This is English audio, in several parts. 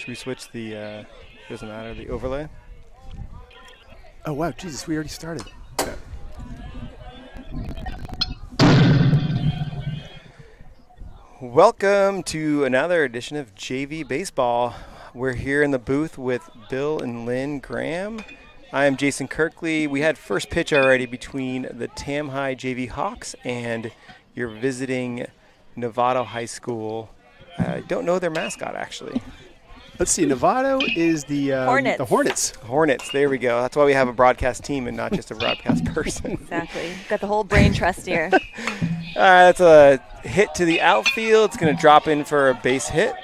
Should we switch the, doesn't matter, the overlay? Oh, wow. Jesus, we already started. Okay. Welcome to another edition of JV Baseball. We're here in the booth with Bill and Lynn Graham. I am Jason Kirkley. We had first pitch already between the Tam High JV Hawks and your visiting Novato High School. I don't know their mascot, actually. Let's see. Novato is the Hornets. The Hornets. Hornets. There we go. That's why we have a broadcast team and not just a broadcast person. Exactly. Got the whole brain trust here. That's a hit to the outfield. It's going to drop in for a base hit.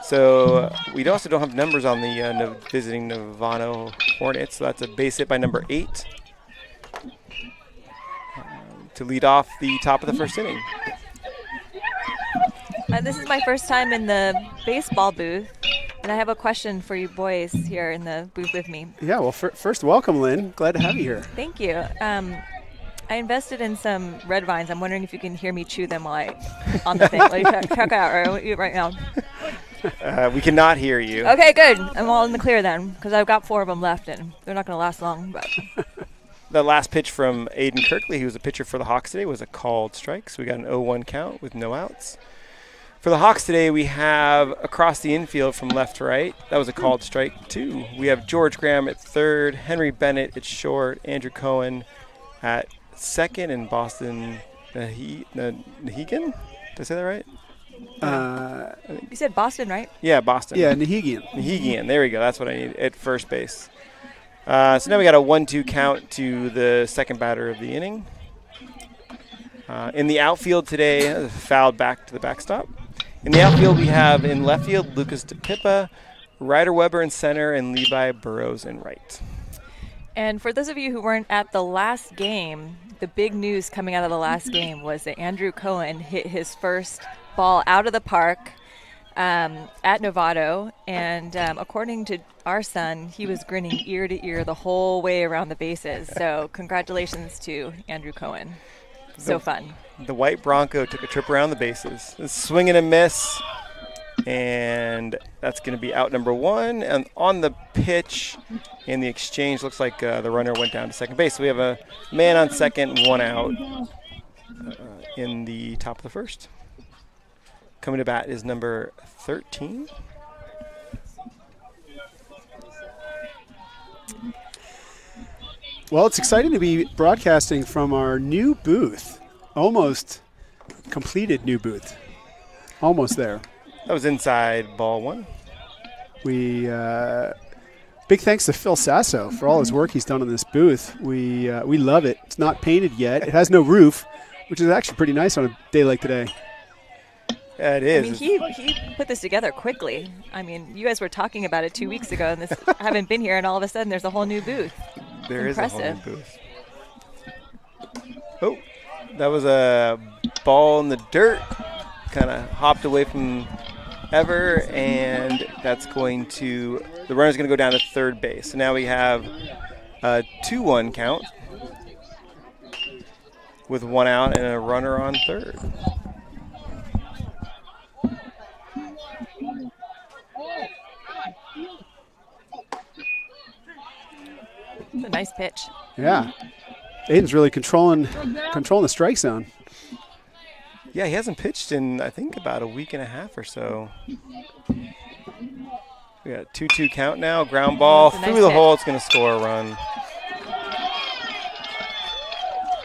So we also don't have numbers on the visiting Novato Hornets. So that's a base hit by number 8 to lead off the top of the first inning. This is my first time in the baseball booth, and I have a question for you boys here in the booth with me. Yeah, well, first, welcome, Lynn. Glad to have you here. Thank you. I invested in some red vines. I'm wondering if you can hear me chew them while on the thing. Check out right now. We cannot hear you. Okay, good. I'm all in the clear then, because I've got 4 of them left, and they're not going to last long. But The last pitch from Aiden Kirkley, who was a pitcher for the Hawks today, was a called strike. So we got an 0-1 count with no outs. For the Hawks today, we have across the infield from left to right. That was a called strike, too. We have George Graham at third, Henry Bennett at short, Andrew Cohen at second, and Boston Nahigan? Did I say that right? you said Boston, right? Yeah, Boston. Yeah, Nahigian. Nahigian. There we go. That's what I need at first base. So now we got a 1-2 count to the second batter of the inning. In the outfield today, fouled back to the backstop. In the outfield, we have in left field Lucas DePippa, Ryder Weber in center, and Levi Burrows in right. And for those of you who weren't at the last game, the big news coming out of the last game was that Andrew Cohen hit his first ball out of the park at Novato. And according to our son, he was grinning ear to ear the whole way around the bases. So congratulations to Andrew Cohen. So fun. The white Bronco took a trip around the bases. A swing and a miss, and that's going to be out number 1. And on the pitch in the exchange, looks like the runner went down to second base. So we have a man on second, 1 out in the top of the first. Coming to bat is number 13. Well, it's exciting to be broadcasting from our new booth. Almost completed new booth. Almost there. That was inside ball 1. We big thanks to Phil Sasso for all his work he's done on this booth. We love it. It's not painted yet. It has no roof, which is actually pretty nice on a day like today. Yeah, it is. I mean, he put this together quickly. I mean, you guys were talking about it 2 weeks ago, and I haven't been here, and all of a sudden there's a whole new booth. There is Impressive. a whole new booth. Oh, that was a ball in the dirt. Kind of hopped away from Ever, and that's going to – the runner's going to go down to third base. So now we have a 2-1 count with 1 out and a runner on third. It's a nice pitch. Yeah. Aiden's really controlling the strike zone. Yeah, he hasn't pitched in, I think, about a week and a half or so. We got a 2-2 count now. Ground ball Nice through the hit. hole. It's going to score a run.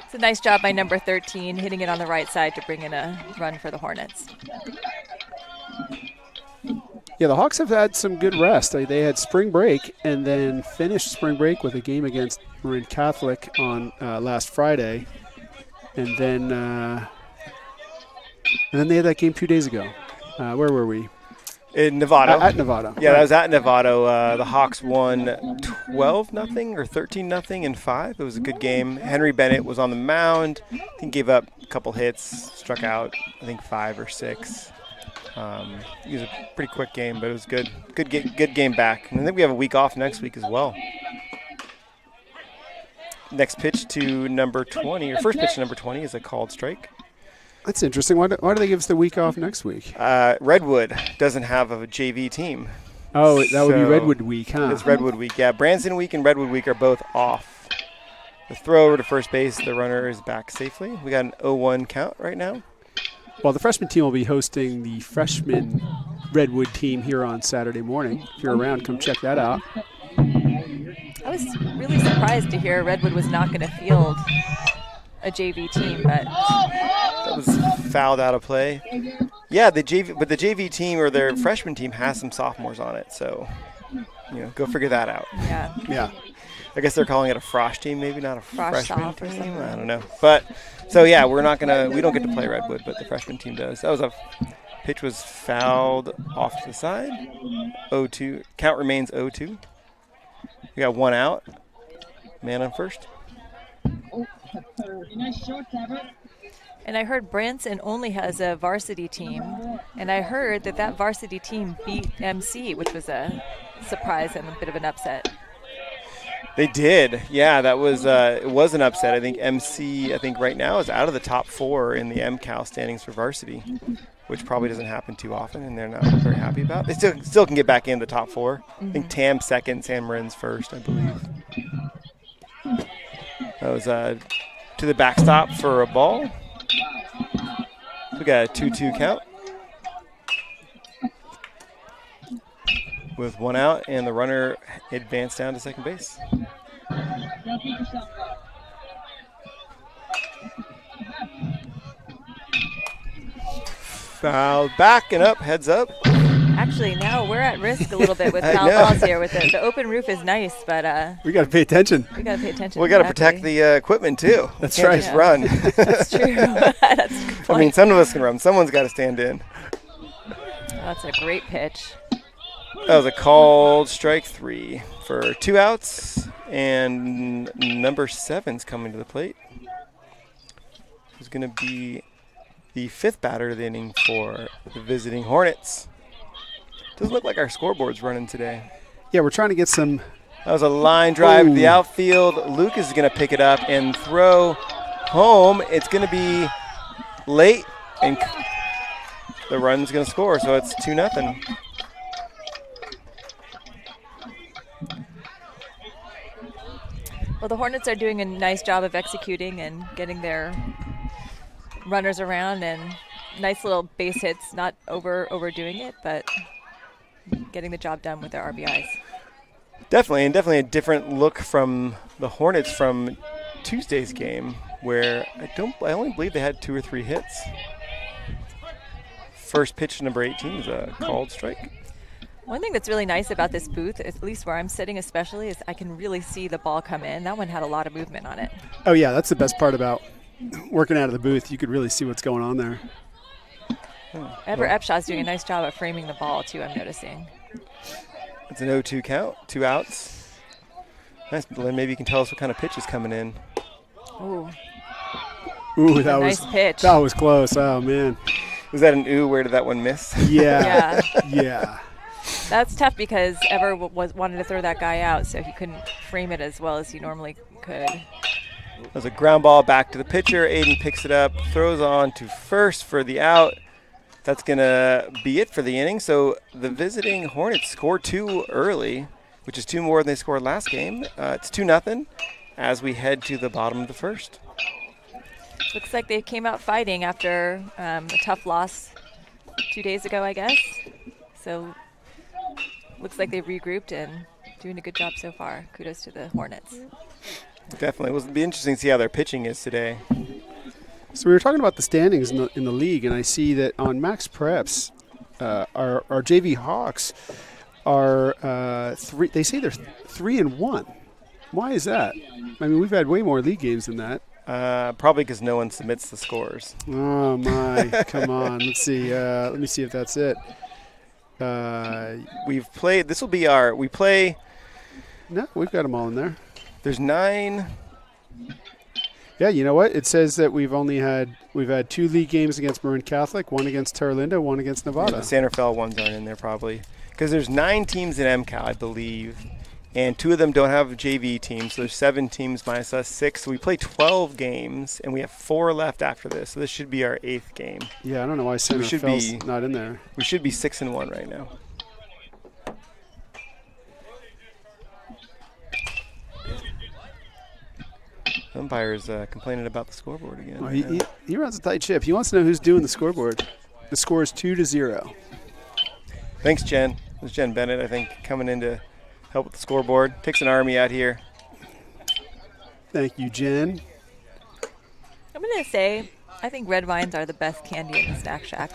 It's a nice job by number 13, hitting it on the right side to bring in a run for the Hornets. Yeah, the Hawks have had some good rest. They had spring break and then finished spring break with a game against Marin Catholic on last Friday. And then they had that game 2 days ago. Where were we? In Novato. At Novato. Yeah, that was at Novato. The Hawks won 12-0 or 13-0 in 5. It was a good game. Henry Bennett was on the mound. I think gave up a couple hits, struck out, I think 5 or 6. It was a pretty quick game, but it was good. Good game back. And I think we have a week off next week as well. Next pitch to number 20, or first pitch to number 20 is a called strike. That's interesting. Why do they give us the week off next week? Redwood doesn't have a JV team. Oh, that would be So Redwood Week, huh? It's Redwood Week. Yeah, Branson Week and Redwood Week are both off. The throw over to first base, the runner is back safely. We got an 0-1 count right now. Well, the freshman team will be hosting the freshman Redwood team here on Saturday morning. If you're around, come check that out. I was really surprised to hear Redwood was not going to field a JV team, but That was fouled out of play. Yeah, the JV team or their freshman team has some sophomores on it, so go figure that out. yeah. Yeah. I guess they're calling it a frosh team, maybe not a Frosh freshman soph or team. something. I don't know, but so yeah, we don't get to play Redwood, but the freshman team does. That was a pitch was fouled off to the side. 0-2 count remains 0-2. We got one out. Man on first. And I heard Branson only has a varsity team, and I heard that varsity team beat MC, which was a surprise and a bit of an upset. They did. Yeah, that was it was an upset. I think MC right now is out of the top 4 in the MCAL standings for varsity, which probably doesn't happen too often, and they're not very happy about. They still can get back in the top 4. Mm-hmm. I think Tam second, San Marin's first, I believe. That was to the backstop for a ball. We got a 2-2 count with one out, and the runner advanced down to second base. Foul back and up, heads up. Actually, now we're at risk a little bit with foul balls here. With the open roof is nice, but we got to pay attention. We got to pay attention. We got to protect the equipment too. That's right. Just run. That's true. That's a good point. I mean, some of us can run. Someone's got to stand in. That's a great pitch. That was a called strike 3 for 2 outs, and number 7's coming to the plate. Who's going to be the 5th batter of the inning for the visiting Hornets. Doesn't look like our scoreboard's running today. Yeah, we're trying to get some. That was a line drive to the outfield. Lucas is going to pick it up and throw home. It's going to be late, and the run's going to score, so it's 2-0. Well, the Hornets are doing a nice job of executing and getting their runners around, and nice little base hits, not overdoing it, but getting the job done with their RBIs. Definitely a different look from the Hornets from Tuesday's game, where I only believe they had 2 or 3 hits. First pitch to number 18 is a called strike. One thing that's really nice about this booth, at least where I'm sitting especially, is I can really see the ball come in. That one had a lot of movement on it. Oh, yeah, that's the best part about working out of the booth. You could really see what's going on there. Ever Epshaw's doing a nice job of framing the ball, too, I'm noticing. It's an 0-2 count, 2 outs. Nice, Lynn, maybe you can tell us what kind of pitch is coming in. Ooh, that was nice pitch. That was close. Oh, man. Was that an ooh? Where did that one miss? Yeah. Yeah. That's tough because Ever wanted to throw that guy out, so he couldn't frame it as well as he normally could. That was a ground ball back to the pitcher. Aiden picks it up, throws on to first for the out. That's going to be it for the inning. So the visiting Hornets score 2 early, which is 2 more than they scored last game. It's 2-0 as we head to the bottom of the first. Looks like they came out fighting after a tough loss 2 days ago, I guess. So looks like they've regrouped and doing a good job so far. Kudos to the Hornets. Definitely. It'll be interesting to see how their pitching is today. So we were talking about the standings in the league, and I see that on Max Preps, our JV Hawks are 3. They say they're 3-1. Why is that? I mean, we've had way more league games than that. Probably because no one submits the scores. Oh my! Come on. Let's see. Let me see if that's it. We've played. This will be our. We play. No, we've got them all in there. There's 9. Yeah, you know what? It says that we've had 2 league games against Marin Catholic, 1 against Terra Linda, 1 against Novato. Yeah, the Santa Fe ones aren't in there probably because there's 9 teams in MCAL, I believe, and 2 of them don't have JV teams. So there's 7 teams minus us 6. So we play 12 games, and we have 4 left after this. So this should be our 8th game. Yeah, I don't know why Santa Fe's not in there. We should be 6-1 right now. Umpire's complaining about the scoreboard again. Well, he runs a tight ship. He wants to know who's doing the scoreboard. The score is 2-0. Thanks, Jen. This is Jen Bennett, I think, coming in to help with the scoreboard. Takes an army out here. Thank you, Jen. I'm going to say I think red vines are the best candy in the Snack Shack.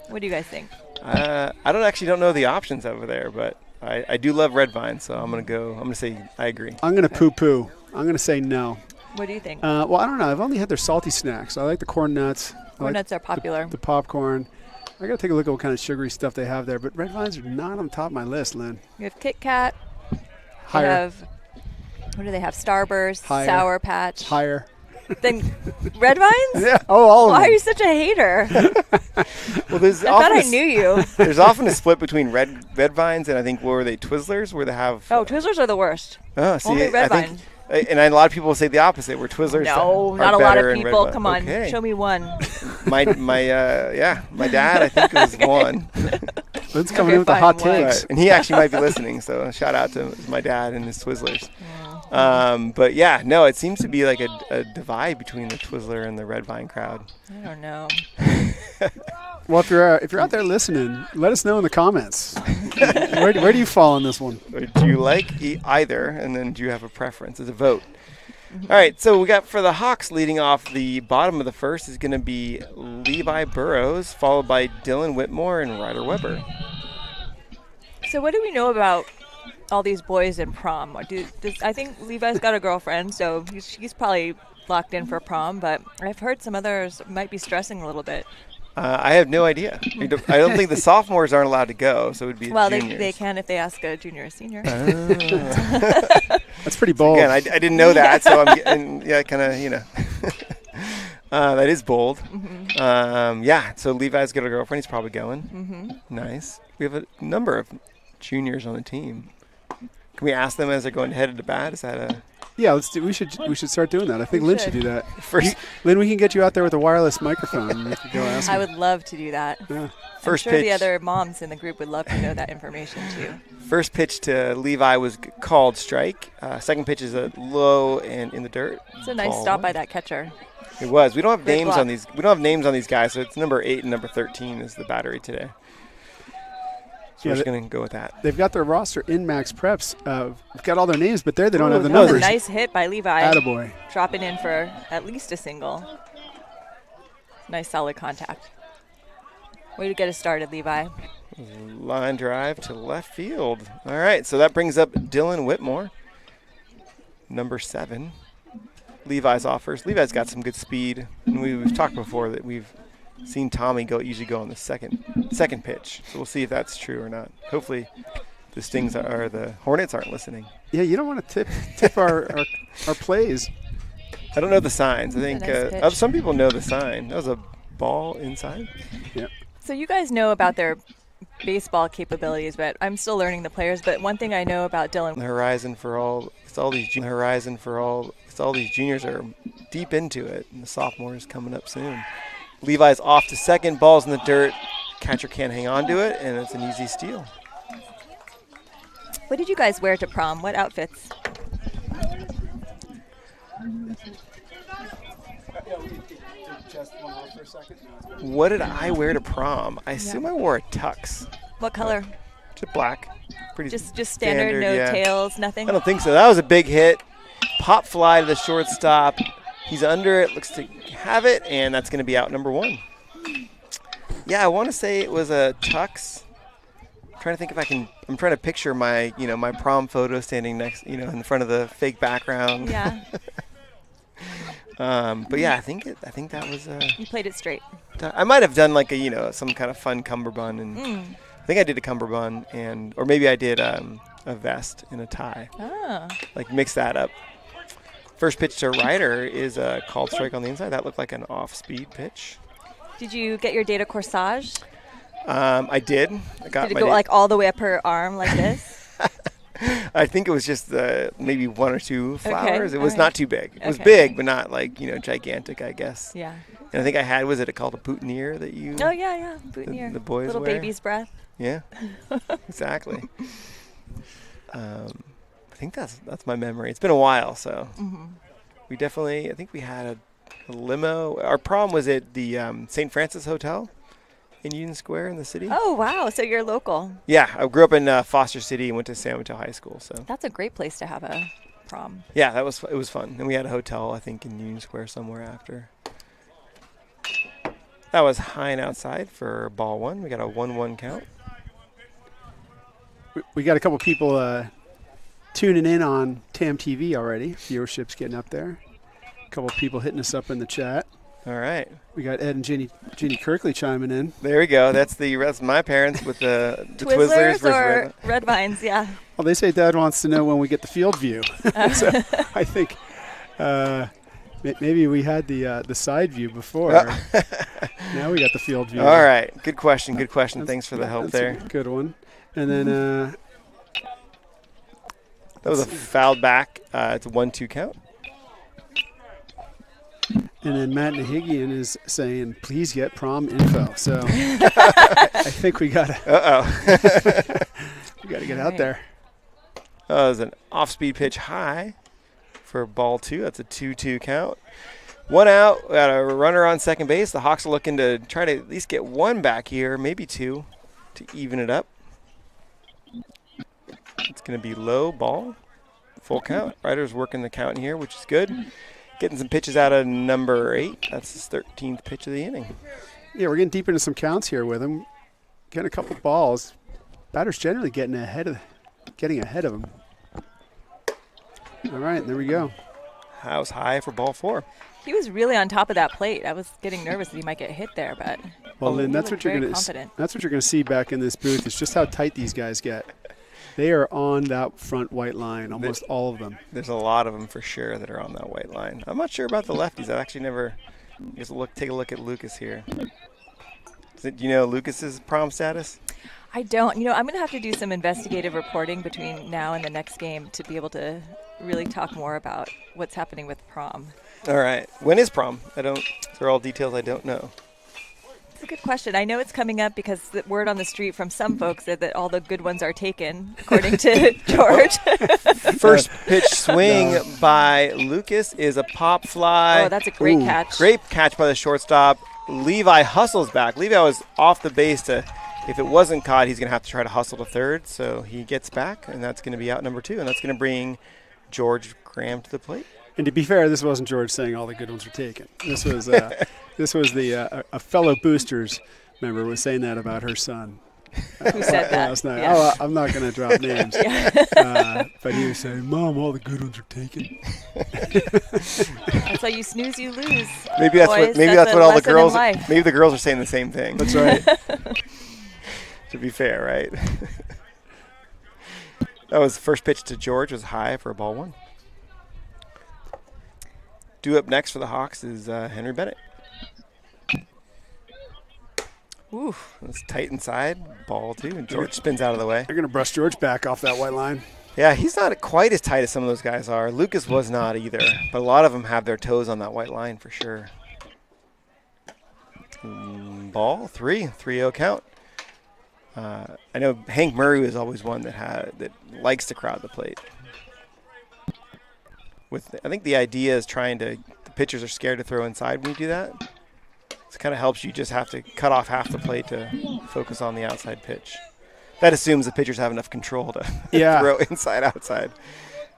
What do you guys think? I don't know the options over there, but I do love red vines, so I'm going to say I agree. I'm going to poo-poo. I'm going to say no. What do you think? Well, I don't know. I've only had their salty snacks. I like the corn nuts. Corn nuts are popular. The popcorn. I got to take a look at what kind of sugary stuff they have there, but red vines are not on top of my list, Lynn. You have Kit Kat. Higher. What do they have? Starburst, Higher. Sour Patch. Higher. Then red vines? Yeah. Oh, all of them. Why are you such a hater? Well, I thought I knew you. There's often a split between red vines and I think, what were they, Twizzlers, where they have... Oh, Twizzlers are the worst. Oh, see, Only red vines. And a lot of people say the opposite, where Twizzlers No, are not a lot better of and red people. vines. Come on, Okay. show me one. My dad, I think, was one. Lynn's coming in with the hot fine, takes. Right. And he actually might be listening, so shout out to my dad and his Twizzlers. But yeah, no, it seems to be like a divide between the Twizzler and the red vine crowd. I don't know. Well, if you're out there listening, let us know in the comments. Where do you fall on this one? Or do you like either, and then do you have a preference? It's a vote. All right, so we got for the Hawks leading off the bottom of the first is going to be Levi Burrows, followed by Dylan Whitmore and Ryder Weber. So what do we know about all these boys in prom? I think Levi's got a girlfriend, so he's probably locked in for prom, but I've heard some others might be stressing a little bit. I have no idea. I don't think the sophomores aren't allowed to go, so it would be Well, juniors. they can if they ask a junior or senior. That's pretty bold. Again, I didn't know that, so I'm getting, kind of, that is bold. Mm-hmm. So Levi's got a girlfriend. He's probably going. Mm-hmm. Nice. We have a number of juniors on the team. Can we ask them as they're going headed to bat? Is that a... Yeah, let's do. We should start doing that. I think We Lynn should. should do that. First, Lynn, we can get you out there with a wireless microphone. And you can go ask I them. would love to do that. Yeah. first I'm sure pitch. the other moms in the group would love to know that information too. First pitch to Levi was called strike. Second pitch is a low and in the dirt. It's a nice Ball stop one. by that catcher. It was. We don't have Great names block. on these. We don't have names on these guys. So it's number 8 and number 13 is the battery today. So we're just gonna go with that. They've got their roster in Max Preps. We've got all their names, but they don't have the That was a numbers. nice hit by Levi. Attaboy. Dropping in for at least a single. Nice solid contact. Way to get us started, Levi. Line drive to left field. All right, so that brings up Dylan Whitmore, number 7. Levi's offers. Levi's got some good speed, and we've talked before that we've seen Tommy usually go on the second pitch. So we'll see if that's true or not. Hopefully, the Hornets aren't listening. Yeah, you don't want to tip our plays. I don't know the signs. I think Nice pitch. some people know the sign. That was a ball inside. Yeah. So you guys know about their baseball capabilities, but I'm still learning the players. But one thing I know about Dylan, The horizon for all. It's all these juniors are deep into it, and the sophomores coming up soon. Levi's off to second. Ball's in the dirt. Catcher can't hang on to it, and it's an easy steal. what did you guys wear to prom? What outfits? What did I wear to prom? I assume I wore a tux. What color? Just black. Pretty Just standard, no yeah. tails, nothing? I don't think so. That was a big hit. Pop fly to the shortstop. He's under it. Looks to have it, and that's going to be out number 1. Yeah, I want to say it was a tux. I'm trying to think if I can. I'm trying to picture my prom photo standing next, in front of the fake background. Yeah. But yeah, I think that was. You played it straight. I might have done like some kind of fun cummerbund, and I think I did a cummerbund, or maybe I did a vest and a tie. Oh. Like mix that up. First pitch to Ryder is a called strike on the inside. That looked like an off-speed pitch. Did you get your data corsage? I did. I got Did it my go like all the way up her arm like this? I think it was just maybe 1 or 2 flowers. It was all not right. too big. It was Okay. big, but not like gigantic, I guess. Yeah. And I think I had, was it called a boutonniere that you? Oh yeah. Boutonniere. the boys Little wear? baby's breath. Yeah, exactly. I think that's my memory. It's been a while, so. We definitely, I think we had a limo. Our prom was at the St. Francis Hotel in Union Square in the city. Oh, wow. So you're local. Yeah, I grew up in Foster City and went to San Mateo High School. So That's a great place to have a prom. yeah, it was fun. And we had a hotel, I think, in Union Square somewhere after. That was high and outside for ball 1. We got a 1-1 count. We got a couple people tuning in on TamTV already. Viewership's getting up there. A couple people hitting us up in the chat. All right. We got Ed and Jeannie Kirkley chiming in. There we go. That's my parents with the Twizzlers versus or Red Vines, yeah. Well, they say Dad wants to know when we get the field view. So I think maybe we had the side view before. Now we got the field view. All right. Good question. Good question. Thanks for the help there. A good one. And then that was a fouled back. It's a 1-2 count. And then Matt Nahigian is saying, please get prom info. So I think we got to get out there. That was an off-speed pitch high for ball 2. That's a 2-2 count. 1 out. We got a runner on second base. The Hawks are looking to try to at least get 1 back here, maybe 2, to even it up. It's going to be low ball. Full count. Ryder's working the count here, which is good. Getting some pitches out of number 8. That's his 13th pitch of the inning. Yeah, we're getting deep into some counts here with him. Getting a couple balls. Batter's generally getting ahead of him. All right, there we go. House high for ball 4. He was really on top of that plate. I was getting nervous that he might get hit there, but well, Lynn, that's what you're going to see back in this booth. Is just how tight these guys get. They are on that front white line, almost all of them. There's a lot of them for sure that are on that white line. I'm not sure about the lefties. I've actually never just take a look at Lucas here. Do you know Lucas's prom status? I don't. I'm going to have to do some investigative reporting between now and the next game to be able to really talk more about what's happening with prom. All right. When is prom? They're all details I don't know. It's a good question. I know it's coming up because the word on the street from some folks that all the good ones are taken, according to George. First pitch swing by Lucas is a pop fly. Oh, that's a great catch. Great catch by the shortstop. Levi hustles back. Levi was off the base if it wasn't caught, he's going to have to try to hustle to third. So he gets back, and that's going to be out number 2, and that's going to bring George Graham to the plate. And to be fair, this wasn't George saying all the good ones were taken. This was a fellow Boosters member was saying that about her son. Who said that? Last night. Yeah. I'm not going to drop names. But he was saying, Mom, all the good ones are taken. That's why you snooze, you lose. Maybe that's what all the girls. Maybe the girls are saying the same thing. That's right. To be fair, right? That was first pitch to George was high for a ball 1. Due up next for the Hawks is Henry Bennett. Ooh, that's tight inside, ball 2, and George spins out of the way. They're going to brush George back off that white line. Yeah, he's not quite as tight as some of those guys are. Lucas was not either, but a lot of them have their toes on that white line for sure. Ball 3, 3-0 count. I know Hank Murray was always one that likes to crowd the plate. I think the idea is the pitchers are scared to throw inside when you do that. It kind of helps you just have to cut off half the plate to focus on the outside pitch. That assumes the pitchers have enough control to throw inside, outside.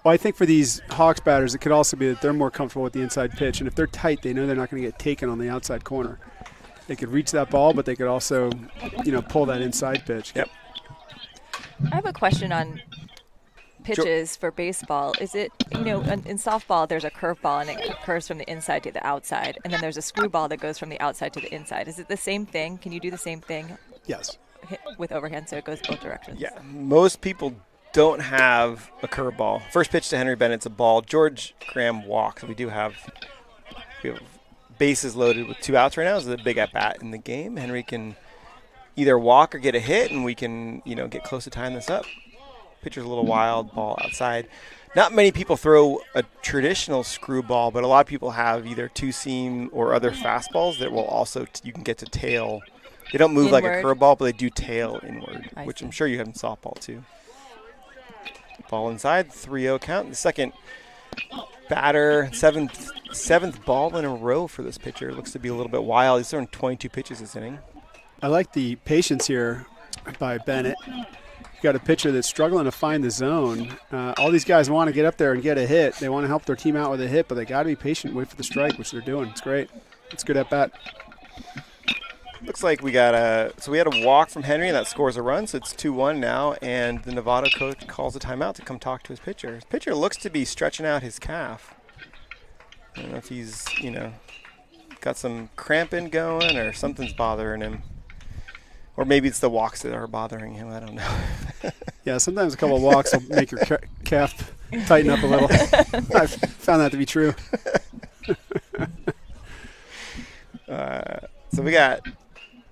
Well, I think for these Hawks batters, it could also be that they're more comfortable with the inside pitch. And if they're tight, they know they're not going to get taken on the outside corner. They could reach that ball, but they could also, pull that inside pitch. Yep. I have a question on pitches for baseball. Is it, in softball, there's a curveball and it curves from the inside to the outside, and then there's a screwball that goes from the outside to the inside. Is it the same thing? Can you do the same thing? Yes. With overhand, so it goes both directions? Yeah. Most people don't have a curveball. First pitch to Henry Bennett's a ball. George Graham walks. We have bases loaded with 2 outs right now. This is a big at-bat in the game. Henry can either walk or get a hit, and we can, get close to tying this up. Pitcher's a little wild, ball outside. Not many people throw a traditional screwball, but a lot of people have either two-seam or other fastballs that will also you can get to tail. They don't move inward. Like a curveball, but they do tail inward, which I'm sure you have in softball too. Ball inside, 3-0 count. The second batter, seventh ball in a row for this pitcher. Looks to be a little bit wild. He's throwing 22 pitches this inning. I like the patience here by Bennett. You got a pitcher that's struggling to find the zone. All these guys want to get up there and get a hit. They want to help their team out with a hit, but they got to be patient and wait for the strike, which they're doing. It's great. It's good at bat. Looks like we had a walk from Henry, and that scores a run, so it's 2-1 now, and the Novato coach calls a timeout to come talk to his pitcher. His pitcher looks to be stretching out his calf. I don't know if he's, got some cramping going or something's bothering him. Or maybe it's the walks that are bothering him. I don't know. Yeah, sometimes a couple of walks will make your calf tighten up a little. I've found that to be true. So we got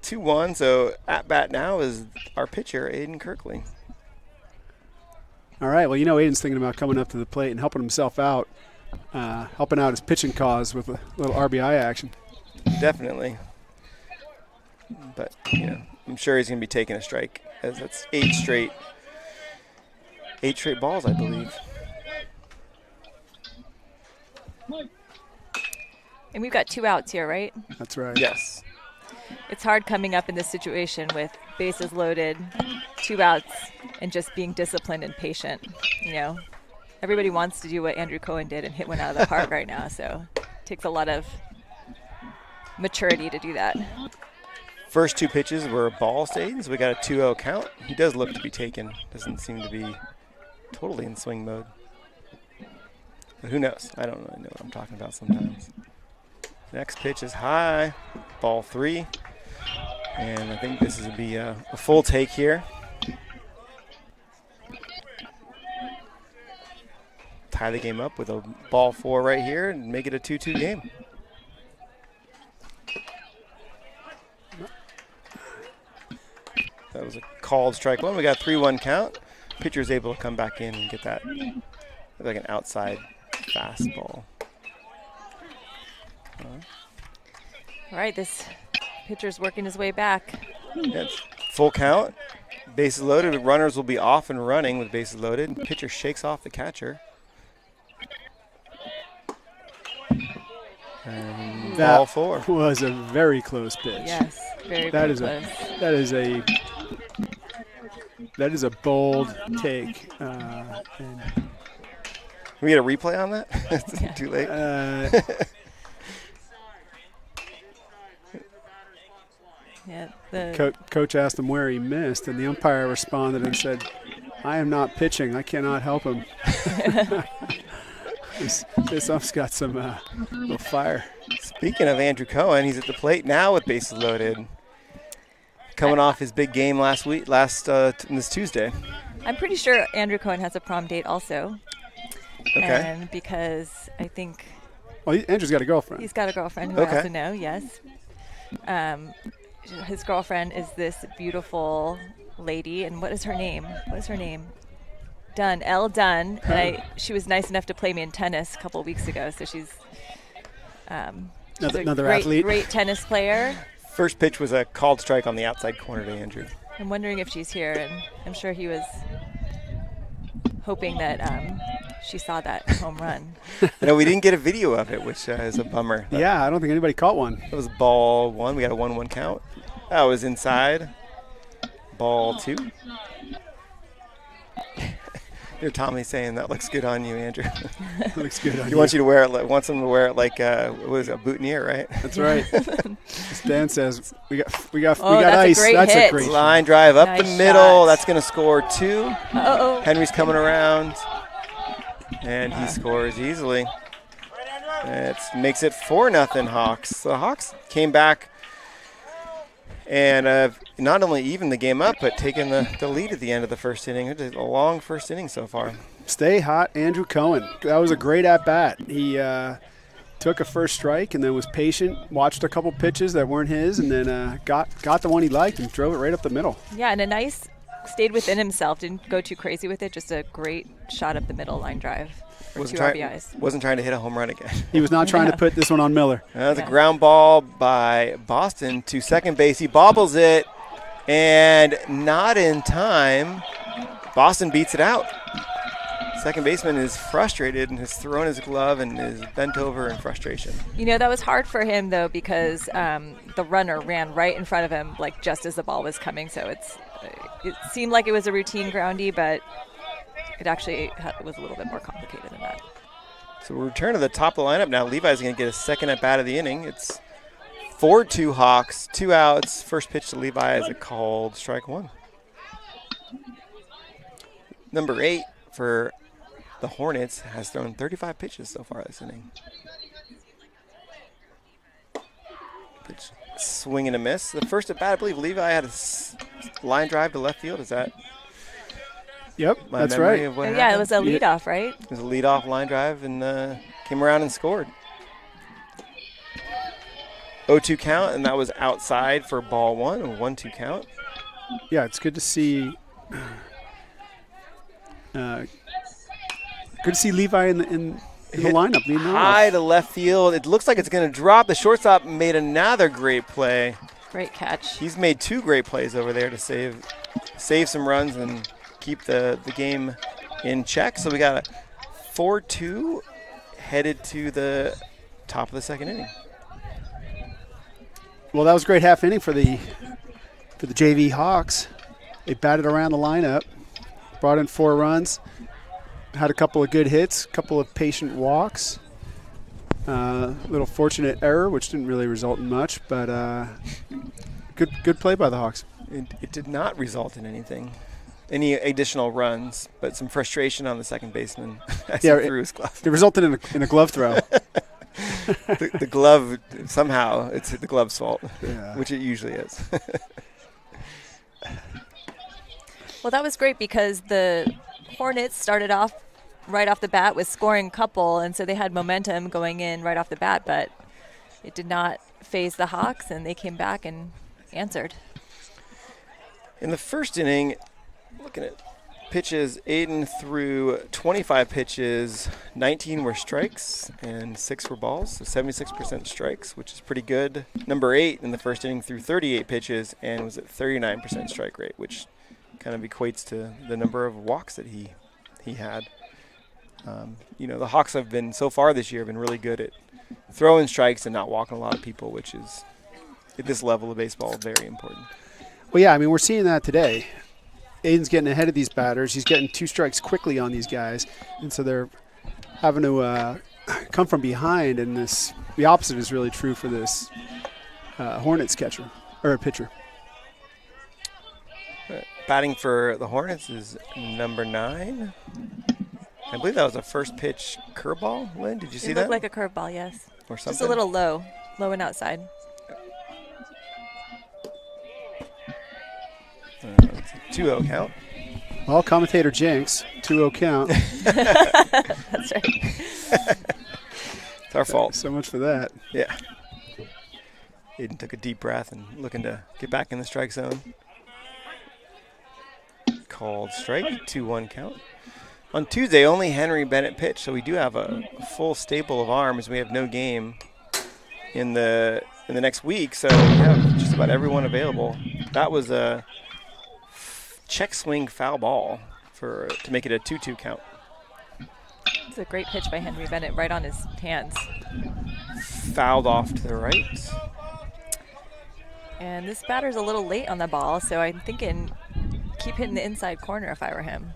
2-1. So at bat now is our pitcher, Aiden Kirkley. All right. Well, Aiden's thinking about coming up to the plate and helping himself out, helping out his pitching cause with a little RBI action. Definitely. But, I'm sure he's going to be taking a strike, as that's 8 straight balls, I believe. And we've got 2 outs here, right? That's right. Yes. It's hard coming up in this situation with bases loaded, 2 outs, and just being disciplined and patient. Everybody wants to do what Andrew Cohen did and hit one out of the park right now, so it takes a lot of maturity to do that. First 2 pitches were balls to Aiden, so we got a 2-0 count. He does look to be taken. Doesn't seem to be totally in swing mode. But who knows? I don't really know what I'm talking about sometimes. Next pitch is high, ball 3. And I think this is going to be a full take here. Tie the game up with a ball 4 right here and make it a 2-2 game. That was a called strike 1. We got a 3-1 count. Pitcher's able to come back in and get that like an outside fastball. All right, this pitcher's working his way back. Yeah, full count. Bases loaded. Runners will be off and running with bases loaded. Pitcher shakes off the catcher. And That ball 4. was a very close pitch. Yes, very That close. That is a bold take. Can we get a replay on that? It's too late. Yeah, Coach asked him where he missed, and the umpire responded and said, "I am not pitching. I cannot help him." This ump's got some little fire. Speaking of Andrew Cohen, he's at the plate now with bases loaded. Coming off his big game this Tuesday. I'm pretty sure Andrew Cohen has a prom date also. Okay. And because I think Well, Andrew's got a girlfriend. he's got a girlfriend who Okay. I also know, yes. His girlfriend is this beautiful lady, and what is her name? Dunn, Elle Dunn. And she was nice enough to play me in tennis a couple of weeks ago, so she's Another great, athlete. great tennis player. First pitch was a called strike on the outside corner to Andrew. I'm wondering if she's here, and I'm sure he was hoping that she saw that home run. I know we didn't get a video of it, which is a bummer. Yeah, I don't think anybody caught one. It was ball 1. We got a 1-1 count. That was inside. Ball 2. Here, Tommy saying that looks good on you, Andrew. Looks good on He wants you to wear it. Wants him to wear it like what was it, a boutonniere, right? That's right. Dan says we got That's ice. a great That's hit. a great Line drive up Nice the middle. shot. That's going to score 2. Uh-oh. Henry's coming around, and he scores easily. It makes it 4-0 Hawks. The Hawks came back and not only evened the game up, but taken the lead at the end of the first inning. It was a long first inning so far. Stay hot, Andrew Cohen. That was a great at-bat. He took a first strike and then was patient, watched a couple pitches that weren't his, and then got the one he liked and drove it right up the middle. Yeah, and stayed within himself, didn't go too crazy with it, just a great shot up the middle line drive for 2 RBIs. Wasn't trying to hit a home run again. He was not trying to put this one on Miller. That's a ground ball by Boston to second base. He bobbles it, and not in time. Boston beats it out. Second baseman is frustrated and has thrown his glove and is bent over in frustration. You know, that was hard for him, though, because the runner ran right in front of him, like just as the ball was coming. So it seemed like it was a routine groundy, but it actually was a little bit more complicated than that. So we'll return to the top of the lineup now. Levi's going to get a second at bat of the inning. It's 4-2 Hawks, 2 outs. First pitch to Levi is a called strike one. Number 8 for the Hornets has thrown 35 pitches so far this inning. Pitch, swing and a miss. The first at bat, I believe Levi had a line drive to left field. Is that? Yep, My that's memory right. of what Yeah, it happened? was a leadoff, right? It was a leadoff line drive and came around and scored. 0-2 count, and that was outside for ball one, a 1-2 count. Yeah, it's good to see. Good to see Levi in the lineup. Leading High off. to left field. It looks like it's going to drop. The shortstop made another great play. Great catch. He's made 2 great plays over there to save some runs and keep the game in check. So we got a 4-2 headed to the top of the second inning. Well, that was a great half inning for the JV Hawks. They batted around the lineup, brought in 4 runs, had a couple of good hits, a couple of patient walks, little fortunate error, which didn't really result in much, but good play by the Hawks. It did not result in any additional runs, but some frustration on the second baseman as he threw his glove. It resulted in a glove throw. the glove, somehow, it's the glove's fault, Yeah. which it usually is. Well, that was great because the Hornets started off right off the bat with scoring a couple, and so they had momentum going in right off the bat, but it did not phase the Hawks, and they came back and answered. In the first inning, looking at pitches, Aiden threw 25 pitches, 19 were strikes, and 6 were balls, so 76% strikes, which is pretty good. Number 8 in the first inning threw 38 pitches and was at 39% strike rate, which kind of equates to the number of walks that he had. The Hawks have been, so far this year, been really good at throwing strikes and not walking a lot of people, which is, at this level of baseball, very important. Well, yeah, I mean, we're seeing that today. Aiden's getting ahead of these batters. He's getting 2 strikes quickly on these guys, and so they're having to come from behind. And the opposite is really true for this Hornets catcher or pitcher. Batting for the Hornets is number 9. I believe that was a first pitch curveball. Lynn, did you see It that? looked like a curveball, yes. Or something? Just a little low and outside. It's a 2-0 count. Well, commentator Jinx, 2-0 count. That's right. It's our fault. So much for that. Yeah. Aiden took a deep breath and looking to get back in the strike zone. Called strike, 2-1 count. On Tuesday, only Henry Bennett pitched, so we do have a full stable of arms. We have no game in the next week, so we have just about everyone available. That was a check swing foul ball to make it a 2-2 count. It's a great pitch by Henry Bennett right on his hands. Fouled off to the right. And this batter's a little late on the ball, so I'm thinking keep hitting the inside corner if I were him.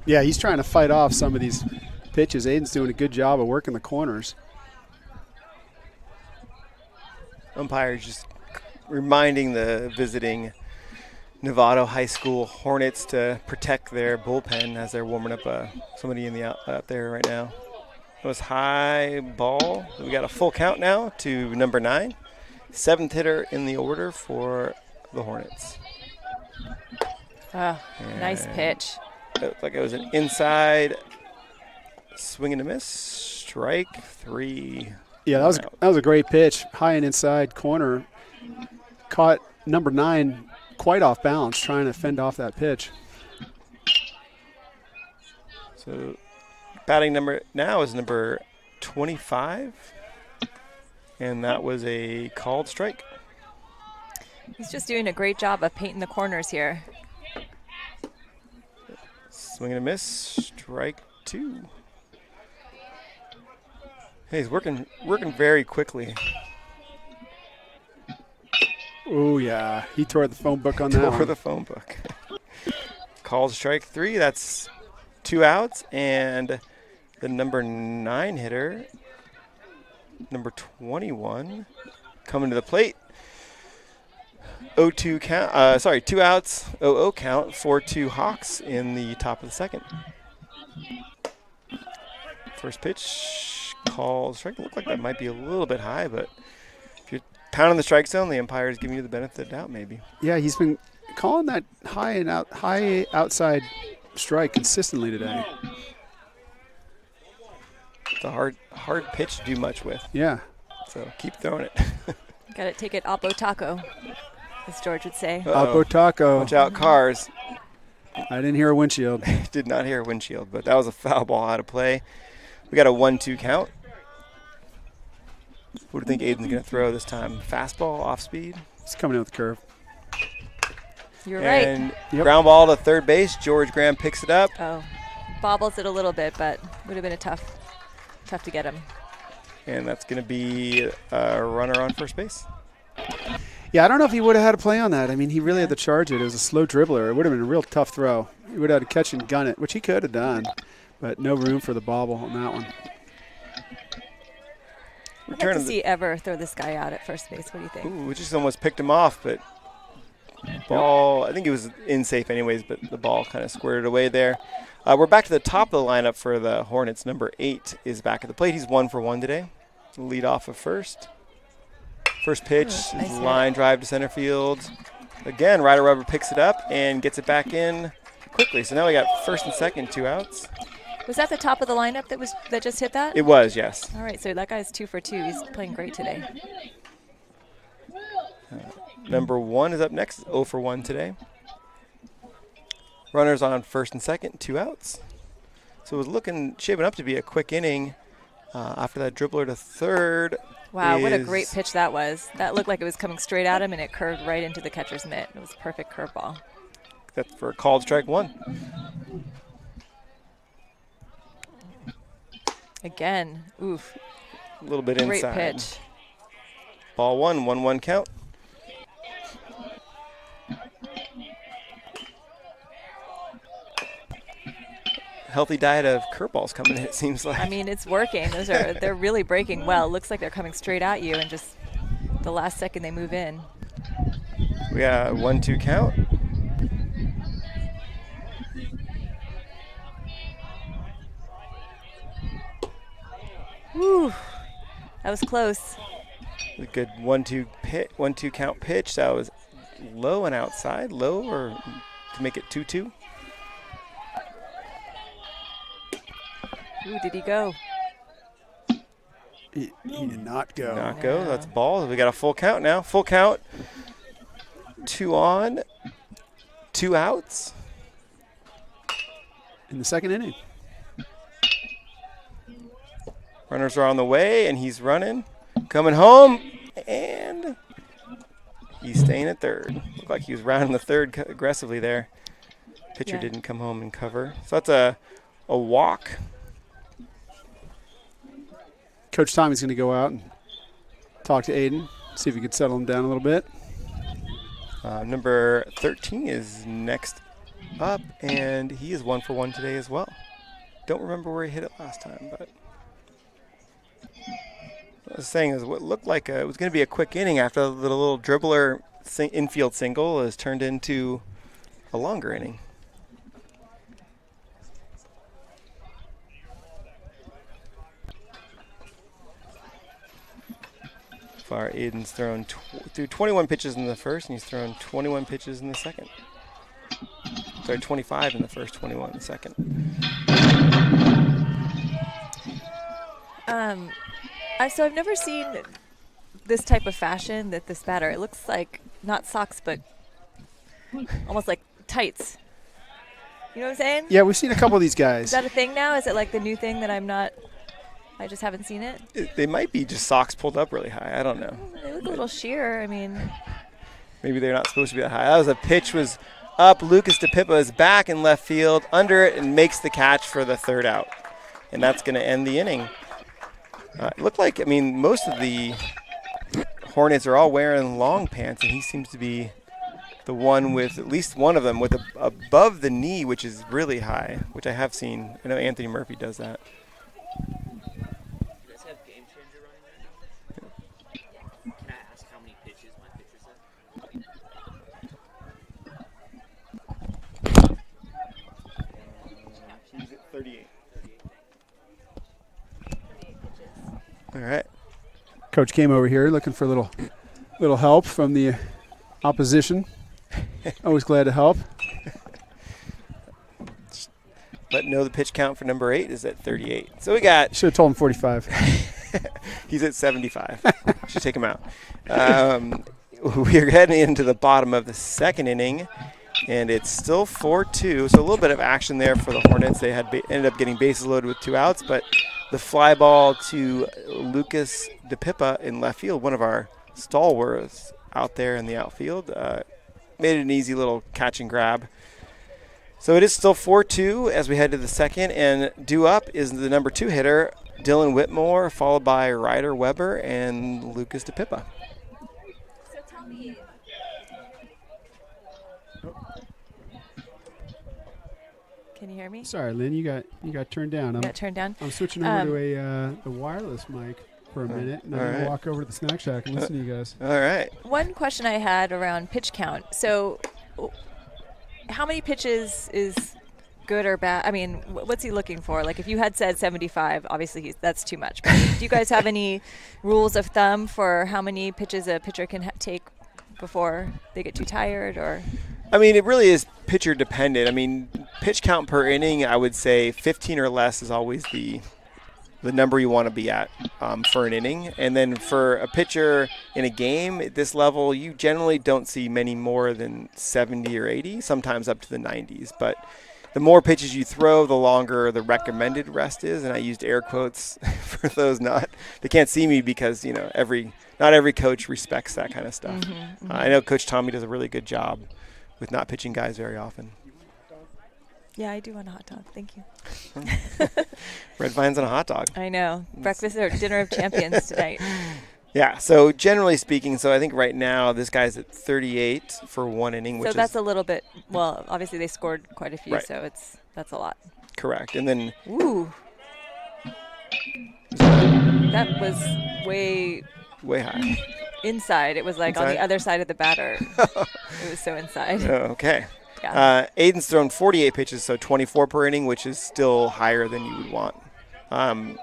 Yeah, he's trying to fight off some of these pitches. Aiden's doing a good job of working the corners. Umpire just reminding the visiting Novato High School Hornets to protect their bullpen as they're warming up somebody out there right now. It was high ball. We got a full count now to number 9. 7th hitter in the order for the Hornets. Oh, nice pitch. It looked like it was an inside swing and a miss. Strike 3. Yeah, that was a great pitch. High and inside corner. Caught number 9 quite off balance, trying to fend off that pitch. So batting number now is number 25. And that was a called strike. He's just doing a great job of painting the corners here. Swing and a miss. Strike 2. Hey, he's working very quickly. Oh, yeah. He tore the phone book on that Tore one. the phone book. Called strike 3. That's 2 outs. And the number 9 hitter, number 21, coming to the plate. 0-2 count. 2 outs. 0-0 count. 4-2 Hawks in the top of the second. First pitch, called strike. Looked like that might be a little bit high, but if you're pounding the strike zone, the umpire is giving you the benefit of the doubt, maybe. Yeah, he's been calling that high outside strike consistently today. It's a hard pitch to do much with. Yeah. So keep throwing it. Got to take it oppo taco, as George would say. Oppo taco. Watch out, cars. I didn't hear a windshield. Did not hear a windshield, but that was a foul ball out of play. We got a 1-2 count. What do you think Aiden's going to throw this time? Fastball, off speed? He's coming in with the curve. You're And right. ground ball to third base. George Graham picks it up. Oh, bobbles it a little bit, but would have been a tough to get him. And that's going to be a runner on first base. Yeah, I don't know if he would have had a play on that. I mean, he really had to charge it. It was a slow dribbler. It would have been a real tough throw. He would have had to catch and gun it, which he could have done, but no room for the bobble on that one. I'd like to see Ever throw this guy out at first base. What do you think? Ooh, we just almost picked him off, but ball, I think it was in safe anyways, but the ball kind of squirted away there. We're back to the top of the lineup for the Hornets. Number 8 is back at the plate. He's 1 for 1 today. Lead off of first. First pitch, nice line drive to center field. Again, Ryder Rubber picks it up and gets it back in quickly. So now we got first and second, 2 outs. Was that the top of the lineup that just hit that? It was, yes. All right, so that guy's 2 for 2. He's playing great today. Number 1 is up next, 0 for 1 today. Runners on first and second, 2 outs. So it was shaping up to be a quick inning. After that dribbler to third. Wow, what a great pitch that was. That looked like it was coming straight at him, and it curved right into the catcher's mitt. It was a perfect curveball. That's for a called strike 1. Again, oof. A little bit great inside. Great pitch. Ball 1, 1-1 count. Healthy diet of curveballs coming in, it seems like. I mean, it's working. They're really breaking well. It looks like they're coming straight at you, and just the last second they move in. We got a 1-2 count. Whew. That was close. A good 1-2 count pitch. That was low and outside. Low or to make it 2-2. Ooh, did he go? He did not go. Not go. That's ball. We got a full count now. Full count. 2 on. 2 outs. In the second inning. Runners are on the way, and he's running. Coming home, and he's staying at third. Looked like he was rounding the third aggressively there. Pitcher didn't come home and cover. So that's a walk. Coach Tommy's going to go out and talk to Aiden, see if he can settle him down a little bit. Number 13 is next up, and he is 1 for 1 today as well. Don't remember where he hit it last time, but what I was saying is what looked like it was going to be a quick inning after the little dribbler infield single has turned into a longer inning. Far Aiden's thrown through 21 pitches in the first, and he's thrown 21 pitches in the second. Sorry, 25 in the first, 21 in the second. So I've never seen this type of fashion that this batter. It looks like not socks, but almost like tights. You know what I'm saying? Yeah, we've seen a couple of these guys. Is that a thing now? Is it like the new thing that I just haven't seen it? They might be just socks pulled up really high. I don't know. They look a little sheer. I mean, maybe they're not supposed to be that high. That was a pitch was up. Lucas DePippa is back in left field, under it, and makes the catch for the third out. And that's going to end the inning. It looked like, most of the Hornets are all wearing long pants, and he seems to be the one with, at least one of them, with above the knee, which is really high, which I have seen. I know Anthony Murphy does that. He's at 38. All right. Coach came over here looking for a little help from the opposition. Always glad to help. But no, the pitch count for number 8 is at 38. So we got. Should have told him 45. He's at 75. Should take him out. We're heading into the bottom of the second inning, and it's still 4-2. So a little bit of action there for the Hornets. They ended up getting bases loaded with 2 outs, but the fly ball to Lucas DePippa in left field, one of our stalwarts out there in the outfield, made it an easy little catch and grab. So it is still 4-2 as we head to the second, and due up is the number 2 hitter, Dylan Whitmore, followed by Ryder Weber and Lucas DePippa. So tell me. Can you hear me? Sorry, Lynn, you got turned down. Got turned down. I'm switching over to a wireless mic for a minute, and I'm going to walk over to the snack shack and listen to you guys. All right. One question I had around pitch count. So how many pitches is good or bad? What's he looking for? Like, if you had said 75, obviously that's too much. But do you guys have any rules of thumb for how many pitches a pitcher can take before they get too tired? Or it really is pitcher dependent. Pitch count per inning, I would say 15 or less is always the number you want to be at for an inning. And then for a pitcher in a game at this level, you generally don't see many more than 70 or 80, sometimes up to the 90s. But the more pitches you throw, the longer the recommended rest is. And I used air quotes for those they can't see me because, not every coach respects that kind of stuff. Mm-hmm. I know Coach Tommy does a really good job with not pitching guys very often. Yeah, I do want a hot dog. Thank you. Red Vines and a hot dog. I know. Breakfast or dinner of champions tonight. Yeah, so generally speaking, I think right now this guy's at 38 for one inning. So that's a little bit, well, obviously they scored quite a few, right. So that's a lot. Correct. And then. Ooh. That was way high. Inside. It was like inside? On the other side of the batter. It was so inside. Oh, okay. Yeah. Aiden's thrown 48 pitches, so 24 per inning, which is still higher than you would want. I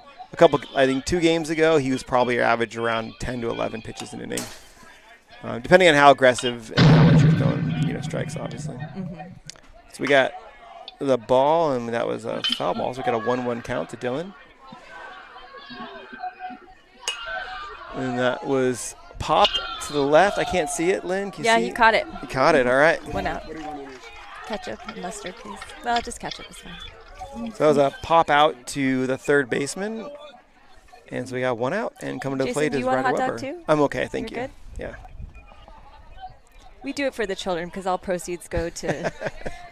think 2 games ago, he was probably average around 10 to 11 pitches an inning, depending on how aggressive and how much you're throwing, strikes, obviously. Mm-hmm. So we got the ball, and that was a foul ball, so we got a 1-1 count to Dylan. And that was popped to the left. I can't see it, Lynn. Can you see he caught it. He caught it, all right. 1 out. Ketchup and mustard, please. Well, just ketchup is fine. So that was a pop out to the third baseman. And so we got 1 out, and coming to the Jason, plate do is you want a Ryder hot Weber. dog too? I'm okay, thank you. You're good? Yeah. We do it for the children because all proceeds go to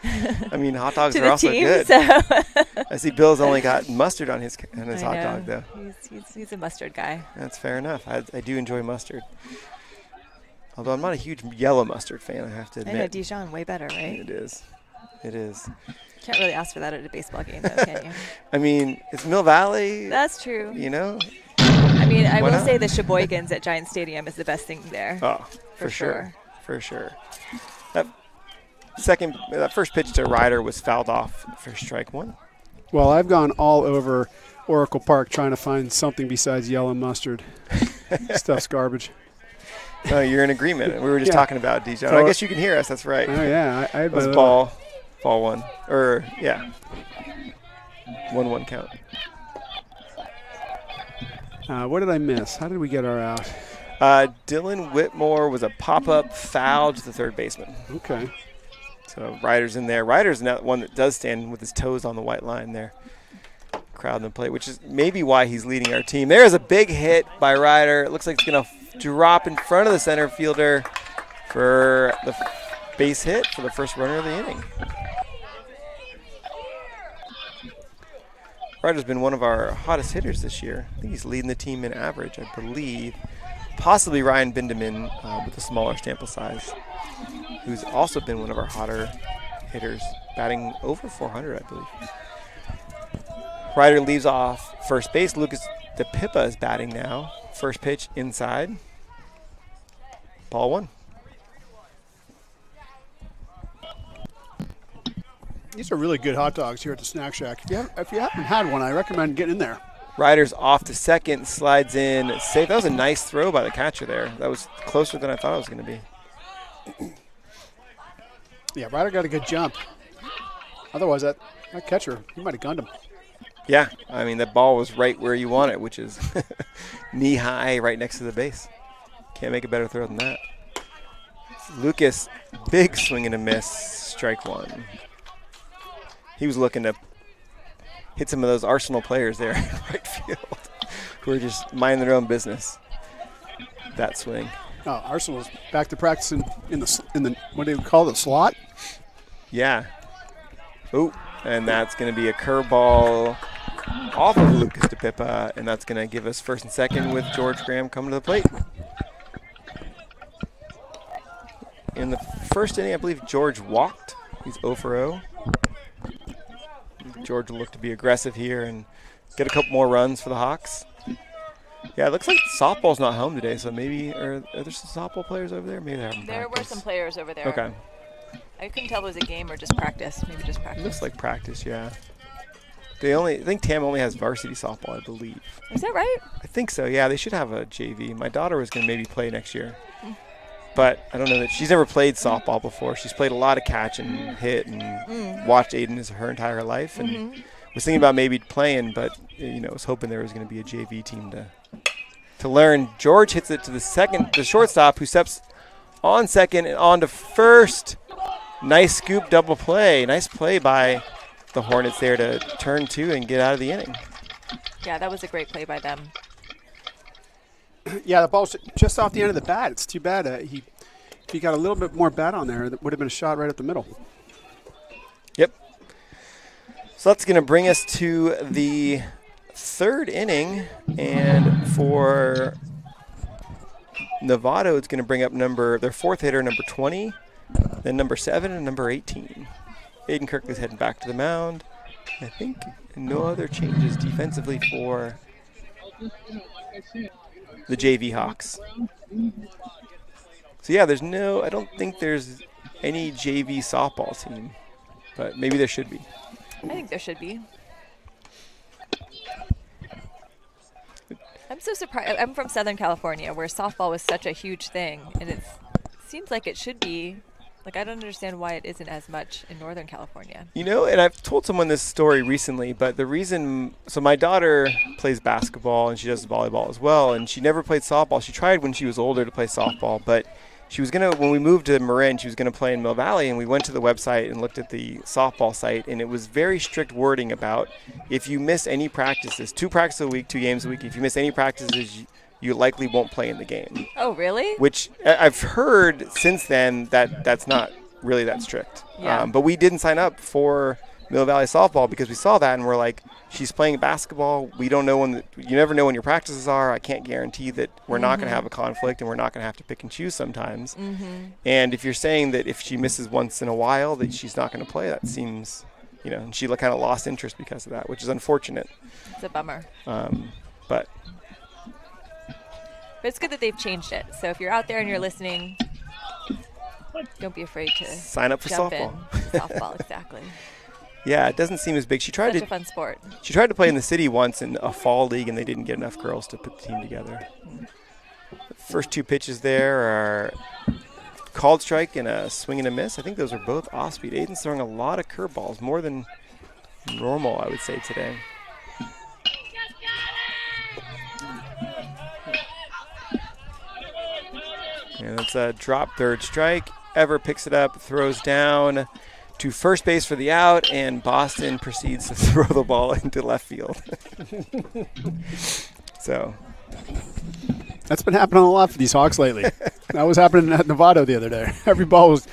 hot dogs to are the also team, good. So. I see Bill's only got mustard on his hot dog, though. He's a mustard guy. That's fair enough. I do enjoy mustard. Although I'm not a huge yellow mustard fan, I have to admit. I know, Dijon, way better, right? It is. Can't really ask for that at a baseball game, though, can you? It's Mill Valley. That's true. Why I will not? say the Sheboygans at Giant Stadium is the best thing there. Oh, for sure. For sure. That first pitch to Ryder was fouled off for strike 1. Well, I've gone all over Oracle Park trying to find something besides yellow mustard. Stuff's garbage. No, you're in agreement. We were just talking about DJ. So I guess you can hear us. That's right. Oh, yeah. I it was ball 1. 1-1 count. What did I miss? How did we get our out? Dylan Whitmore was a pop-up foul to the third baseman. Okay. So Ryder's in there. Ryder's not one that does stand with his toes on the white line there. Crowd the plate, which is maybe why he's leading our team. There's a big hit by Ryder. It looks like it's going to drop in front of the center fielder for the base hit for the first runner of the inning. Ryder's been one of our hottest hitters this year. I think he's leading the team in average, I believe. Possibly Ryan Bindeman with a smaller sample size, who's also been one of our hotter hitters, batting over 400, I believe. Ryder leaves off first base. Lucas DePippa is batting now. First pitch inside. Ball 1. These are really good hot dogs here at the Snack Shack. If you haven't had one, I recommend getting in there. Ryder's off to second, slides in, safe. That was a nice throw by the catcher there. That was closer than I thought it was going to be. Yeah, Ryder got a good jump. Otherwise, that catcher, he might have gunned him. Yeah, I mean, that ball was right where you want it, which is knee-high right next to the base. Can't make a better throw than that. Lucas, big swing and a miss, strike 1. He was looking to hit some of those Arsenal players there in right field who are just minding their own business. That swing. Oh, Arsenal's back to practicing in the what do you call it, slot? Yeah. Oh, and that's going to be a curveball off of Lucas DePippa, and that's going to give us first and second with George Graham coming to the plate. In the first inning, I believe George walked. He's 0 for 0. George will look to be aggressive here and get a couple more runs for the Hawks. Yeah, it looks like softball's not home today, so maybe are there some softball players over there? Maybe they're having There practice. were some players over there. Okay. I couldn't tell if it was a game or just practice. Maybe just practice. Looks like practice, yeah. I think Tam only has varsity softball, I believe. Is that right? I think so, yeah. They should have a JV. My daughter was going to maybe play next year. But I don't know that she's never played softball before. She's played a lot of catch and hit and watched Aiden her entire life. And was thinking about maybe playing, but was hoping there was going to be a JV team to learn. George hits it to the shortstop, who steps on second and on to first. Nice scoop double play. Nice play by the Hornets there to turn 2 and get out of the inning. Yeah, that was a great play by them. Yeah, the ball's just off the end of the bat. It's too bad. If he got a little bit more bat on there, that would have been a shot right at the middle. Yep. So that's going to bring us to the third inning. And for Novato, it's going to bring up their fourth hitter, number 20, then number 7, and number 18. Aiden Kirkley's heading back to the mound. I think no other changes defensively for the JV Hawks. So yeah, I don't think there's any JV softball team, but maybe there should be. I think there should be. I'm so surprised. I'm from Southern California, where softball was such a huge thing, and it seems like it should be. Like, I don't understand why it isn't as much in Northern California. And I've told someone this story recently, but the reason, so my daughter plays basketball and she does volleyball as well, and she never played softball. She tried when she was older to play softball, but she was when we moved to Marin, she was going to play in Mill Valley, and we went to the website and looked at the softball site, and it was very strict wording about if you miss any practices, 2 practices a week, 2 games a week, if you miss any practices, you likely won't play in the game. Oh, really? Which I've heard since then that's not really that strict. Yeah. But we didn't sign up for Mill Valley softball because we saw that and we're like, she's playing basketball. We don't know you never know when your practices are. I can't guarantee that we're not going to have a conflict and we're not going to have to pick and choose sometimes. And if you're saying that if she misses once in a while that she's not going to play, that seems, and she kind of lost interest because of that, which is unfortunate. It's a bummer. But it's good that they've changed it. So if you're out there and you're listening, don't be afraid to sign up for jump softball. In. Softball, exactly. Yeah, it doesn't seem as big. She tried Such a fun sport. She tried to play in the city once in a fall league, and they didn't get enough girls to put the team together. The first 2 pitches there are called strike and a swing and a miss. I think those are both off speed. Aiden's throwing a lot of curveballs, more than normal, I would say, today. And it's a drop third strike. Ever picks it up, throws down to first base for the out, and Boston proceeds to throw the ball into left field. So that's been happening a lot for these Hawks lately. That was happening at Novato the other day. Every ball was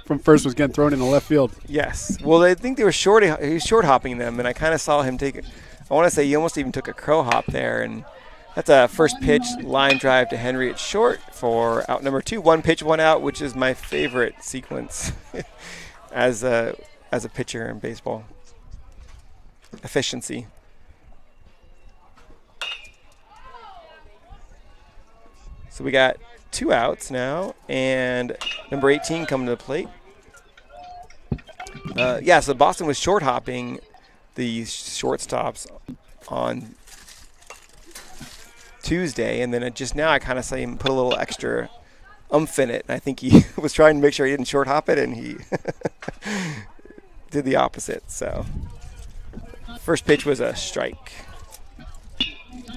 from first was getting thrown in the left field. Yes. Well, I think they were he was short hopping them, and I kind of saw him take it. I want to say he almost even took a crow hop there, and that's a first pitch line drive to Henry at short for out number 2. 1 pitch, 1 out, which is my favorite sequence as a pitcher in baseball. Efficiency. So we got 2 outs now, and number 18 coming to the plate. So Boston was short hopping the shortstops on Tuesday, and then just now I kind of saw him put a little extra oomph in it, and I think he was trying to make sure he didn't short hop it, and he did the opposite. So first pitch was a strike.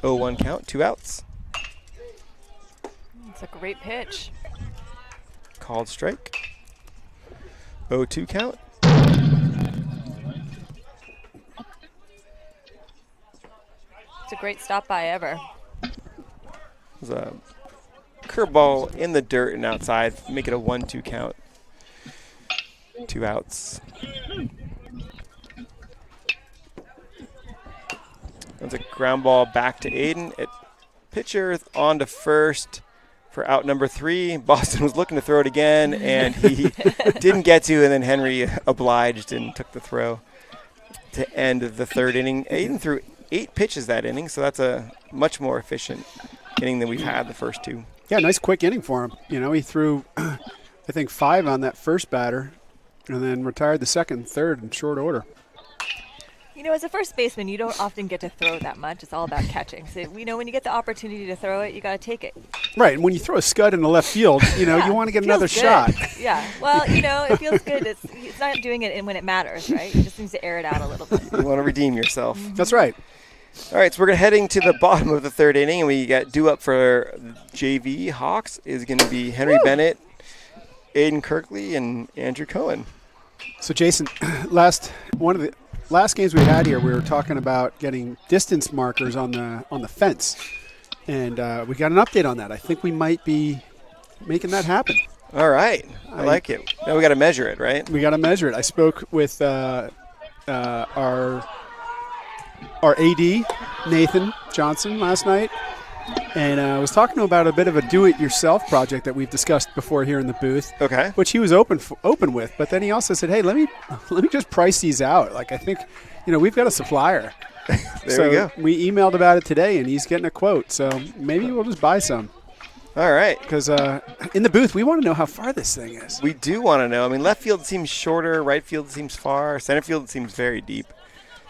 0-1 count, 2 outs. It's a great pitch. Called strike. 0-2 count. It's a great stop by ever. It was a curveball in the dirt and outside. Make it a 1-2 count. 2 outs. That's a ground ball back to Aiden. Pitcher on to first for out number 3. Boston was looking to throw it again, and he didn't get to, and then Henry obliged and took the throw to end the 3rd inning. Aiden threw 8 pitches that inning, so that's a much more efficient inning than we've had the first 2. Yeah, nice quick inning for him. He threw, I think, 5 on that first batter and then retired the second and third in short order. As a first baseman, you don't often get to throw that much. It's all about catching. So, when you get the opportunity to throw it, you got to take it. Right, and when you throw a scud in the left field, you want to get another shot. Yeah, well, it feels good. It's not doing it when it matters, right? It just needs to air it out a little bit. You want to redeem yourself. That's right. All right, so we're heading to the bottom of the 3rd inning, and we got due up for JV Hawks is going to be Henry Bennett, Aiden Kirkley, and Andrew Cohen. So, Jason, one of the last games we had here, we were talking about getting distance markers on the fence, and we got an update on that. I think we might be making that happen. All right, I like it. Now we got to measure it, right? We got to measure it. I spoke with our AD, Nathan Johnson, last night, and I was talking to him about a bit of a do-it-yourself project that we've discussed before here in the booth. Okay. Which he was open with, but then he also said, "Hey, let me just price these out. Like, I think, we've got a supplier." There we go. We emailed about it today, and he's getting a quote. So maybe we'll just buy some. All right. Because in the booth, we want to know how far this thing is. We do want to know. I mean, left field seems shorter, right field seems far, center field seems very deep.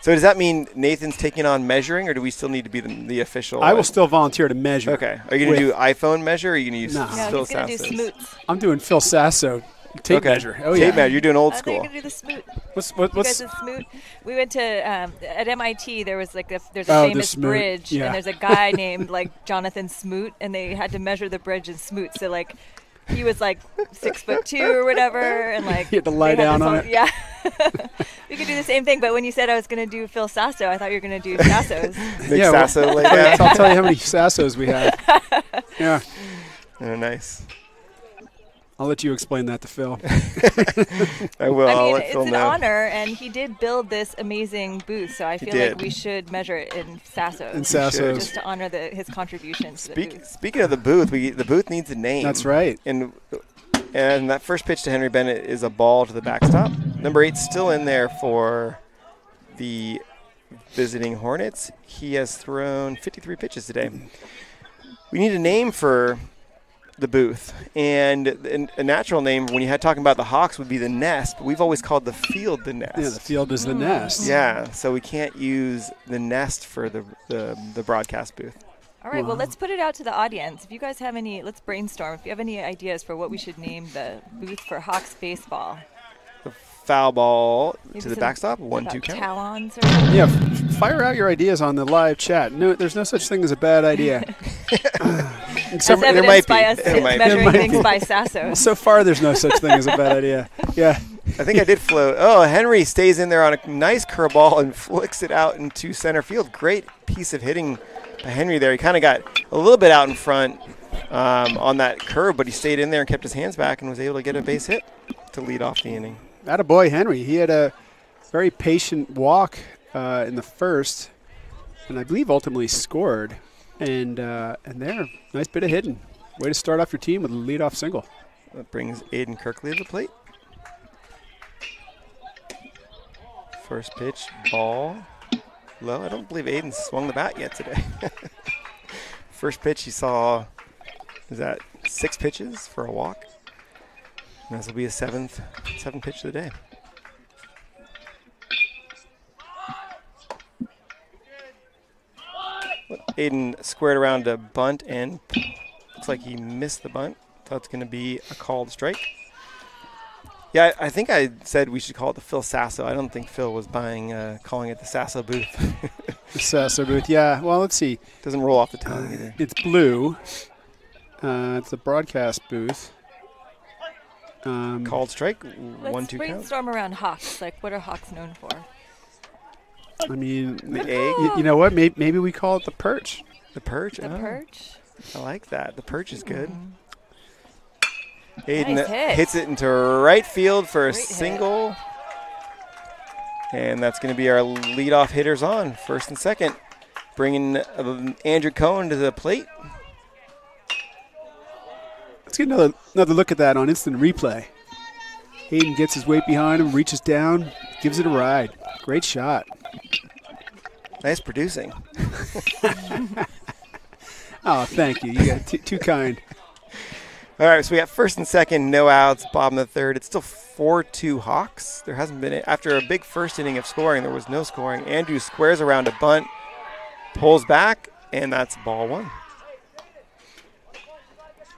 So does that mean Nathan's taking on measuring, or do we still need to be the official? I will still volunteer to measure. Okay. Are you going to do iPhone measure, or are you going to use Phil Sasso's? he's going to do smoots. I'm doing Phil Sasso tape measure. Oh, tape measure. You're doing old I school. thought you were going to do the smoot. What's You guys did smoot. We went to at MIT. There was there's a famous bridge, and there's a guy named Jonathan Smoot, and they had to measure the bridge in smoot. So he was 6'2" or whatever, and you had to lie down on it. Yeah. We could do the same thing, but when you said I was going to do Phil Sasso, I thought you were going to do Sasso's. Sasso lay down. I'll tell you how many Sassos we have. Yeah. Oh, nice. I'll let you explain that to Phil. I will. I'll let it's Phil an know. honor, and he did build this amazing booth, so I feel like we should measure it in Sasso's. Just to honor his contributions to the booth. Speaking of the booth, the booth needs a name. That's right. And that first pitch to Henry Bennett is a ball to the backstop. Number 8's still in there for the visiting Hornets. He has thrown 53 pitches today. We need a name for the booth, and a natural name when you had talking about the Hawks would be the Nest, but we've always called the field the Nest. Yeah, the field is the nest. Yeah, so we can't use the Nest for the broadcast booth. All right, well, let's put it out to the audience. If you guys have let's brainstorm. If you have any ideas for what we should name the booth for Hawks baseball. The foul ball Maybe to the backstop, 1-2 count. Talons or something. Yeah, fire out your ideas on the live chat. No, there's no such thing as a bad idea. Except there might be. By us measuring things by Sasso. So far, there's no such thing as a bad idea. Yeah. I think I did float. Oh, Henry stays in there on a nice curveball and flicks it out into center field. Great piece of hitting by Henry there. He kind of got a little bit out in front on that curve, but he stayed in there and kept his hands back and was able to get a base hit. to lead off the inning. Attaboy, Henry. He had a very patient walk in the first, and I believe ultimately scored. And there, nice bit of hitting. Way to start off your team with a leadoff single. That brings Aiden Kirkley to the plate. First pitch, ball low. I don't believe Aiden swung the bat yet today. First pitch he saw, is that 6 pitches for a walk? And this will be his seventh pitch of the day. Aiden squared around a bunt and looks like he missed the bunt. So it's going to be a called strike. Yeah, I think I said we should call it the Phil Sasso. I don't think Phil was calling it the Sasso booth. The Sasso booth, yeah. Well, let's see. Doesn't roll off the tongue either. It's blue. It's the broadcast booth. Called strike, Let's 1-2 count. brainstorm around Hawks. Like, what are Hawks known for? I mean, The egg. you know what? Maybe we call it the perch. The perch. The perch? I like that. The perch is good. Aiden Nice hit. hits it into right field for a Great hit. single. And that's going to be our leadoff hitters on, first and second. Bringing Andrew Cohen to the plate. Let's get another look at that on instant replay. Hayden gets his weight behind him, reaches down, gives it a ride. Great shot. Nice producing. Oh, thank you. You got too kind. All right, so we got first and second, no outs, bottom of the third. It's still 4-2 Hawks. There hasn't been, after a big first inning of scoring, there was no scoring. Andrew squares around a bunt, pulls back, and that's ball 1.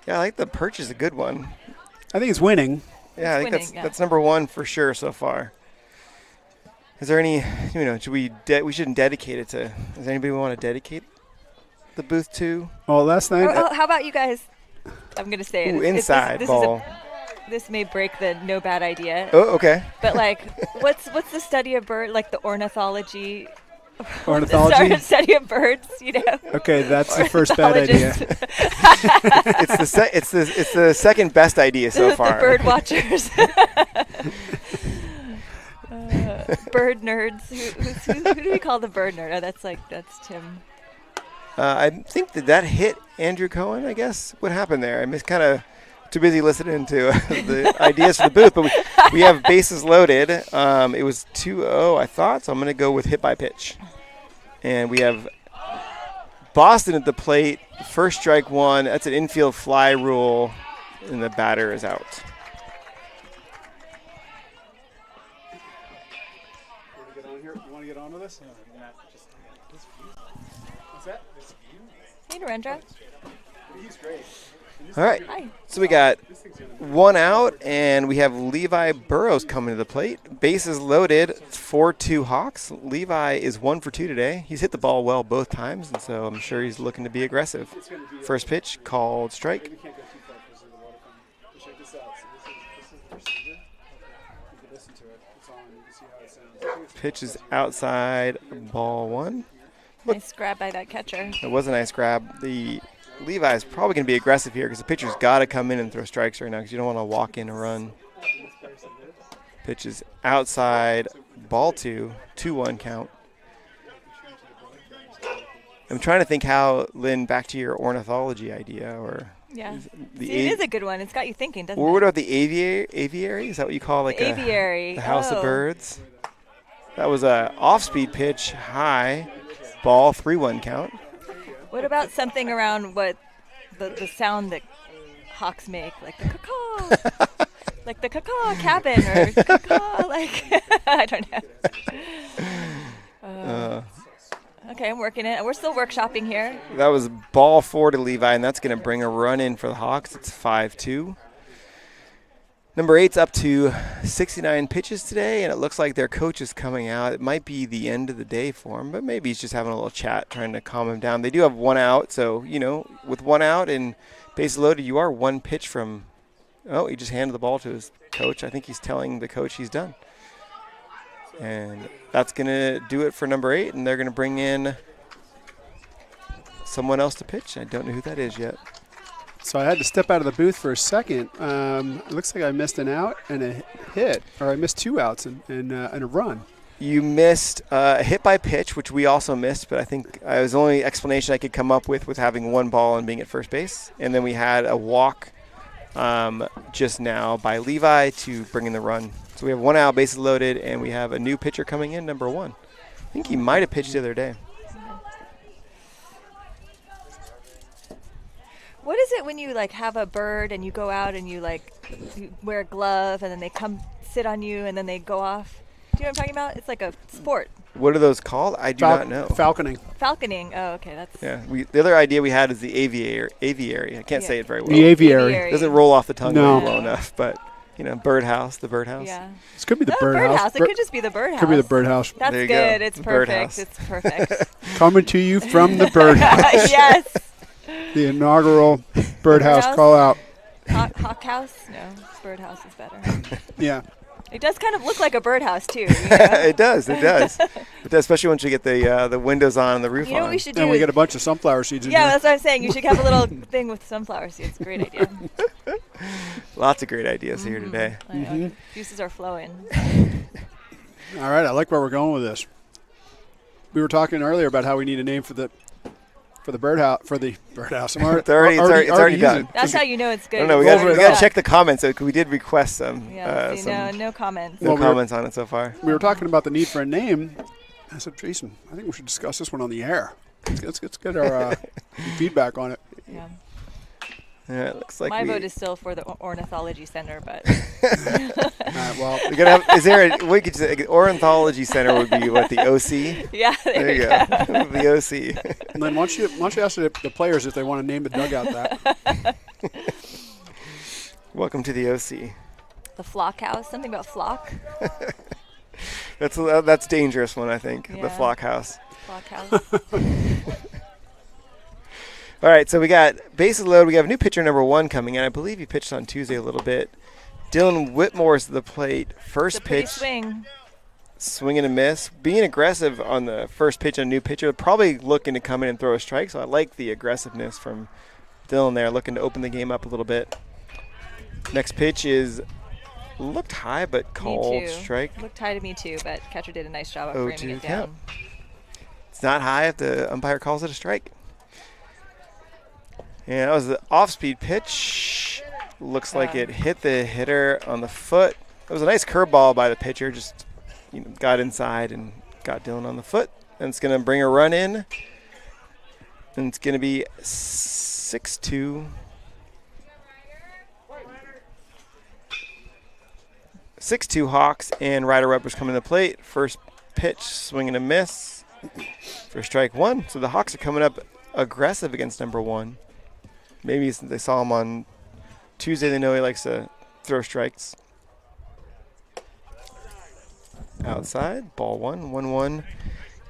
Yeah, I like the perch is a good one. I think it's winning. Yeah, I think that's number 1 for sure so far. Is there any, we shouldn't dedicate it to, does anybody want to dedicate the booth to? Oh, last night. How about you guys? I'm going to say it. Ooh, inside ball. This may break the no bad idea. Oh, okay. But, like, what's the study of bird, like the ornithology? Ornithology? Study of birds, Okay, that's the first bad idea. It's the second best idea so far. The bird watchers. Bird nerds. Who do we call the bird nerd? Oh, that's Tim. I think that hit Andrew Cohen, I guess. What happened there? I'm just kind of too busy listening to the ideas for the booth. But we have bases loaded. It was 2-0, I thought, so I'm going to go with hit by pitch. And we have Boston at the plate. First strike 1. That's an infield fly rule, and the batter is out. You want to get on with this? What's that? Hey, Narendra. He's great. All right. Hi. So we got 1 out, and we have Levi Burrows coming to the plate. Bases loaded, 4-2 Hawks. Levi is 1 for 2 today. He's hit the ball well both times, and so I'm sure he's looking to be aggressive. First pitch, called strike. Pitch is outside, ball 1. Nice grab by that catcher. It was a nice grab. The Levi is probably going to be aggressive here because the pitcher's got to come in and throw strikes right now because you don't want to walk in and run. Pitch is outside, ball 2, 2-1 count. I'm trying to think how, Lynn, back to your ornithology idea or Yeah. the it is a good one. It's got you thinking, doesn't Or it? what about the aviary? Is that what you call like Aviary. the house of Oh. birds? That was a off-speed pitch, high, ball 3-1 count. What about something around what the sound that hawks make, like the caw, like the caw cabin or caw, like I don't know. Okay, I'm working it. We're still workshopping here. That was ball 4 to Levi, and that's going to bring a run in for the Hawks. It's 5-2. Number 8's up to 69 pitches today, and it looks like their coach is coming out. It might be the end of the day for him, but maybe he's just having a little chat, trying to calm him down. They do have 1 out, so, with 1 out and bases loaded, you are 1 pitch from – oh, he just handed the ball to his coach. I think he's telling the coach he's done. And that's going to do it for number 8, and they're going to bring in someone else to pitch. I don't know who that is yet. So I had to step out of the booth for a second. It looks like I missed an out and a hit, or I missed 2 outs and a run. You missed a hit by pitch, which we also missed, but I think it was the only explanation I could come up with having 1 ball and being at first base. And then we had a walk just now by Levi to bring in the run. So we have 1 out, bases loaded, and we have a new pitcher coming in, number 1. I think he might have pitched the other day. What is it when you like have a bird and you go out and you wear a glove and then they come sit on you and then they go off? Do you know what I'm talking about? It's like a sport. What are those called? I do not know. Falconing. Falconing. Oh, okay. That's The other idea we had is the aviary. I can't say it very well. The aviary. It doesn't roll off the tongue No. well enough, but birdhouse, the birdhouse. Yeah. This could be the No, birdhouse. It could just be the birdhouse. Could be the birdhouse. That's There you good. go. It's The perfect. birdhouse. It's perfect. Coming to you from the birdhouse. Yes. The inaugural birdhouse Birdhouse? call out. Hawk house? No, birdhouse is better. Yeah. It does kind of look like a birdhouse too. It does. It does, especially once you get the windows on and the roof You know on. what we should do? And we get a bunch of sunflower seeds in Yeah, here. that's what I'm saying. You should have a little thing with sunflower seeds. Great idea. Lots of great ideas here today. I know. Juices are flowing. All right, I like where we're going with this. We were talking earlier about how we need a name for the birdhouse. I'm It's already done. using it. That's how you know it's I good. don't know. We Roll got it to up. check the comments. We did request some. Yeah, see, some no comments. no Well, comments on it so far. We were talking about the need for a name. I said, Jason, I think we should discuss this one on the air. Let's get our feedback on it. Yeah. Yeah, it looks like My vote is still for the ornithology center, but Well, we gotta have. Is there we could say ornithology center would be what, the OC? yeah, There you go. The OC. and then why don't you ask the players if they want to name the dugout that? Welcome to the OC. the flock house. Something about flock. That's dangerous one, I think. The Yeah. flock house. Flock house. All right, so we got bases loaded. We have a new pitcher, number 1, coming in. I believe he pitched on Tuesday a little bit. Dylan Whitmore's to the plate. It's First a pretty pitch, swing. swing and a miss. Being aggressive on the first pitch on a new pitcher, probably looking to come in and throw a strike. So I like the aggressiveness from Dylan there, looking to open the game up a little bit. Next pitch looked high, but called Me too. strike. Looked high to me too, but catcher did a nice job of 0-2 framing it count. down. It's not high if the umpire calls it a strike. And that was the off-speed pitch. Looks like it hit the hitter on the foot. It was a nice curveball by the pitcher. Just got inside and got Dylan on the foot. And it's going to bring a run in. And it's going to be 6-2. 6-2 Hawks, and Ryder Weber's coming to the plate. First pitch, swing and a miss for strike 1. So the Hawks are coming up aggressive against number 1. Maybe since they saw him on Tuesday, they know he likes to throw strikes. Outside, ball 1, 1-1.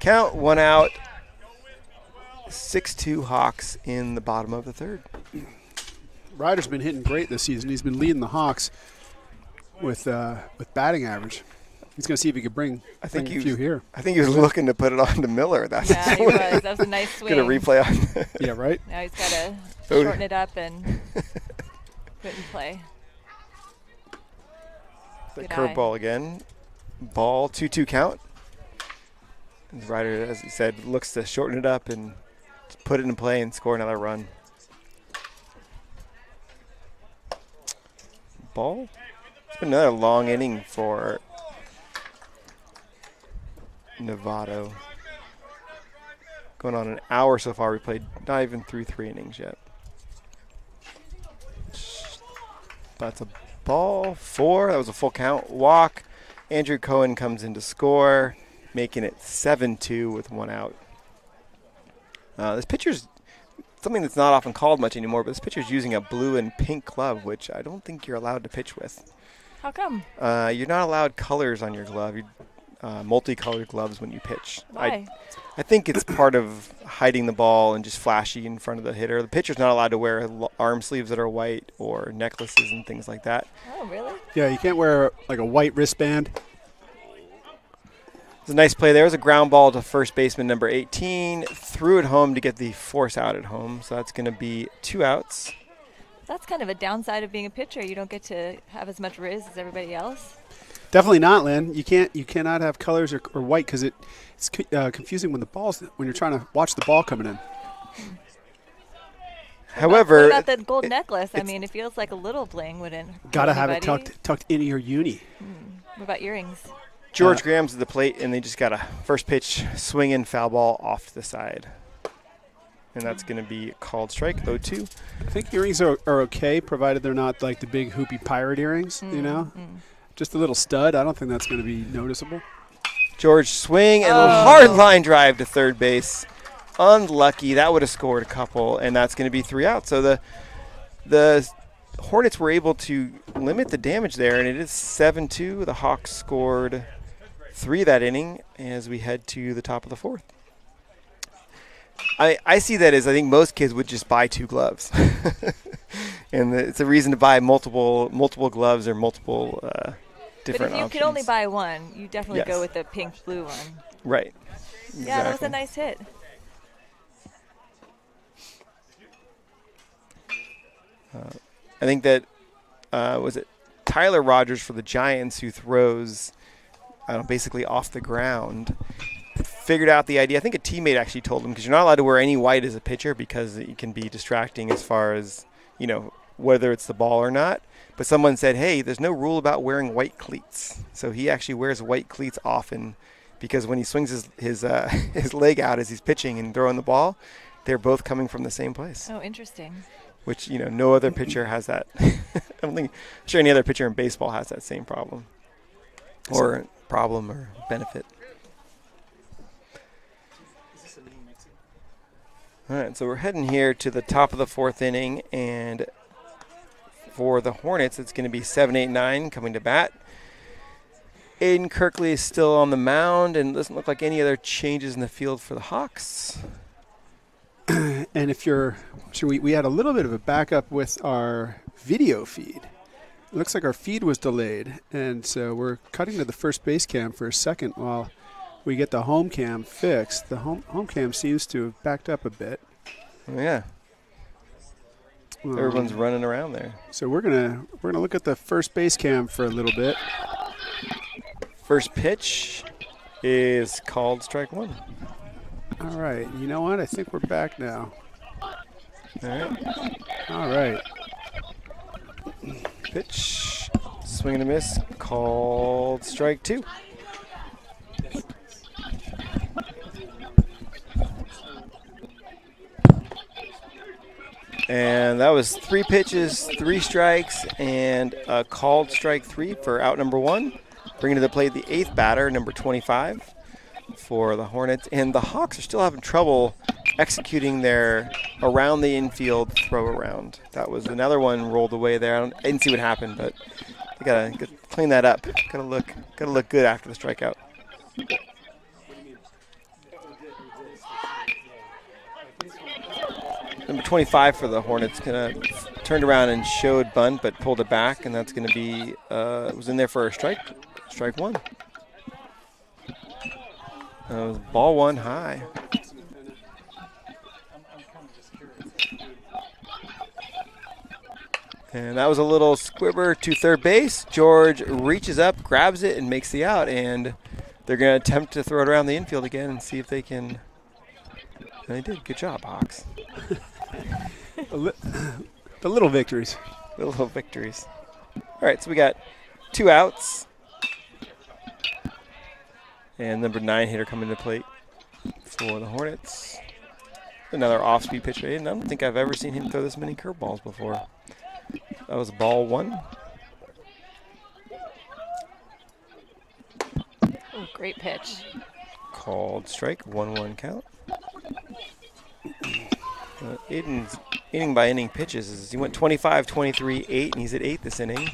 Count, 1 out. 6-2 Hawks in the bottom of the third. Ryder's been hitting great this season. He's been leading the Hawks with batting average. He's going to see if he could bring a few here. I think he was looking to put it on to Miller. Yeah, he was. That was a nice swing. Get a replay on. Yeah, right? Now he's got to shorten it up and put in play. The Good eye. curveball again. Ball, 2-2 count. And Ryder, as he said, looks to shorten it up and put it in play and score another run. Ball. It's been another long inning for Novato. Going on an hour so far. We played not even through 3 innings yet. That's a ball. 4. That was a full count. Walk. Andrew Cohen comes in to score, making it 7-2 with 1 out. This pitcher's something that's not often called much anymore, but this pitcher's using a blue and pink glove, which I don't think you're allowed to pitch with. How come? You're not allowed colors on your glove. Multicolored gloves when you pitch. Why? I think it's part of hiding the ball and just flashy in front of the hitter. The pitcher's not allowed to wear arm sleeves that are white or necklaces and things like that. Oh, really? Yeah, you can't wear like a white wristband. It was a nice play there. It was a ground ball to first baseman number 18. Threw it home to get the force out at home. So that's going to be 2 outs. That's kind of a downside of being a pitcher. You don't get to have as much riz as everybody else. Definitely not, Lynn. You cannot have colors or white because it's confusing when you're trying to watch the ball coming in. However, what about the gold necklace? I mean, it feels like a little bling wouldn't. Gotta have it tucked into your uni. What about earrings? George Graham's at the plate, and they just got a first pitch swing and foul ball off to the side. And that's going to be called strike 0-2. I think earrings are okay, provided they're not like the big hoopy pirate earrings, you know? Just a little stud. I don't think that's going to be noticeable. George swing and a hard line drive to third base. Unlucky. That would have scored a couple, and that's going to be 3 out. So the Hornets were able to limit the damage there, and it is 7-2. The Hawks scored 3 that inning as we head to the top of the 4th. I see that as I think most kids would just buy 2 gloves. And it's a reason to buy multiple gloves or multiple different options. But if you can only buy one, you definitely go with the pink-blue one. Right. Exactly. Yeah, that was a nice hit. I think that, was it Tyler Rogers for the Giants who throws basically off the ground, figured out the idea. I think a teammate actually told him, because you're not allowed to wear any white as a pitcher because it can be distracting as far as, whether it's the ball or not. But someone said, hey, there's no rule about wearing white cleats. So he actually wears white cleats often because when he swings his leg out as he's pitching and throwing the ball, they're both coming from the same place. Oh, interesting. Which, no other pitcher has that. I'm sure any other pitcher in baseball has that same problem. Or benefit. All right, so we're heading here to the top of the 4th inning, and for the Hornets, it's going to be 7-8-9 coming to bat. Aiden Kirkley is still on the mound, and it doesn't look like any other changes in the field for the Hawks. And we had a little bit of a backup with our video feed. It looks like our feed was delayed, and so we're cutting to the first base cam for a second while we get the home cam fixed. The home cam seems to have backed up a bit. Oh, yeah. Everyone's running around there. So we're gonna look at the first base cam for a little bit. First pitch is called strike 1. All right. You know what? I think we're back now. All right. Pitch, swing and a miss, called strike 2. And that was 3 pitches, 3 strikes, and a called strike 3 for out number 1. Bringing to the plate the 8th batter, number 25, for the Hornets. And the Hawks are still having trouble executing their around the infield throw around. That was another one rolled away there. I didn't see what happened, but they gotta clean that up. Gotta look good after the strikeout. Number 25 for the Hornets turned around and showed bunt, but pulled it back, and that's going to be was in there for a strike 1. Ball 1 high. And that was a little squibber to third base. George reaches up, grabs it, and makes the out. And they're going to attempt to throw it around the infield again and see if they can. And they did. Good job, Hawks. The little victories. The little victories. All right, so we got 2 outs. And number 9 hitter coming to plate for the Hornets. Another off-speed pitcher. I don't think I've ever seen him throw this many curveballs before. That was ball 1. Oh, great pitch. Called strike, 1-1 count. Aiden's inning by inning pitches. He went 25, 23, 8, and he's at 8 this inning.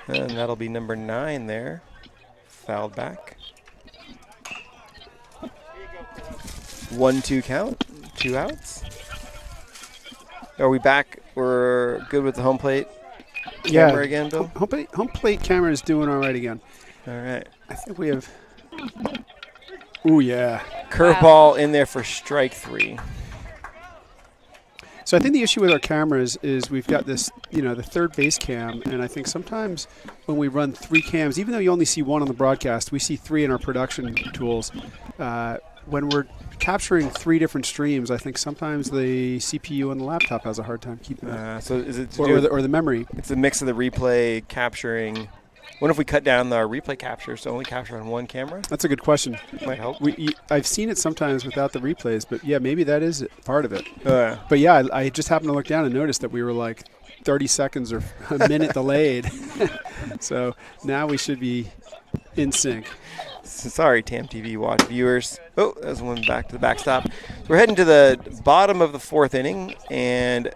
And that'll be number 9 there. Fouled back. 1-2 count, 2 outs. Are we back? We're good with the home plate camera again, Bill? Home plate camera is doing all right again. All right. I think we have. Ooh, yeah. Curveball in there for strike 3. So I think the issue with our cameras is we've got this, the third base cam, and I think sometimes when we run 3 cams, even though you only see 1 on the broadcast, we see 3 in our production tools. When we're capturing 3 different streams, I think sometimes the CPU on the laptop has a hard time keeping it. So is it or the memory? It's a mix of the replay capturing. What if we cut down our replay capture so only capture on 1 camera? That's a good question. Might help. I've seen it sometimes without the replays, but yeah, maybe that is part of it. Yeah. But yeah, I just happened to look down and notice that we were like 30 seconds or a minute delayed. So now we should be in sync. Sorry, TamTV watch viewers. Oh, that was one back to the backstop. We're heading to the bottom of the 4th inning, and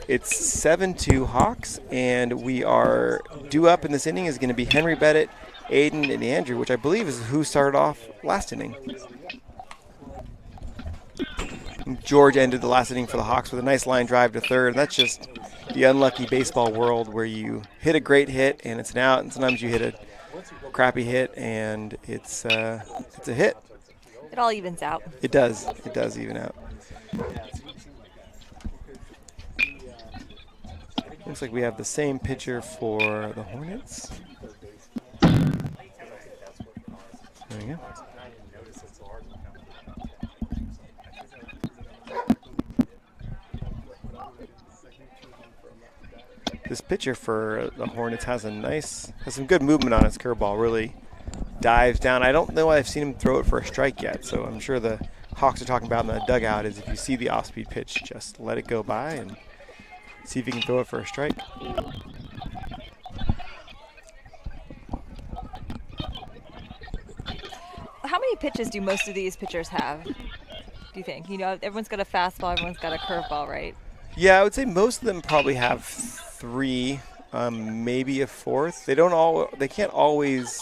it's 7-2 Hawks, and we are due up in this inning is going to be Henry Bennett, Aiden, and Andrew, which I believe is who started off last inning. George ended the last inning for the Hawks with a nice line drive to third. That's just the unlucky baseball world where you hit a great hit and it's an out, and sometimes you hit a crappy hit and it's a hit. It all evens out. It does. It does even out. Looks like we have the same pitcher for the Hornets. There you go. This pitcher for the Hornets has some good movement on his curveball. Really dives down. I don't know I've seen him throw it for a strike yet, so I'm sure the Hawks are talking about in the dugout is if you see the off-speed pitch, just let it go by and see if you can throw it for a strike. How many pitches do most of these pitchers have, do you think? Everyone's got a fastball, everyone's got a curveball, right? Yeah, I would say most of them probably have 3, maybe a 4th. They can't always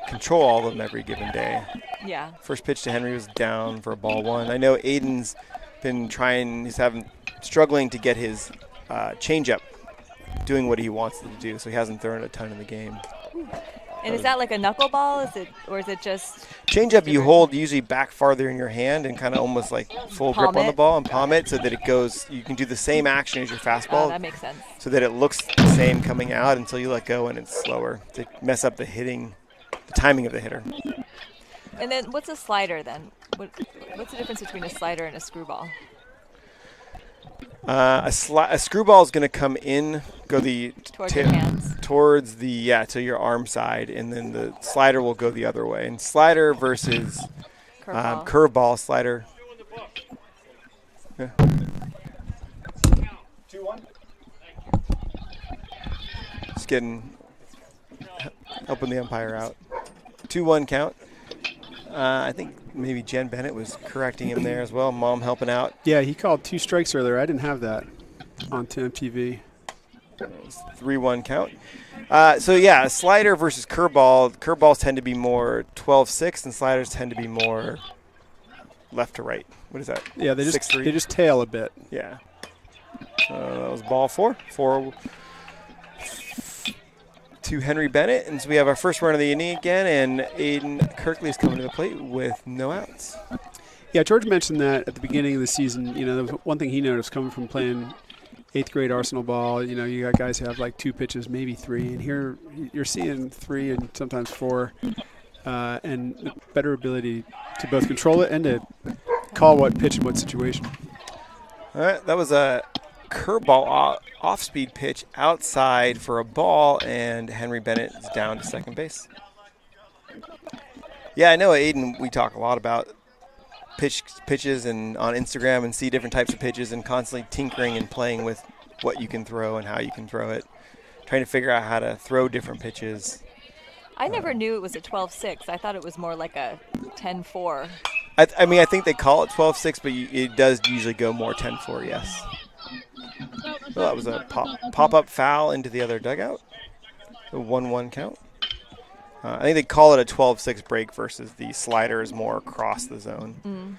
control all of them every given day. Yeah. First pitch to Henry was down for a ball 1. I know Aiden's been struggling to get his changeup doing what he wants it to do, so he hasn't thrown a ton in the game. And is that like a knuckleball? Is it just changeup? You hold usually back farther in your hand and kind of almost like full grip on the ball and palm it, so that it goes. You can do the same action as your fastball. Oh, that makes sense. So that it looks the same coming out until you let go and it's slower to mess up the timing of the hitter. And then what's a slider then? What's the difference between a slider and a screwball? A screwball is going to come in, go towards your hands, to your arm side, and then the slider will go the other way. And slider versus curveball, slider. Yeah. 2-1. Just helping the umpire out. 2-1 count. I think maybe Jen Bennett was correcting him there as well. Mom helping out. Yeah, he called 2 strikes earlier. I didn't have that on TamTV. 3-1 count. Slider versus curveball. Curveballs tend to be more 12-6, and sliders tend to be more left to right. What is that? Yeah, they 6-3? just tail a bit. Yeah. That was ball 4. 4 to Henry Bennett, and so we have our first run of the inning again, and Aiden Kirkley is coming to the plate with no outs. Yeah, George mentioned that at the beginning of the season. There was one thing he noticed coming from playing 8th grade Arsenal ball. You got guys who have like 2 pitches, maybe 3, and here you're seeing 3 and sometimes 4, and better ability to both control it and to call what pitch in what situation. All right, that was a curveball off-speed pitch outside for a ball, and Henry Bennett is down to second base. Yeah, I know, Aiden, we talk a lot about pitches and on Instagram and see different types of pitches and constantly tinkering and playing with what you can throw and how you can throw it, trying to figure out how to throw different pitches. I never knew it was a 12-6. I thought it was more like a 10-4. I think they call it 12-6, but it does usually go more 10-4, yes. Well, that was a pop-up foul into the other dugout. A 1-1 count. I think they call it a 12-6 break versus the slider is more across the zone.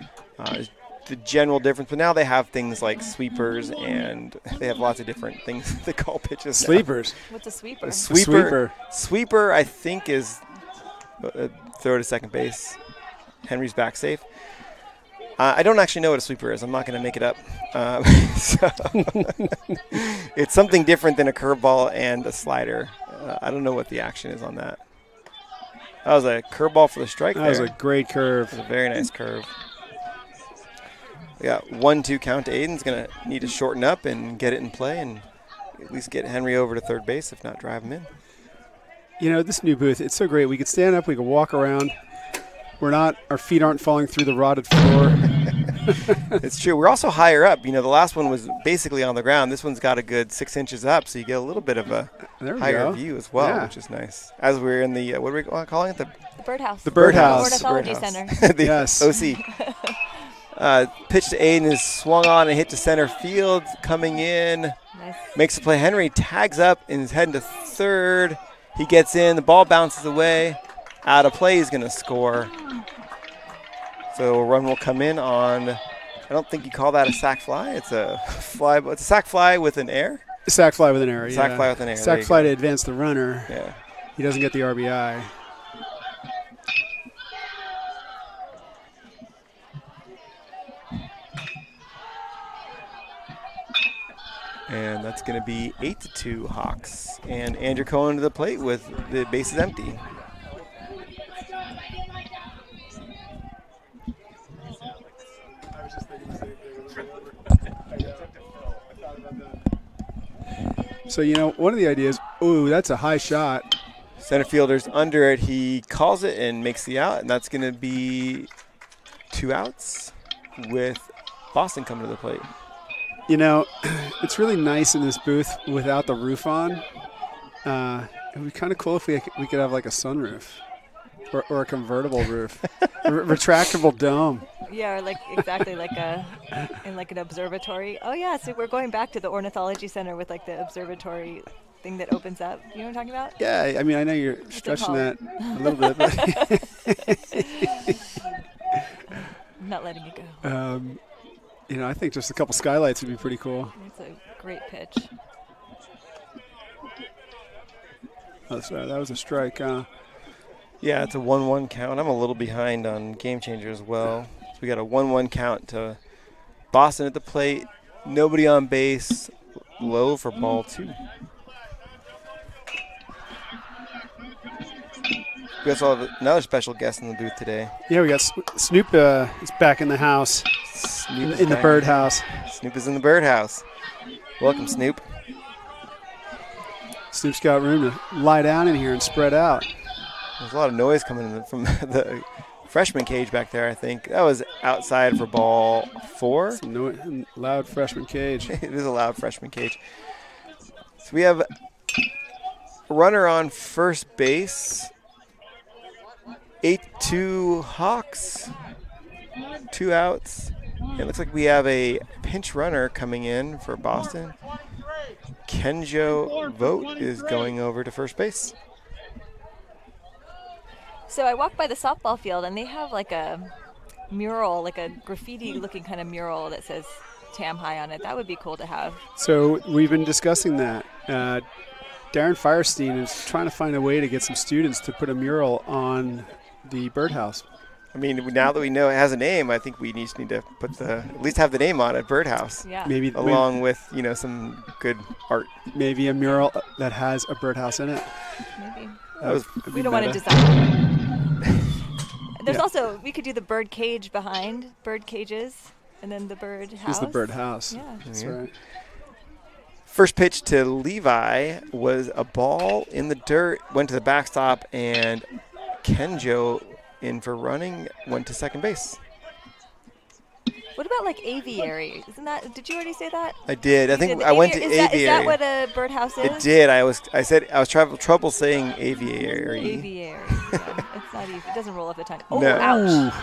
The general difference, but now they have things like sweepers, and they have lots of different things they call pitches. Sleepers. What's a sweeper? A sweeper, I think, is throw to second base. Henry's back safe. I don't actually know what a sweeper is. I'm not going to make it up. So it's something different than a curveball and a slider. I don't know what the action is on that. That was a curveball for the strike there. That was a great curve. It was a very nice curve. We got 1-2 count to Aiden's going to need to shorten up and get it in play and at least get Henry over to third base, if not drive him in. You know, this new booth, it's so great. We could stand up, we could walk around. Our feet aren't falling through the rotted floor. It's true. We're also higher up. You know, the last one was basically on the ground. This one's got a good 6 inches up, so you get a little bit of a higher view as well, which is nice. As we're in the, what are we calling it? The birdhouse. The birdhouse. Ornithology Center. The yes. OC. Pitch to Aiden is swung on and hit to center field. Coming in. Nice. Makes the play. Henry tags up and is heading to third. He gets in. The ball bounces away. Out of play, he's going to score. So a run will come in on, I don't think you call that a sac fly. It's a fly, but it's a sac fly with an error. Sac fly with an error, Sac fly with an error. Sac fly to advance the runner. Yeah. He doesn't get the RBI. And that's going to be 8-2 Hawks. And Andrew Cohen to the plate with the bases empty. So, you know, one of the ideas, ooh, that's a high shot. Center fielder's under it. He calls it and makes the out, and that's going to be 2 outs with Boston coming to the plate. You know, it's really nice in this booth without the roof on. It would be kind of cool if we could have like a sunroof or a convertible roof, retractable dome. Yeah, or like exactly like in like an observatory. Oh yeah, so we're going back to the Ornithology Center with like the observatory thing that opens up. You know what I'm talking about? Yeah, I mean, I know you're stretching that a little bit. But I'm not letting it go. You know, I think just a couple skylights would be pretty cool. It's a great pitch. Oh, sorry, that was a strike. Yeah, it's a 1-1 count. I'm a little behind on Game Changer as well. So we got a 1-1 count to Boston at the plate. Nobody on base. Low for ball 2. We also have another special guest in the booth today. Yeah, we got Snoop is back in the house, Snoop in the birdhouse. Snoop is in the birdhouse. Welcome, Snoop. Snoop's got room to lie down in here and spread out. There's a lot of noise coming in from the freshman cage back there, I think. That was outside for ball 4. Loud freshman cage. It is a loud freshman cage. So we have a runner on first base. 8-2 Hawks. 2 outs. It looks like we have a pinch runner coming in for Boston. Kenjo Vogt is going over to first base. So I walked by the softball field, and they have like a mural, like a graffiti-looking kind of mural that says Tam High on it. That would be cool to have. So we've been discussing that. Darren Firestein is trying to find a way to get some students to put a mural on the birdhouse. I mean, now that we know it has a name, I think we just need to put at least have the name on it, Birdhouse. Yeah. Maybe along with, some good art. Maybe a mural that has a birdhouse in it. Maybe. We don't want to design it. There's also, we could do the bird cage behind, bird cages, and then the bird house. It's the birdhouse. Yeah. That's right. First pitch to Levi was a ball in the dirt, went to the backstop, and Kenjo, in for running, went to second base. What about like aviary? Did you already say that? I did. I think I went to aviary. Is that what a birdhouse is? It did. I said I was trouble saying aviary. Aviary. Yeah. It's not easy. It doesn't roll off the tongue. Oh, No. ouch.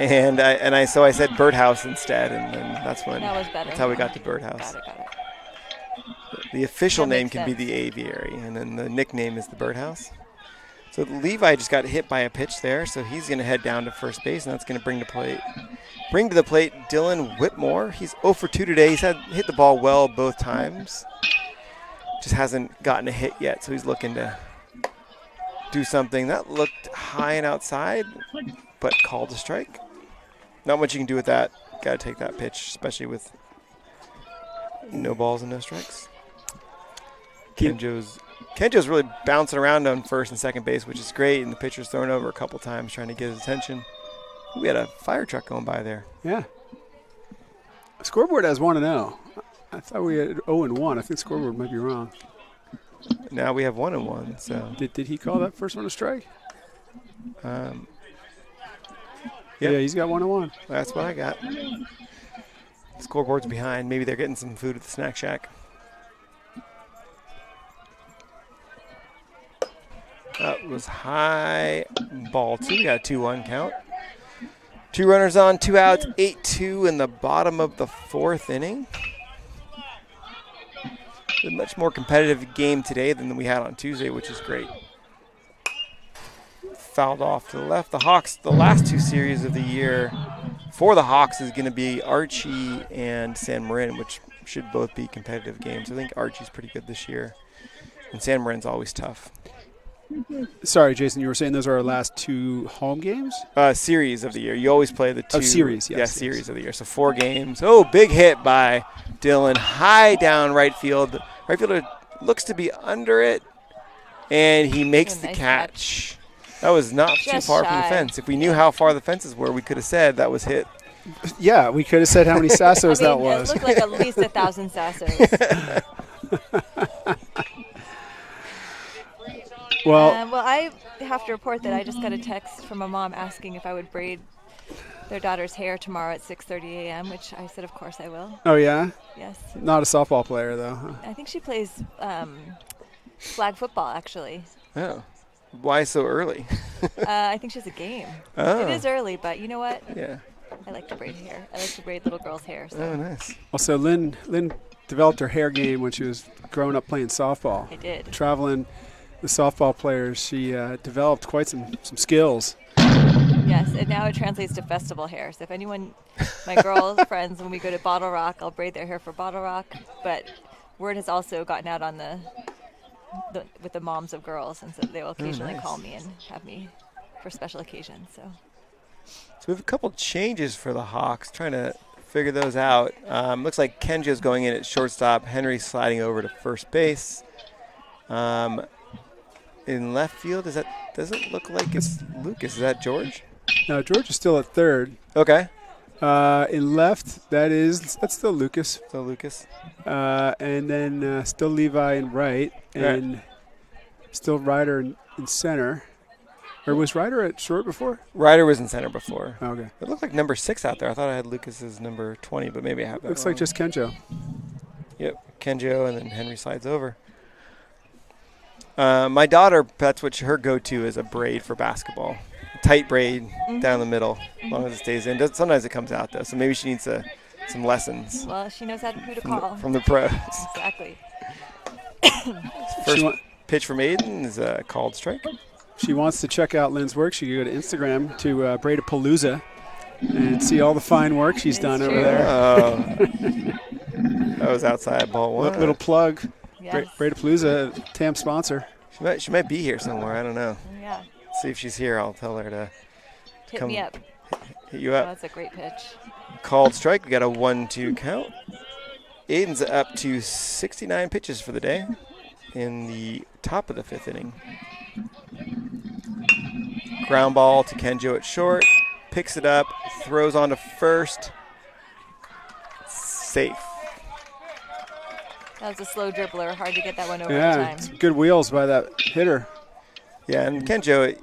And I said birdhouse instead, and then that's when That was better. that's how we got to birdhouse. Got it. The official That name makes can be sense. the aviary, and then the nickname is the birdhouse. So Levi just got hit by a pitch there, so he's going to head down to first base, and that's going to bring to the plate Dylan Whitmore. He's 0 for 2 today. He's hit the ball well both times. Just hasn't gotten a hit yet, so he's looking to do something. That looked high and outside, but called a strike. Not much you can do with that. Got to take that pitch, especially with no balls and no strikes. Kenjo's really bouncing around on first and second base, which is great, and the pitcher's thrown over a couple times trying to get his attention. We had a fire truck going by there. Yeah. Scoreboard has 1-0. I thought we had 0-1. I think scoreboard might be wrong. Now we have 1-1. So did he call that first one a strike? Yep. Yeah, he's got 1-1. That's what I got. Scoreboard's behind. Maybe they're getting some food at the snack shack. That was high. Ball 2. We got a 2-1 count. 2 runners on, 2 outs, 8-2 in the bottom of the 4th inning. A much more competitive game today than we had on Tuesday, which is great. Fouled off to the left. The Hawks, the last 2 series of the year for the Hawks is going to be Archie and San Marin, which should both be competitive games. I think Archie's pretty good this year, and San Marin's always tough. Sorry, Jason, you were saying those are our last 2 home games? Series of the year. You always play the 2. Series, yes. Yeah, series of the year. So 4 games. Oh, big hit by Dylan. High down right field. Right fielder looks to be under it, and he makes the catch. That was not too far from the fence. If we knew how far the fences were, we could have said that was hit. Yeah, we could have said how many Sassos that was. It looked like at least 1,000 Sassos. Well, I have to report that I just got a text from a mom asking if I would braid their daughter's hair tomorrow at 6:30 a.m., which I said, of course I will. Oh, yeah? Yes. Not a softball player, though, huh? I think she plays flag football, actually. Oh. Why so early? I think she has a game. Oh. It is early, but you know what? Yeah. I like to braid hair. I like to braid little girls' hair. So. Oh, nice. Also, Lynn developed her hair game when she was growing up playing softball. I did. Traveling with softball players, she developed quite some skills. Yes, and now it translates to festival hair. So if anyone, my girl friends, when we go to Bottle Rock, I'll braid their hair for Bottle Rock. But word has also gotten out on with the moms of girls, and so they will occasionally call me and have me for special occasions. So we have a couple changes for the Hawks, trying to figure those out. Looks like Kenjo's going in at shortstop. Henry sliding over to first base. In left field, doesn't look like it's Lucas. Is that George? No, George is still at third. Okay. In left, that's still Lucas. Still Lucas. And then still Levi in right, and still Ryder in center. Or was Ryder at short before? Ryder was in center before. Oh, okay. It looked like number 6 out there. I thought I had Lucas as number 20, but maybe I have that Looks wrong. like just Kenjo. Yep, Kenjo, and then Henry slides over. My daughter, that's what her go-to is, a braid for basketball. A tight braid down the middle, as long as it stays in. Sometimes it comes out, though, so maybe she needs some lessons. well, she knows who to call. From the pros. Exactly. First pitch from Aiden is a called strike. She wants to check out Lynn's work. She can go to Instagram to Braidapalooza and see all the fine work she's done over there. Oh. That was outside ball 1. Little plug. Yes. Braidapalooza, TAM sponsor. She might be here somewhere. I don't know. Yeah. See if she's here. I'll tell her to Hit me up. hit you up. Oh, that's a great pitch. Called strike. We got a 1-2 count. Aiden's up to 69 pitches for the day in the top of the 5th inning. Ground ball to Kenjo at short. Picks it up. Throws on to first. Safe. That was a slow dribbler. Hard to get that one over in Yeah, time. some good wheels by that hitter. Yeah, and Kenjo,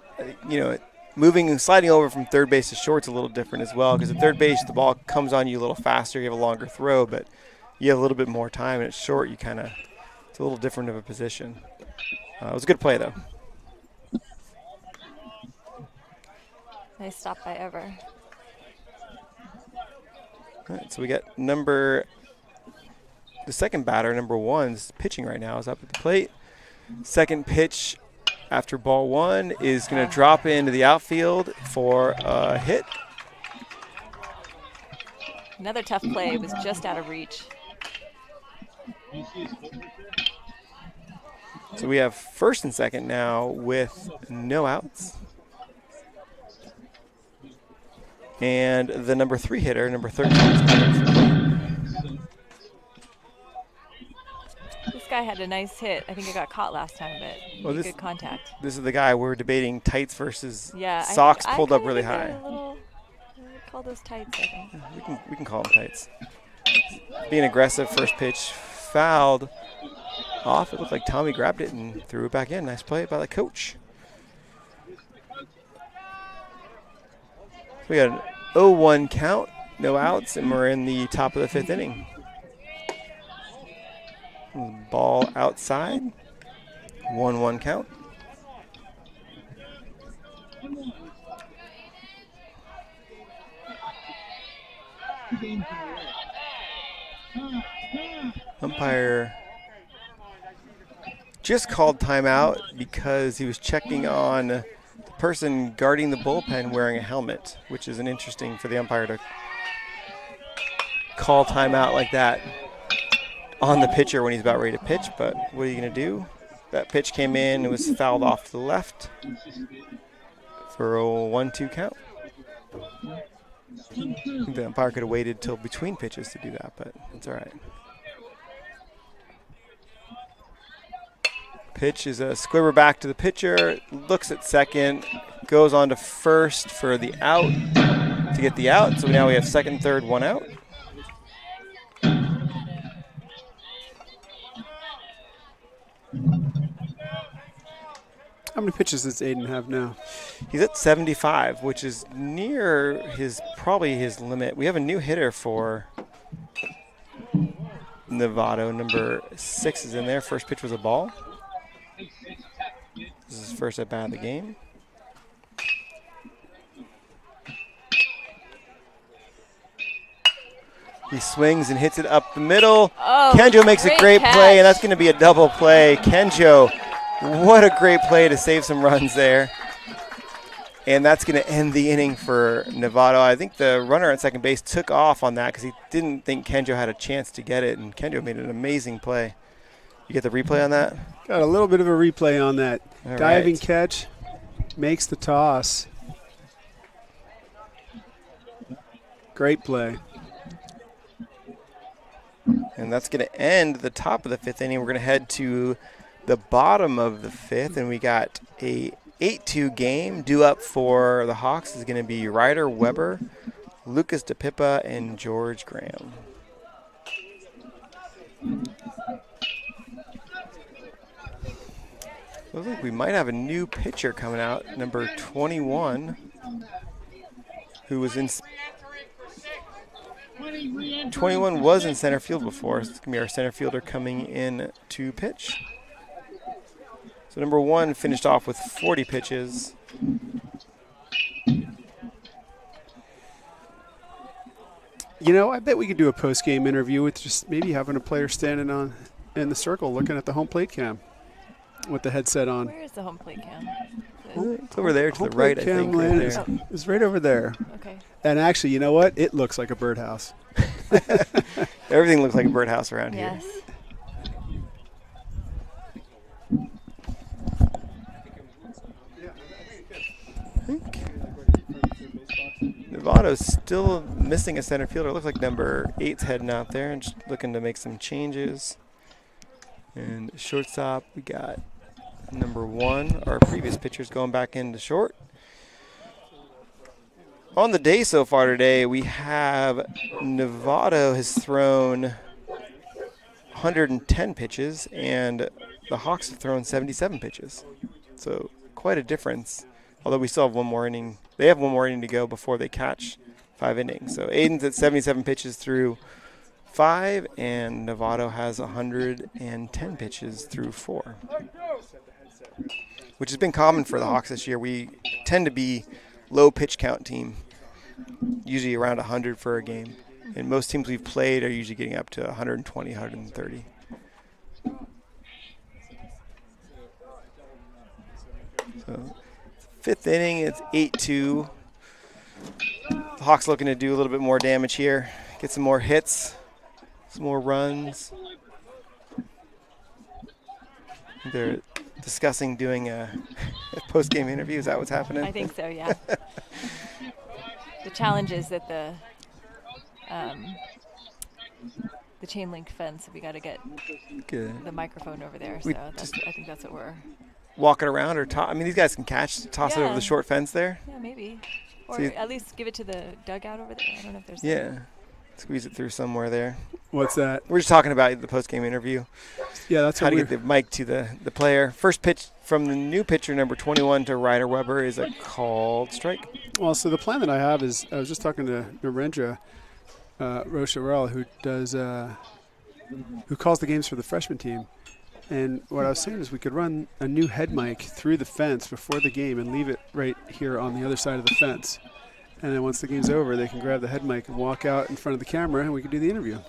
moving and sliding over from third base to short's a little different as well, because at third base the ball comes on you a little faster. You have a longer throw, but you have a little bit more time. And at short, it's a little different of a position. It was a good play, though. Nice stop by Ever. All right, so we got the second batter, number 1, is pitching right now, is up at the plate. Second pitch after ball 1 is going to drop into the outfield for a hit. Another tough play. It was just out of reach. So we have first and second now with no outs. And the number 3 hitter, number 13, is coming for me. This guy had a nice hit. I think it got caught last time, but Well, good contact. This is the guy we're debating, tights versus Yeah, socks I pulled up kinda really think high. they're a little, we call those tights, I think. We can call them tights. Being aggressive, first pitch fouled off. It looked like Tommy grabbed it and threw it back in. Nice play by the coach. We got an 0-1 count, no outs, and we're in the top of the 5th inning. Ball outside, 1-1 count. Umpire just called timeout because he was checking on the person guarding the bullpen wearing a helmet, which is an interesting for the umpire to call timeout like that on the pitcher when he's about ready to pitch. But what are you going to do? That pitch came in, it was fouled off to the left for a 1-2 count. The umpire could have waited till between pitches to do that, but it's all right. Pitch is a squibber back to the pitcher, looks at second, goes on to first for the out to get the out. So now we have second, third, 1 out. How many pitches does Aiden have now? He's at 75, which is near probably his limit. We have a new hitter for Novato. Number 6 is in there. First pitch was a ball. This is his first at bat of the game. He swings and hits it up the middle. Oh, Kenjo makes a great catch. play, and that's going to be a double play. Kenjo, what a great play to save some runs there. And that's going to end the inning for Novato. I think the runner at second base took off on that because he didn't think Kenjo had a chance to get it, and Kenjo made an amazing play. You get the replay on that? Got a little bit of a replay on that. All Diving right. catch, makes the toss. Great play. And that's going to end the top of the 5th inning. We're going to head to the bottom of the 5th, and we got a 8-2 game. Due up for the Hawks is going to be Ryder Weber, Lucas DePippa, and George Graham. Looks like we might have a new pitcher coming out, number 21, who was in 21 was in center field before. So it's going to be our center fielder coming in to pitch. So number 1 finished off with 40 pitches. You know, I bet we could do a post-game interview with just maybe having a player standing in the circle looking at the home plate cam with the headset on. Where is the home plate cam? It's over there to Home the right, I plate think. cam Right land there. is right over there. Okay. And actually, you know what? It looks like a birdhouse. Everything looks like a birdhouse around here. Yes. I think Novato's still missing a center fielder. It looks like number 8's heading out there and just looking to make some changes. And shortstop, we got number 1, our previous pitcher's going back into short. On the day so far today, we have Novato has thrown 110 pitches, and the Hawks have thrown 77 pitches. So quite a difference, although we still have one more inning. They have one more inning to go before they catch 5 innings. So Aiden's at 77 pitches through 5, and Novato has 110 pitches through 4, which has been common for the Hawks this year. We tend to be low pitch count team, usually around 100 for a game. And most teams we've played are usually getting up to 120, 130. So 5th inning, it's 8-2. The Hawks looking to do a little bit more damage here, get some more hits, some more runs. They're discussing doing a post-game interview. Is that what's happening? I think so, yeah. The challenge is that the chain link fence. We got to get Good. the microphone over there. We So I think that's what we're. Walking around or I mean, these guys can toss it over Yeah. the short fence there. Yeah, maybe. Or See, at least give it to the dugout over there. I don't know if there's. yeah. Squeeze it through somewhere there. What's that? We're just talking about the post-game interview. Yeah, that's How to get the mic to the player. First pitch from the new pitcher, number 21, to Ryder Weber is a called strike. Well, so the plan that I have is I was just talking to Narendra Rocherel, who calls the games for the freshman team. And what I was saying is we could run a new head mic through the fence before the game and leave it right here on the other side of the fence. And then once the game's over, they can grab the head mic and walk out in front of the camera, and we can do the interview.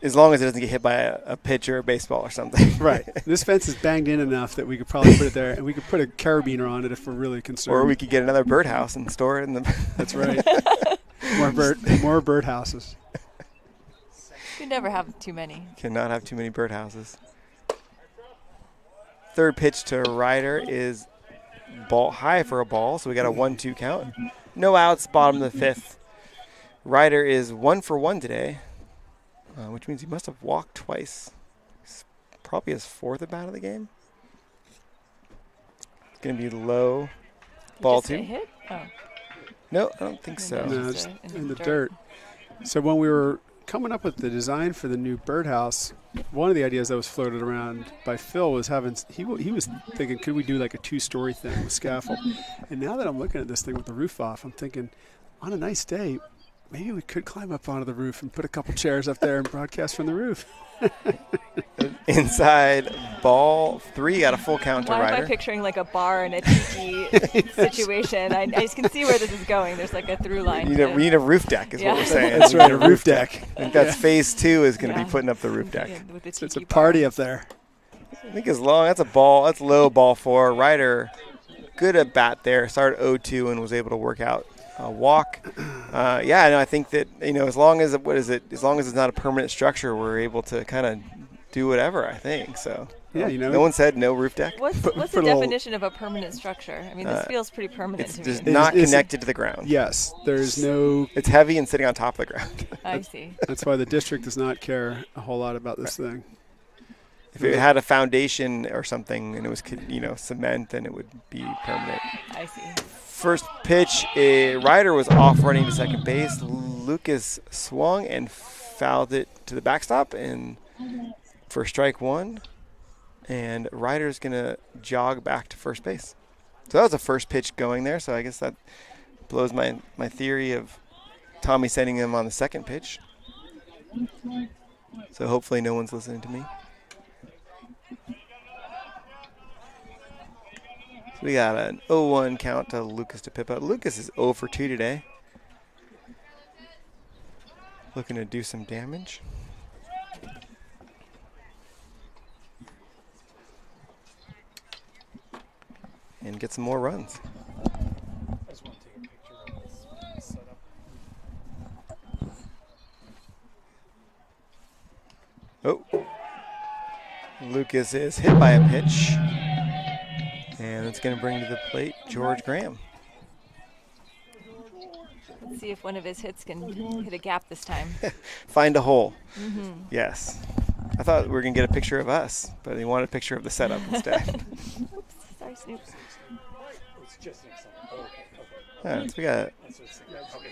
As long as it doesn't get hit by a pitch or a baseball or something. Right. This fence is banged in enough that we could probably put it there, and we could put a carabiner on it if we're really concerned. Or we could get another birdhouse and store it in the. That's right. More birdhouses. You never have too many. Cannot have too many birdhouses. Third pitch to Ryder is ball high for a ball, so we got a 1-2 count. No outs, bottom of the fifth. Ryder is 1 for 1 today, which means he must have walked twice. It's probably his fourth at bat of the game. It's going to be low. Ball Just a 2. hit? Oh. No, I don't think so. No, just in the dirt. So when we were coming up with the design for the new birdhouse, one of the ideas that was floated around by Phil was he was thinking, could we do like a 2-story thing with scaffold? And now that I'm looking at this thing with the roof off, I'm thinking, on a nice day, maybe we could climb up onto the roof and put a couple chairs up there and broadcast from the roof. Inside, ball 3, got a full count to Why am I Ryder. picturing like a bar in a tiki situation? I just can see where this is going. There's like a through line. We need a roof deck is Yeah. what we're saying. That's We right, need a roof deck. I think that's phase 2 is going to Yeah. be putting up the roof deck. Yeah, with the So it's a tiki bar. party up there. I think as long that's a ball, that's low ball 4. Ryder, good at bat there. Started 0-2 and was able to work out a walk. I think that as long as as long as it's not a permanent structure, we're able to kind of do whatever. I think so. Yeah, No one said no roof deck. What's put the a little- definition of a permanent structure? I mean, this feels pretty permanent It's to just me. not Is it- connected to the ground. Yes, there's no. It's heavy and sitting on top of the ground. I see. That's why the district does not care a whole lot about this thing. If it had a foundation or something and it was cement, then it would be permanent. I see. First pitch, Ryder was off running to second base. Lucas swung and fouled it to the backstop and for strike 1. And Ryder's going to jog back to first base. So that was the first pitch going there. So I guess that blows my theory of Tommy sending him on the second pitch. So hopefully no one's listening to me. So we got an 0-1 count to Lucas to Pippa. Lucas is 0 for 2 today. Looking to do some damage. And get some more runs. Oh. Lucas is hit by a pitch. And it's going to bring to the plate George Graham. Let's see if one of his hits can hit a gap this time. Find a hole. Yes. I thought we were going to get a picture of us, but they wanted a picture of the setup instead. Oops, sorry, Snoop. All right, so we got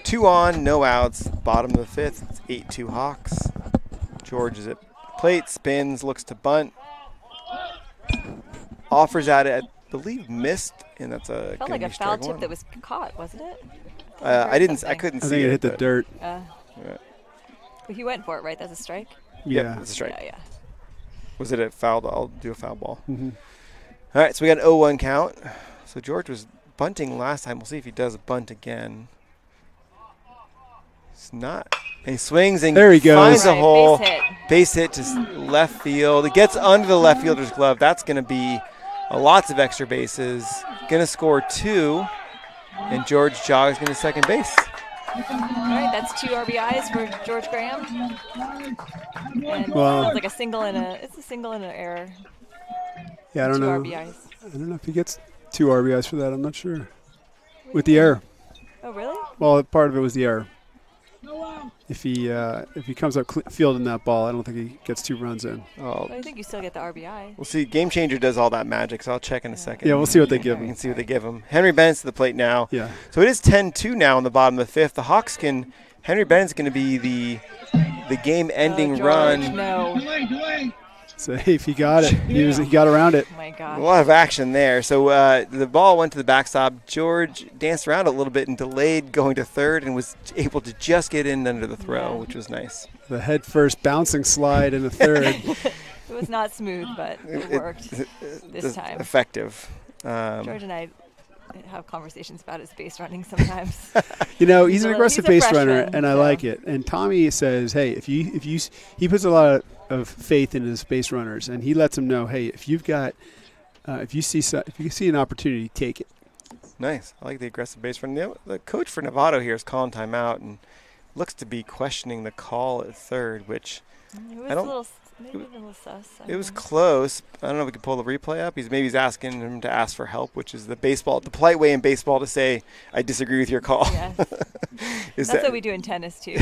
2 on, no outs, bottom of the fifth. It's 8-2 Hawks. George is at plate, spins, looks to bunt. Offers at it, I believe missed, and that's a Felt like a foul tip that was caught, wasn't it? I couldn't I see think it hit the but- dirt. But he went for it, right? That's a strike? Yeah. It's a strike. Yeah. Was it a foul? I'll do a foul ball. Mm-hmm. All right, so we got an 0-1 count. So George was bunting last time. We'll see if he does bunt again. It's not. And he swings and There he goes. finds a Right, hole. base hit. To left field. It gets under the left fielder's glove. That's going to be lots of extra bases. Going to score 2. And George jogs into second base. All right, that's 2 RBIs for George Graham. And Well- it's like a single and an error. Yeah, I don't 2 know. RBIs. I don't know if he gets 2 RBIs for that. I'm not sure. With the error. Oh, really? Well, part of it was the error. If he comes up fielding that ball, I don't think he gets 2 runs in. Oh, But I think you still get the RBI. we'll see. Game Changer does all that magic, so I'll check in a second. Yeah, we'll see what they give We him. can see what they give him. Henry Bennett's to the plate now. Yeah. So it is 10-2 now in the bottom of the 5th. The Hawks can. Henry Bennett's going to be the game-ending George, run. No. Safe. He got it. He got around it. Oh my A gosh. lot of action there. So the ball went to the backstop. George danced around a little bit and delayed going to third and was able to just get in under the throw, Yeah. which was nice. The head first bouncing slide in the third. It was not smooth, but it worked this time. Effective. George and I have conversations about his base running sometimes. He's an He's a aggressive base runner, freshman, and I so. like it. And Tommy says, hey, if you he puts a lot of faith in his base runners, and he lets them know, hey, if you've got if you see an opportunity, take it. Nice. I like the aggressive base run. The coach for Novato here is calling timeout and looks to be questioning the call at third, which It was I don't- a little, maybe a little sus. I it was don't know. close. I don't know if we can pull the replay up. He's asking him to ask for help, which is the polite way in baseball to say, I disagree with your call. Yes. Is That's what we do in tennis too.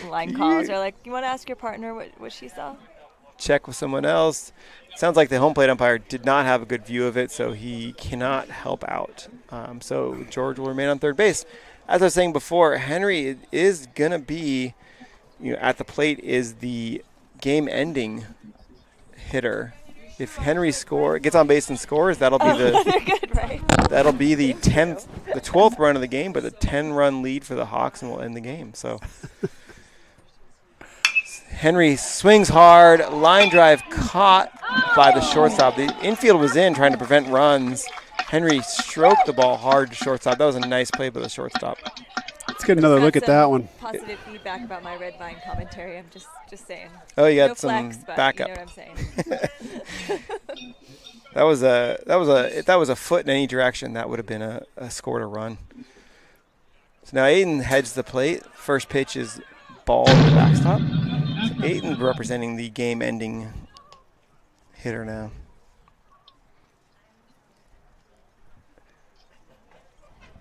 Line calls are like, you want to ask your partner what she saw? check with someone else? Sounds like the home plate umpire did not have a good view of it, so he cannot help out. So George will remain on third base. As I was saying before, Henry is going to be, at the plate is the game-ending hitter. If Henry gets on base and scores, that'll be They're good, right? that'll be the 12th run of the game, but a 10-run lead for the Hawks, and will end the game. So Henry swings hard, line drive caught by the shortstop. The infield was in trying to prevent runs. Henry stroked the ball hard to shortstop. That was a nice play by the shortstop. Let's get another look at that one. Positive feedback about my red vine commentary. I'm just saying. Oh, you got No some flex, but backup. You know what I'm saying. If that was a foot in any direction, that would have been a score to run. So now Aiden heads the plate. First pitch is ball to the backstop. So Aiden representing the game-ending hitter now.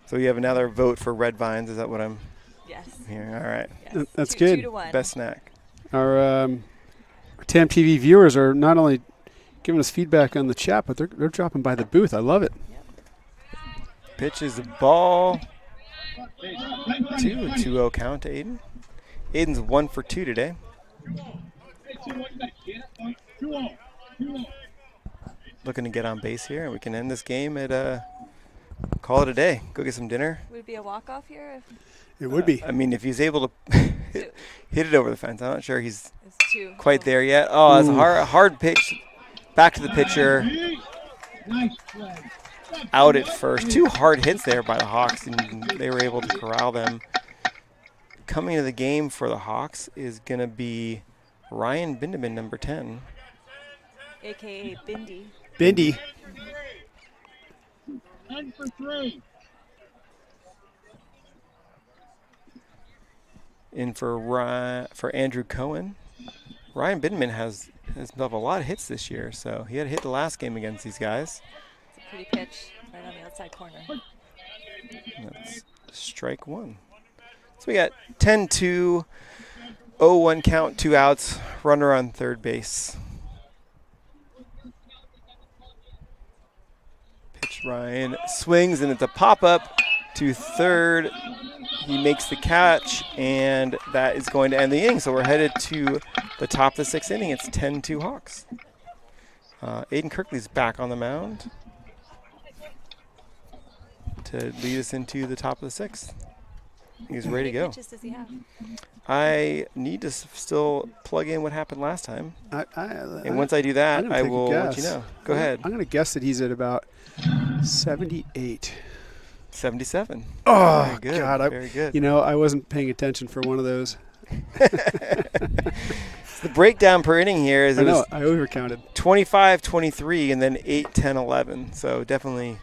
So you have another vote for red vines. Is that what I'm Yes. hearing? All right. Yes. That's Two good. to one. Best snack. Our TamTV viewers are not only giving us feedback on the chat, but they're dropping by the booth. I love it. Pitch is a ball. 2-0 count to Aiden. Aiden's 1 for 2 today. Looking to get on base here, and we can end this game at call it a day. Go get some dinner. Would it be a walk-off here? It would be. I mean, if he's able to hit it over the fence, I'm not sure he's It's two. quite there yet. Oh, that's a hard pitch. Back to the pitcher. Out at first. 2 hard hits there by the Hawks, and they were able to corral them. Coming to the game for the Hawks is going to be Ryan Bindeman, number 10. AKA Bindi. Bindi. 10 for 3. In for Andrew Cohen. Ryan Bindeman has himself a lot of hits this year, so he had a hit the last game against these guys. It's a pretty pitch right on the outside corner. That's strike 1. So we got 10-2, 0-1 count, 2 outs, runner on third base. Pitch Ryan swings, and it's a pop-up to third. He makes the catch, and that is going to end the inning. So we're headed to the top of the 6th inning. It's 10-2 Hawks. Aiden Kirkley's back on the mound to lead us into the top of the 6th. He's ready to How many go. pitches does he have? I need to still plug in what happened last time. And once I do I'm that, gonna I take a will let you guess. know. Go ahead. I'm going to guess that he's at about 78. 77. Oh, Very good. God. Very good. I wasn't paying attention for one of those. The breakdown per inning here is I it know. was I overcounted. 25-23 and then 8-10-11. So definitely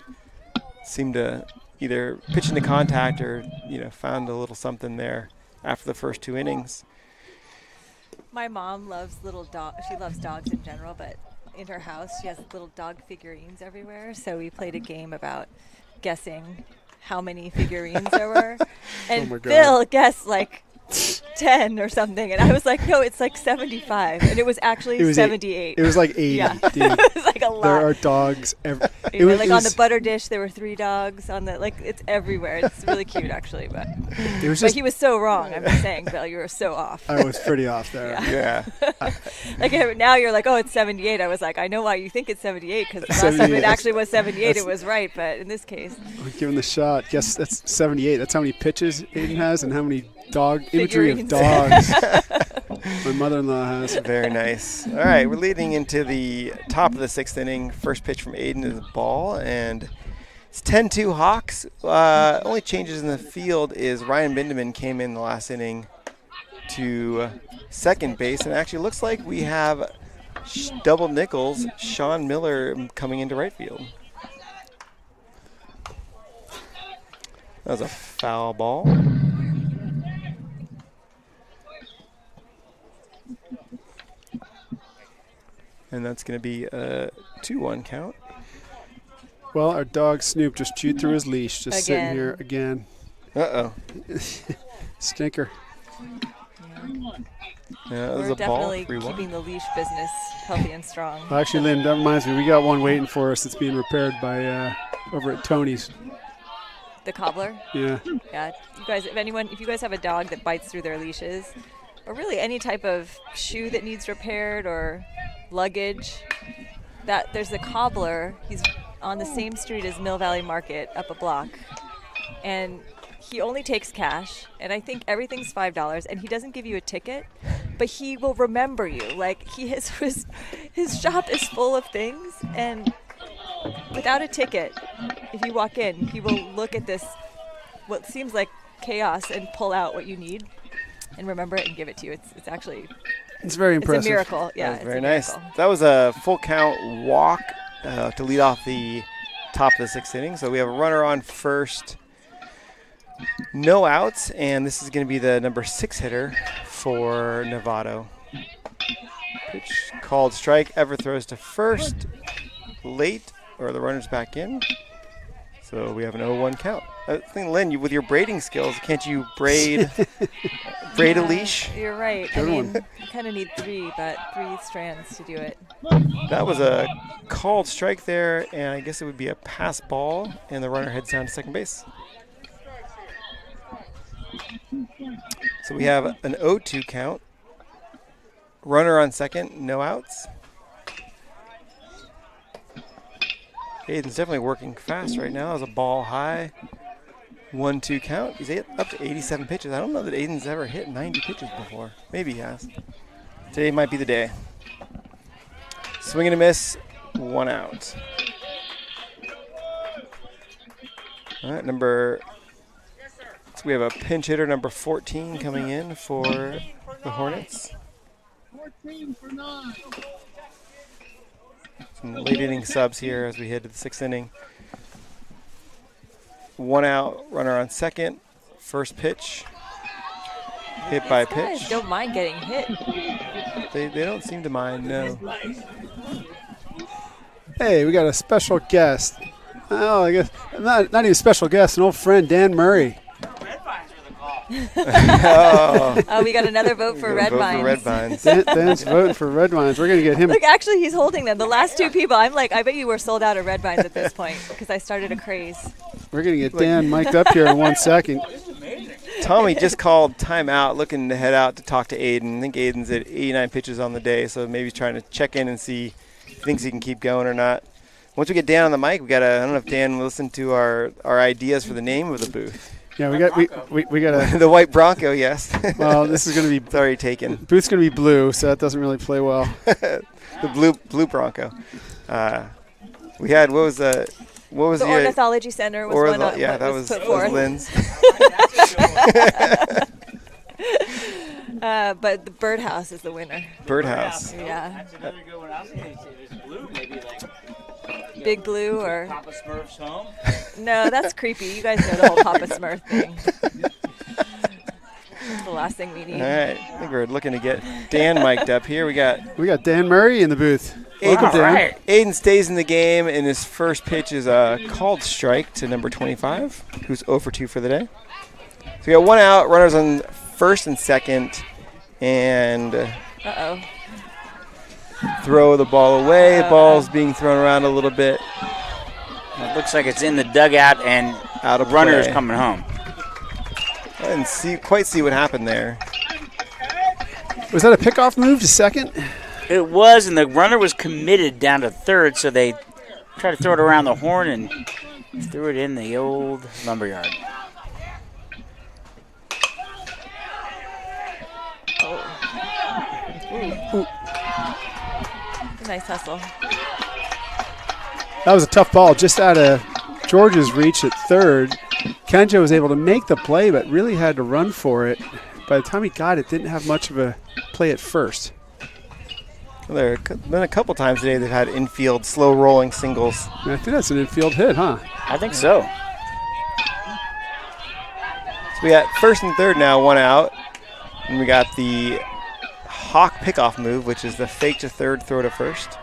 seemed to either pitch into contact or, found a little something there after the first 2 innings. My mom loves little dogs. She loves dogs in general, but in her house she has little dog figurines everywhere. So we played a game about guessing how many figurines there were. And my God. Bill guessed like 10 or something, and I was like, no, it's like 75, and it was actually 78. It was like 80, Yeah. dude. It was like a lot. There are dogs everywhere. You know, like on the butter dish, there were 3 dogs on the, like, it's everywhere. It's really cute, actually, but It was but just, he was so wrong. I'm just saying, Bill, you were so off. I was pretty off there. Yeah. Yeah. Like now you're like, oh, it's 78. I was like, I know why you think it's 78, because the last time 78. it actually was 78, it was right. But in this case, We're giving the shot. Guess that's 78. That's how many pitches Aiden has and how many dog imagery of Figurines. dogs my mother-in-law has. Very nice. All right, we're leading into the top of the 6th inning. First pitch from Aiden is a ball, and it's 10-2 Hawks. Only changes in the field is Ryan Bindeman came in the last inning to second base, and it actually looks like we have double nickels, Sean Miller coming into right field. That was a foul ball. And that's going to be a 2-1 count. Well, our dog Snoop just chewed through his leash, just sitting Again. here again. Uh-oh. Stinker. Yeah, that was we're a ball. definitely 3-1. keeping the leash business healthy and strong. Well, actually, Lynn, that reminds me, we got one waiting for us that's being repaired by over at Tony's. The cobbler. Yeah. Yeah, you guys, if you guys have a dog that bites through their leashes, or really any type of shoe that needs repaired or luggage, that there's a cobbler. He's on the same street as Mill Valley Market up a block, and he only takes cash, and I think everything's $5, and he doesn't give you a ticket, but he will remember you. Like, his shop is full of things, and without a ticket, if you walk in, he will look at this, what seems like chaos, and pull out what you need and remember it and give it to you. It's actually, It's very it's impressive. a miracle. Yeah, That was it's very a nice. miracle. That was a full count walk to lead off the top of the 6th inning. So we have a runner on first, no outs, and this is going to be the number 6 hitter for Novato. Pitch called strike. Ever throws to first, late, or the runner's back in. So we have an 0-1 count. I think, Lynn, with your braiding skills, can't you braid a leash? You're right. Good I mean, one. you kind of need 3 strands to do it. That was a called strike there, and I guess it would be a pass ball, and the runner heads down to second base. So we have an 0-2 count. Runner on second, no outs. Aiden's definitely working fast right now. There's a ball high. 1-2 count. He's up to 87 pitches. I don't know that Aiden's ever hit 90 pitches before. Maybe he has. Today might be the day. Swing and a miss, 1 out. All right, so we have a pinch hitter, number 14, coming in for the Hornets. 14 for 9. Some late inning subs here as we head to the 6th inning. 1 out, runner on second. First pitch, hit by These guys pitch. don't mind getting hit. They don't seem to mind, no. Hey, we got a special guest. Oh, I guess not even a special guest, an old friend, Dan Murray. Oh, We got another vote for Red vote for Vines. Red Vines. Dan's voting for Red Vines. We're going to get him. Look, actually, he's holding them. The last 2 people, I'm like, I bet you were sold out of Red Vines at this point because I started a craze. We're going to get Dan mic'd up here in 1 second. Tommy just called timeout, looking to head out to talk to Aiden. I think Aiden's at 89 pitches on the day, so maybe he's trying to check in and see if he thinks he can keep going or not. Once we get Dan on the mic, I don't know if Dan will listen to our ideas for the name of the booth. Yeah, we got a. The White Bronco, yes. Well, this is going to It's be. already taken. Booth's going to be blue, so that doesn't really play well. The blue Bronco. We had, what was The the Ornithology Center was one of yeah, what that was was put forth. Lynn's. But the Birdhouse is the winner. Birdhouse. Yeah. That's another good one. I was going to say there's blue, maybe like Big Blue or Papa Smurf's home. no, that's creepy. You guys know the whole Papa Smurf thing. That's the last thing we need. All right, I think we're looking to get Dan mic'd up here. We got We got Dan Murray in the booth. Welcome, Dan. Aiden stays in the game, and his first pitch is a called strike to number 25, who's 0 for 2 for the day. So we got one out, runners on first and second, and throw the ball away. The ball's being thrown around a little bit. It looks like it's in the dugout, and Out of runner is play. coming home. I didn't quite see what happened there. Was that a pickoff move to second? It was, and the runner was committed down to third, so they tried to throw it around the horn and threw it in the old lumberyard. Nice hustle. That was a tough ball, just out of George's reach at third. Kenjo was able to make the play, but really had to run for it. By the time he got it, didn't have much of a play at first. Well, there have been a couple times today they've had infield slow rolling singles. And I think that's an infield hit, huh? I think so. So we got first and third now, one out. And we got the Hawk pickoff move, which is the fake to third, throw to first.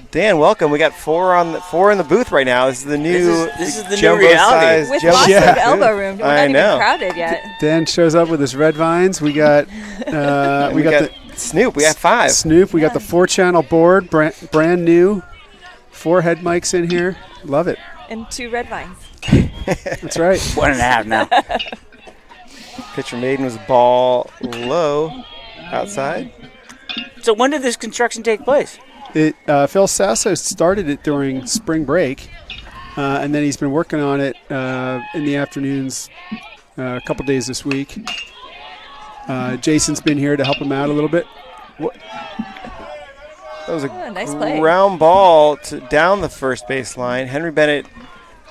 Dan, welcome. We got four in the booth right now. This is the new This is the new jumbo reality. size With jumbo lots size of elbow booth. room. We're I not even know. crowded yet. Dan shows up with his red vines. We got We got Snoop. We have 5. Snoop. We got the 4-channel board, brand new. 4 head mics in here. Love it. And 2 red vines. That's right. 1.5 now. Pitch from Aiden was ball low outside. So when did this construction take place? Phil Sasso started it during spring break, and then he's been working on it in the afternoons a couple days this week. Jason's been here to help him out a little bit. That was a nice play. ground ball down the first base line. Henry Bennett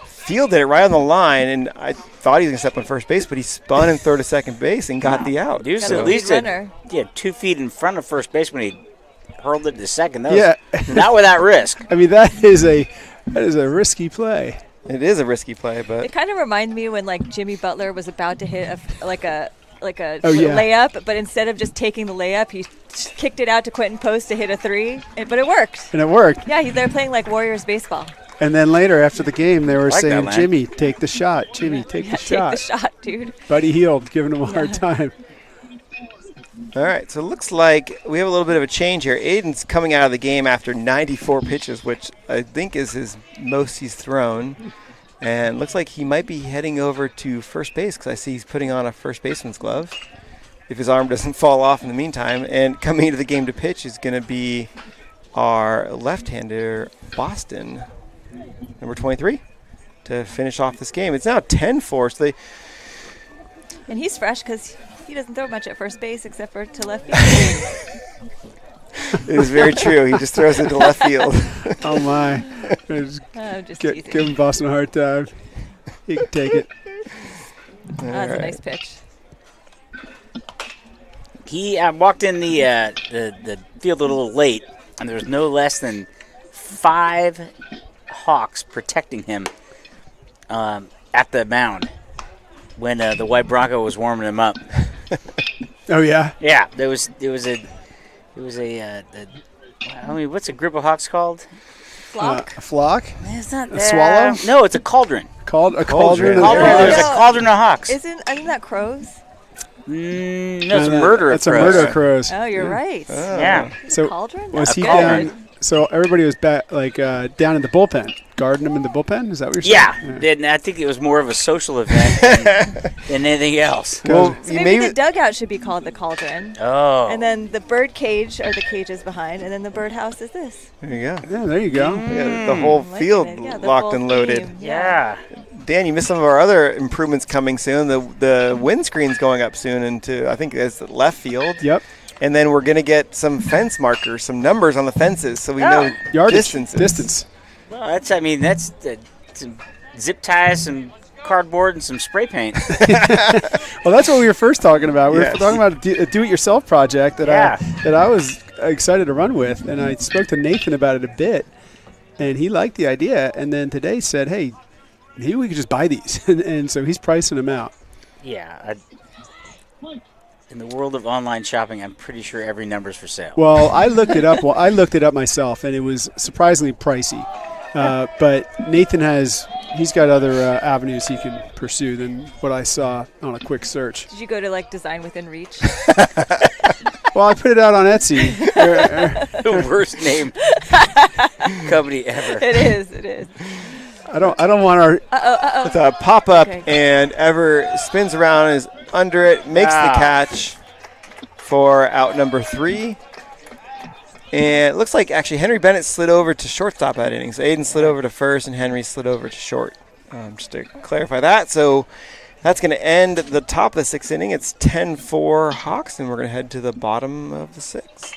fielded it right on the line, and I thought he was going to step on first base, but he spun and threw to second base and got the out. He was Got a at lead least runner. 2 feet in front of first base when he hurled it to second. That was Yeah. not without risk. I mean, that is a risky play. It is a risky play, but It kind of reminded me when like Jimmy Butler was about to hit a Oh, yeah. layup, but instead of just taking the layup, he kicked it out to Quentin Post to hit a 3. But it worked. And it worked. Yeah, they're playing like Warriors baseball. And then later after the game, they were like that, saying, man. Jimmy, take the shot. Jimmy, take the shot. Take the shot, dude. Buddy Hield giving him a hard time. all right. So it looks like we have a little bit of a change here. Aiden's coming out of the game after 94 pitches, which I think is his most he's thrown. And looks like he might be heading over to first base because I see he's putting on a first baseman's glove if his arm doesn't fall off in the meantime. And coming into the game to pitch is going to be our left-hander, Boston, number 23, to finish off this game. It's now 10-4. So And he's fresh because he doesn't throw much at first base except for to left field. it is very true. He just throws it to left field. Oh, my. Just Just give teasing. Boston a hard time. He can take it. That's a nice pitch. He walked in the field a little late, and there was no less than 5 Hawks protecting him at the mound when the White Bronco was warming him up. Oh, yeah? Yeah, there was a I mean, what's a group of Hawks called? Flock. A flock? It's not A swallow? No, it's a cauldron. A Cauldron. cauldron? There's a Oh. cauldron of Hawks. Isn't that crows? No, it's a murder of It's a crows. murder of crows. Oh, you're right. Yeah. So Cauldron? was That's he good. down? So everybody was down in the bullpen, guarding him in the bullpen. Is that what you're saying? Yeah. Then I think it was more of a social event than anything else. Well, So you maybe may the dugout should be called the cauldron. Oh. And then the bird cage are the cages behind, and then the birdhouse is this. there you go. Yeah, there you go. Yeah, the whole I'm liking field it. Yeah, the locked full and loaded. theme. Yeah. Dan, you missed some of our other improvements coming soon. The windscreen's going up soon into, I think it's the left field. Yep. And then we're going to get some fence markers, some numbers on the fences so we know Yardage. distances. Distance. Well, that's some zip ties, some cardboard, and some spray paint. Well, that's what we were first talking about. We Yes. were talking about a do-it-yourself project that Yeah. I was excited to run with, and I spoke to Nathan about it a bit, and he liked the idea. And then today said, "Hey, maybe we could just buy these," and so he's pricing them out. Yeah. in the world of online shopping, I'm pretty sure every number's for sale. Well, I looked it up. Well, I looked it up myself, and it was surprisingly pricey. But Nathan he's got other avenues he can pursue than what I saw on a quick search. Did you go to like Design Within Reach? Well, I put it out on Etsy. The worst name company ever. It is. I don't want our. It's a pop up, Okay. and Ever spins around, is under it, makes the catch for out number 3. And it looks like actually Henry Bennett slid over to shortstop that inning. So Aiden slid over to first, and Henry slid over to short. Just to clarify that. So that's going to end the top of the 6th inning. It's 10-4 Hawks, and we're going to head to the bottom of the 6th.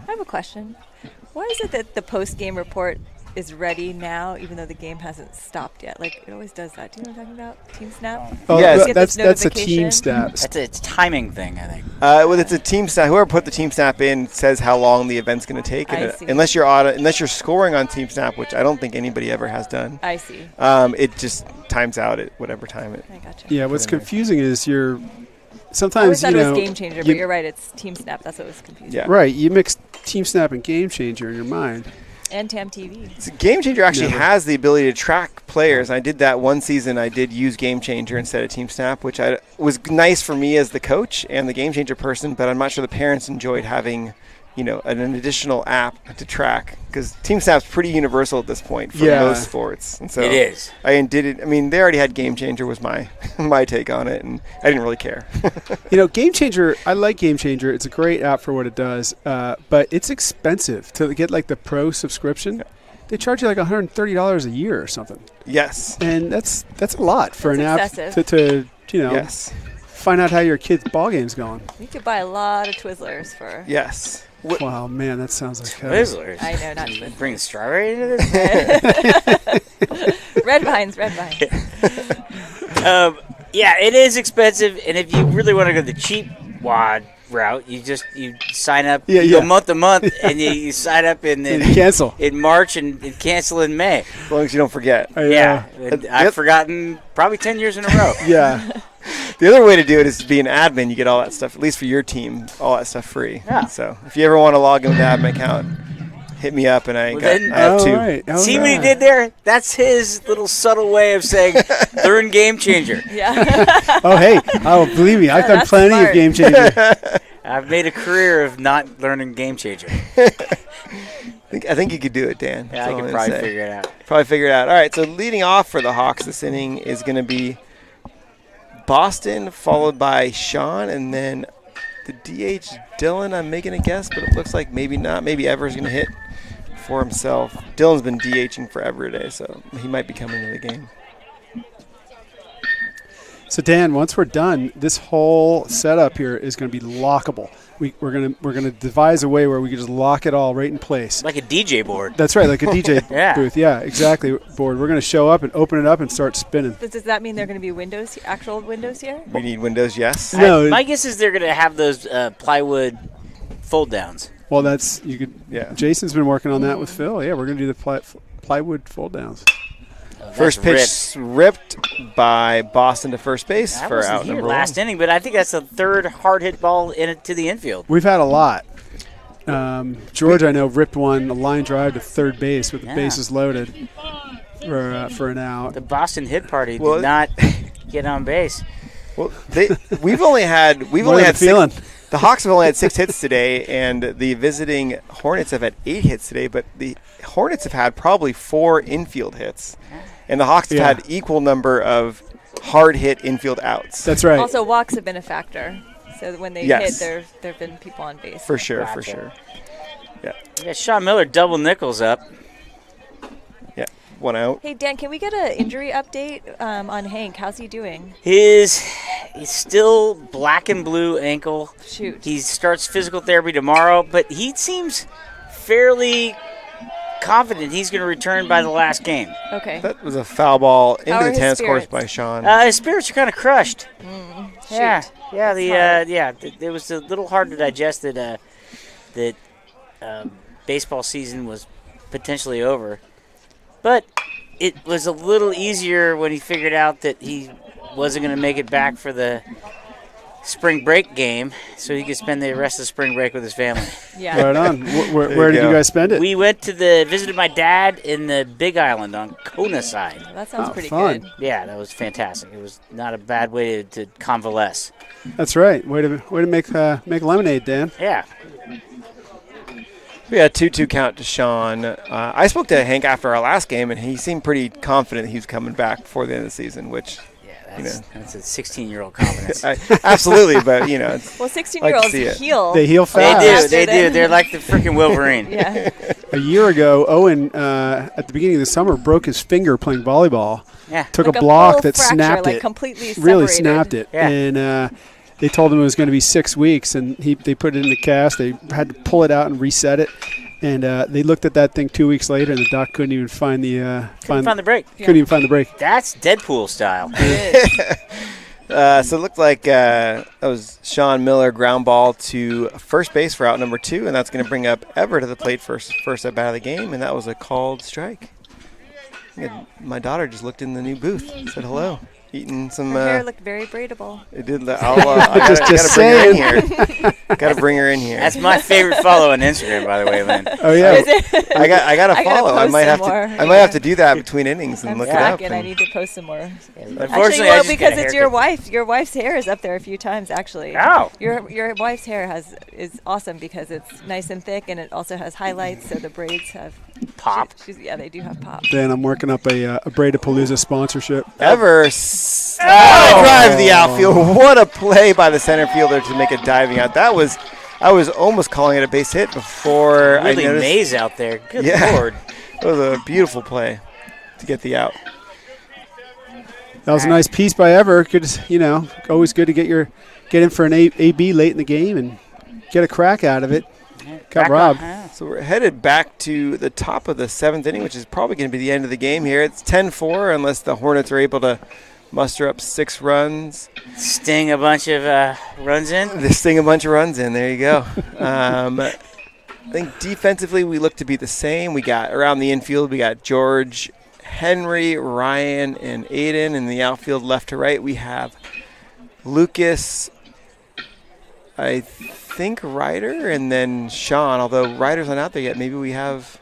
I have a question. Why is it that the post-game report is ready now, even though the game hasn't stopped yet? Like, it always does that. Do you know what I'm talking about? Team Snap? Oh, Yes. Get that's this a team notification? stat. It's a timing thing, I think. Well, it's a team snap. Whoever put the team snap in says how long the event's going to take. I And see. unless you're scoring on team snap, which I don't think anybody ever has done, I see. it just times out at whatever time it. I gotcha. Yeah, what's confusing is I always sometimes thought you it know was Game Changer, but you're right. It's Team Snap. That's what was confusing. Yeah. right. You mix Team Snap and Game Changer in your mind. And TamTV. So Game Changer actually Never. has the ability to track players. I did that one season. I did use Game Changer instead of Team Snap, which was nice for me as the coach and the Game Changer person, but I'm not sure the parents enjoyed having, an additional app to track, because Team Snap's pretty universal at this point for Yeah. most sports. And so It is. I did it. I mean, they already had Game Changer was my my take on it, and I didn't really care. Game Changer, I like Game Changer. It's a great app for what it does, but it's expensive to get like the pro subscription. They charge you like $130 a year or something, Yes. and that's a lot for That's an app excessive. to Yes. find out how your kid's ball game's going. You could buy a lot of Twizzlers for. Yes. Wow, man, that sounds like Twizzlers. I know, not Twizzlers. Bring strawberry into this? Red Vines. Yeah, it is expensive, and if you really want to go the cheap wad route, you sign up. Yeah, you go yeah. month to month, and you sign up in cancel. in March and cancel in May. As long as you don't forget. Yeah, and Yep. I've forgotten probably 10 years in a row. Yeah. The other way to do it is to be an admin. You get all that stuff, at least for your team, all that stuff free. Yeah. So if you ever want to log in with the admin account, hit me up, and I have two. Right. All See what he right. did there? That's his little subtle way of saying, learn Game Changer. Yeah. Oh, hey. Oh, believe me, I've done That's plenty of smart. Game Changer. I've made a career of not learning Game Changer. I think you could do it, Dan. Yeah, That's I all could I'm probably gonna say. figure it out. Probably figure it out. All right, so leading off for the Hawks this inning is going to be Boston, followed by Sean, and then the DH Dylan. I'm making a guess, but it looks like maybe not. Maybe Ever's going to hit for himself. Dylan's been DHing forever today, so he might be coming to the game. So Dan, once we're done, this whole setup here is going to be lockable. We're gonna devise a way where we can just lock it all right in place. Like a DJ board. That's right, like a DJ Yeah. booth. Yeah, exactly. Board. We're going to show up and open it up and start spinning. Does that mean there are going to be windows, actual windows here? We need windows, yes. No, My guess is they're going to have those plywood fold downs. well, that's you could. Yeah. Jason's been working on that with Phil. Yeah, we're going to do the plywood fold downs. First pitch ripped by Boston to first base That for wasn't out here number last 1. inning, but I think that's the third hard hit ball to the infield. We've had a lot. George, I know, ripped one a line drive to third base with the Yeah. bases loaded for an out. The Boston hit party Well- did not get on base. Well, we've only had feeling. the Hawks have only had 6 hits today, and the visiting Hornets have had 8 hits today. But the Hornets have had probably 4 infield hits, and the Hawks have Yeah. had equal number of hard hit infield outs. That's right. Also, walks have been a factor. So when they Yes. hit, there have been people on base. for sure, for Gotcha. sure. Yeah, Sean Miller double nickels up. Yeah, 1 out. Hey, Dan, can we get an injury update on Hank? How's he doing? He's still black and blue ankle. Shoot. He starts physical therapy tomorrow, but he seems fairly confident he's going to return by the last game. Okay. That was a foul ball into How are the his tennis course spirits? by Sean. His spirits are kind of crushed. Yeah, Shoot. yeah. That's hard. It was a little hard to digest that baseball season was potentially over, but it was a little easier when he figured out that he wasn't going to make it back for the spring break game so he could spend the rest of spring break with his family. Yeah. Right on. Where did you guys spend it? We went to visited my dad in the Big Island on Kona side. That sounds pretty fun. good. Yeah, that was fantastic. It was not a bad way to convalesce. That's right. Way to make lemonade, Dan. Yeah. We had 2-2 count to Sean. I spoke to Hank after our last game, and he seemed pretty confident he was coming back before the end of the season, which, That's a 16-year-old confidence. absolutely, but, it's Well, 16-year-olds see it. heal. They heal They fast. do. They do. They're like the freaking Wolverine. Yeah. A year ago, Owen, at the beginning of the summer, broke his finger playing volleyball. Yeah. Took Like a block full that fracture, snapped like it. completely Really separated. snapped it. Yeah. And they told him it was going to be 6 weeks, and they put it in the cast. They had to pull it out and reset it. And they looked at that thing 2 weeks later, and the doc couldn't even find the Find the break. couldn't even find the break. That's Deadpool style. So it looked like that was Sean Miller ground ball to first base for out number 2, and that's going to bring up Ever to the plate first at bat of the game, and that was a called strike. My daughter just looked in the new booth, said hello, eating some. Her hair looked very braidable. It did. I Just gotta bring her in saying. here. Got to bring her in here. That's my favorite follow on Instagram, by the way, Lynn. Oh yeah. Is it? I got to I gotta follow. I post might some have more. to. I might have to do that between innings and I'm look it back up. and I need to post some more. Unfortunately, Actually, I well, just because got a it's your haircut. wife. Your wife's hair is up there a few times, actually. Oh. Your wife's hair is awesome because it's nice and thick and it also has highlights, so the braids have Pop. they do have pop. Dan, I'm working up a Braidapalooza sponsorship. Ever drive the outfield. What a play by the center fielder to make a diving out. I was almost calling it a base hit before I Really noticed. maze out there. Good Yeah. Lord. It was a beautiful play to get the out. That was a nice piece by Ever. Good, always good to get in for an AB late in the game and get a crack out of it. Got Back robbed. on- So we're headed back to the top of the 7th inning, which is probably going to be the end of the game here. It's 10-4 unless the Hornets are able to muster up 6 runs. Sting a bunch of runs in. They sting a bunch of runs in. There you go. I think defensively we look to be the same. We got around the infield, we got George, Henry, Ryan, and Aiden. In the outfield, left to right, we have Lucas, I think Ryder, and then Sean. Although Ryder's not out there yet, maybe we have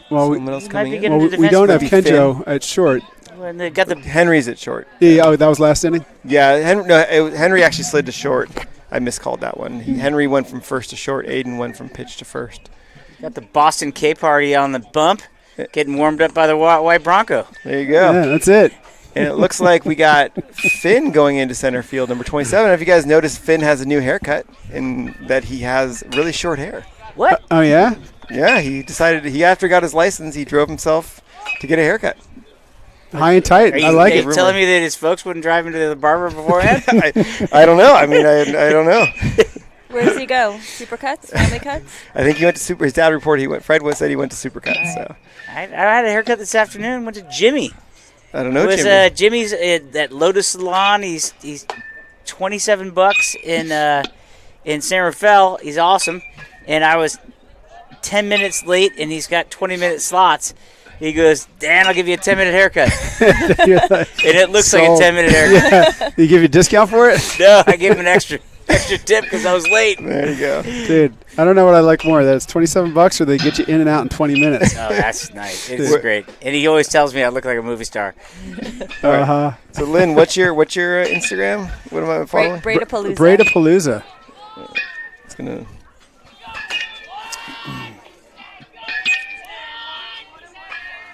someone else Might coming be in. getting- Well, we don't have defense Kenjo at short. When they got the Henry's at short. Oh, that was last inning? Yeah, Henry actually slid to short. I miscalled that one. Henry went from first to short. Aiden went from pitch to first. Boston K party on the bump, getting warmed up by the white Bronco. There you go. Yeah, that's it. And it looks like we got Finn going into center field, number 27. If you guys noticed, Finn has a new haircut and that he has really short hair. What? Oh, yeah? Yeah, he decided after he got his license, he drove himself to get a haircut. High and tight. Are you, I like are it. you telling me that his folks wouldn't drive him to the barber beforehand? I don't know. I mean, I don't know. Where does he go? Supercuts? Family cuts? I think he went to His dad reported Fred said he went to Supercuts. So I had a haircut this afternoon. Went to Jimmy. I don't know. It was Jimmy. Jimmy's at Lotus Salon. He's $27 in San Rafael. He's awesome. And I was 10 minutes late, and he's got 20-minute slots. He goes, Dan, I'll give you a 10-minute haircut. And it looks like a Sold. 10-minute haircut. Yeah. You give you a discount for it? No, I gave him an extra tip because I was late. There you go. Dude, I don't know what I like more. That it's $27 or they get you in and out in 20 minutes. Oh, that's nice. It's great. And he always tells me I look like a movie star. Uh-huh. So Lynn, what's your Instagram? What am I following? Braidapalooza. Braidapalooza. It's gonna.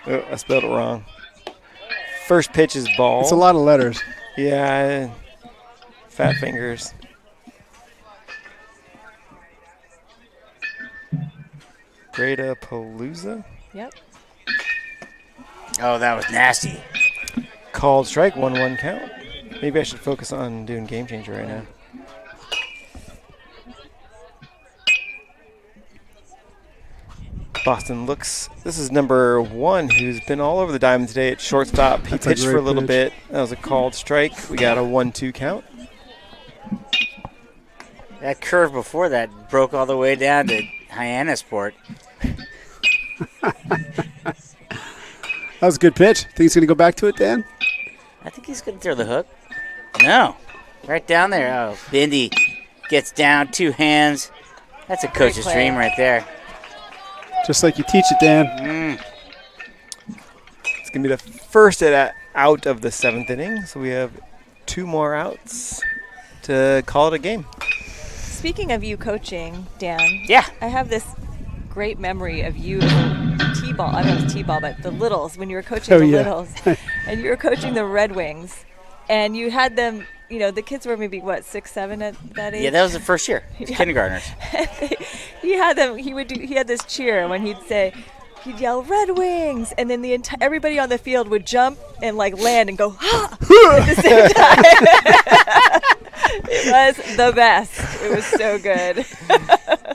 Oh, I spelled it wrong. First pitch is ball. It's a lot of letters. Yeah, fat fingers. Braidapalooza. Yep. Oh, that was nasty. Called strike, 1-1 count. Maybe I should focus on doing Game Changer right now. Boston looks. This is number 1, who's been all over the diamond today at shortstop. He That's a pitched for great a little pitch. bit. That was a called strike. We got a 1-2 count. That curve before that broke all the way down to Hyannisport. That was a good pitch. Think he's going to go back to it, Dan? I think he's going to throw the hook. No. Right down there. Oh, Bindi gets down, 2 hands. That's a coach's play. dream right there. Just like you teach it, Dan. It's going to be the first out of the 7th inning. So we have 2 more outs to call it a game. Speaking of you coaching, Dan. Yeah. I have this great memory of you T-ball. I don't know if it's T-ball, but the littles, when you were coaching the littles. And you were coaching the Red Wings. And you had them, you know, the kids were maybe, what, 6, 7 at that age? Yeah, that was the first year. Kindergartners. He had them, he had this cheer when he'd yell Red Wings, and then everybody on the field would jump and like land and go ha at the same time. It was the best. It was so good.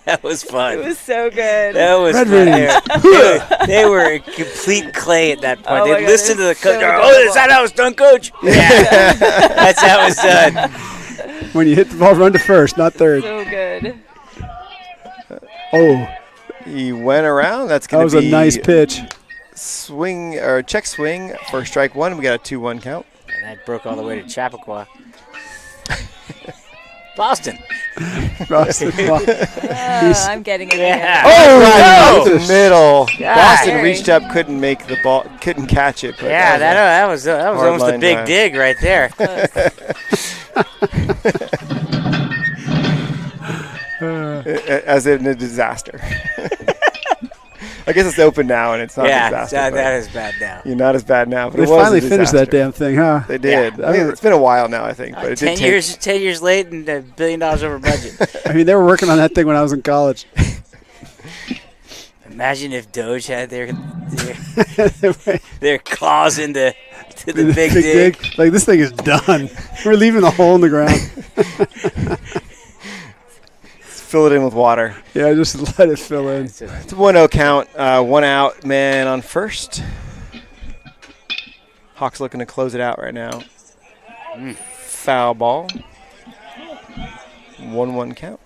That was fun. It was so good. That was fun. They were in complete clay at that point. Oh They listened to the coach. so Oh, is that how it's done, coach? Yeah. That's how it's done. When you hit the ball, run to first, not third. So good. Oh, He went around. That's that going was to a be nice pitch. swing or check swing for strike 1. We got a 2-1 count. And that broke all the way to Chappaqua. Boston. Boston. I'm getting it. Yeah. Oh, no! right the middle. God. Boston Scary. reached up, couldn't make the ball, couldn't catch it. But Yeah, that was hard almost a line big drive. dig right there. As in a disaster. I guess it's open now, and it's not a Yeah, disaster. that is bad now. You're not as bad now, but They it was finally a finished that disaster. damn thing, huh? They did. Yeah. I mean, it's been a while now, I think, but it 10 did take. years, 10 years late and $1 billion over budget. I mean, they were working on that thing when I was in college. Imagine if Doge had their claws into the big dig. Like, this thing is done. We're leaving the hole in the ground. Fill it in with water. Yeah, just let it fill in. It's a 1-0 count. 1 out, man on first. Hawks looking to close it out right now. Foul ball. 1-1 count.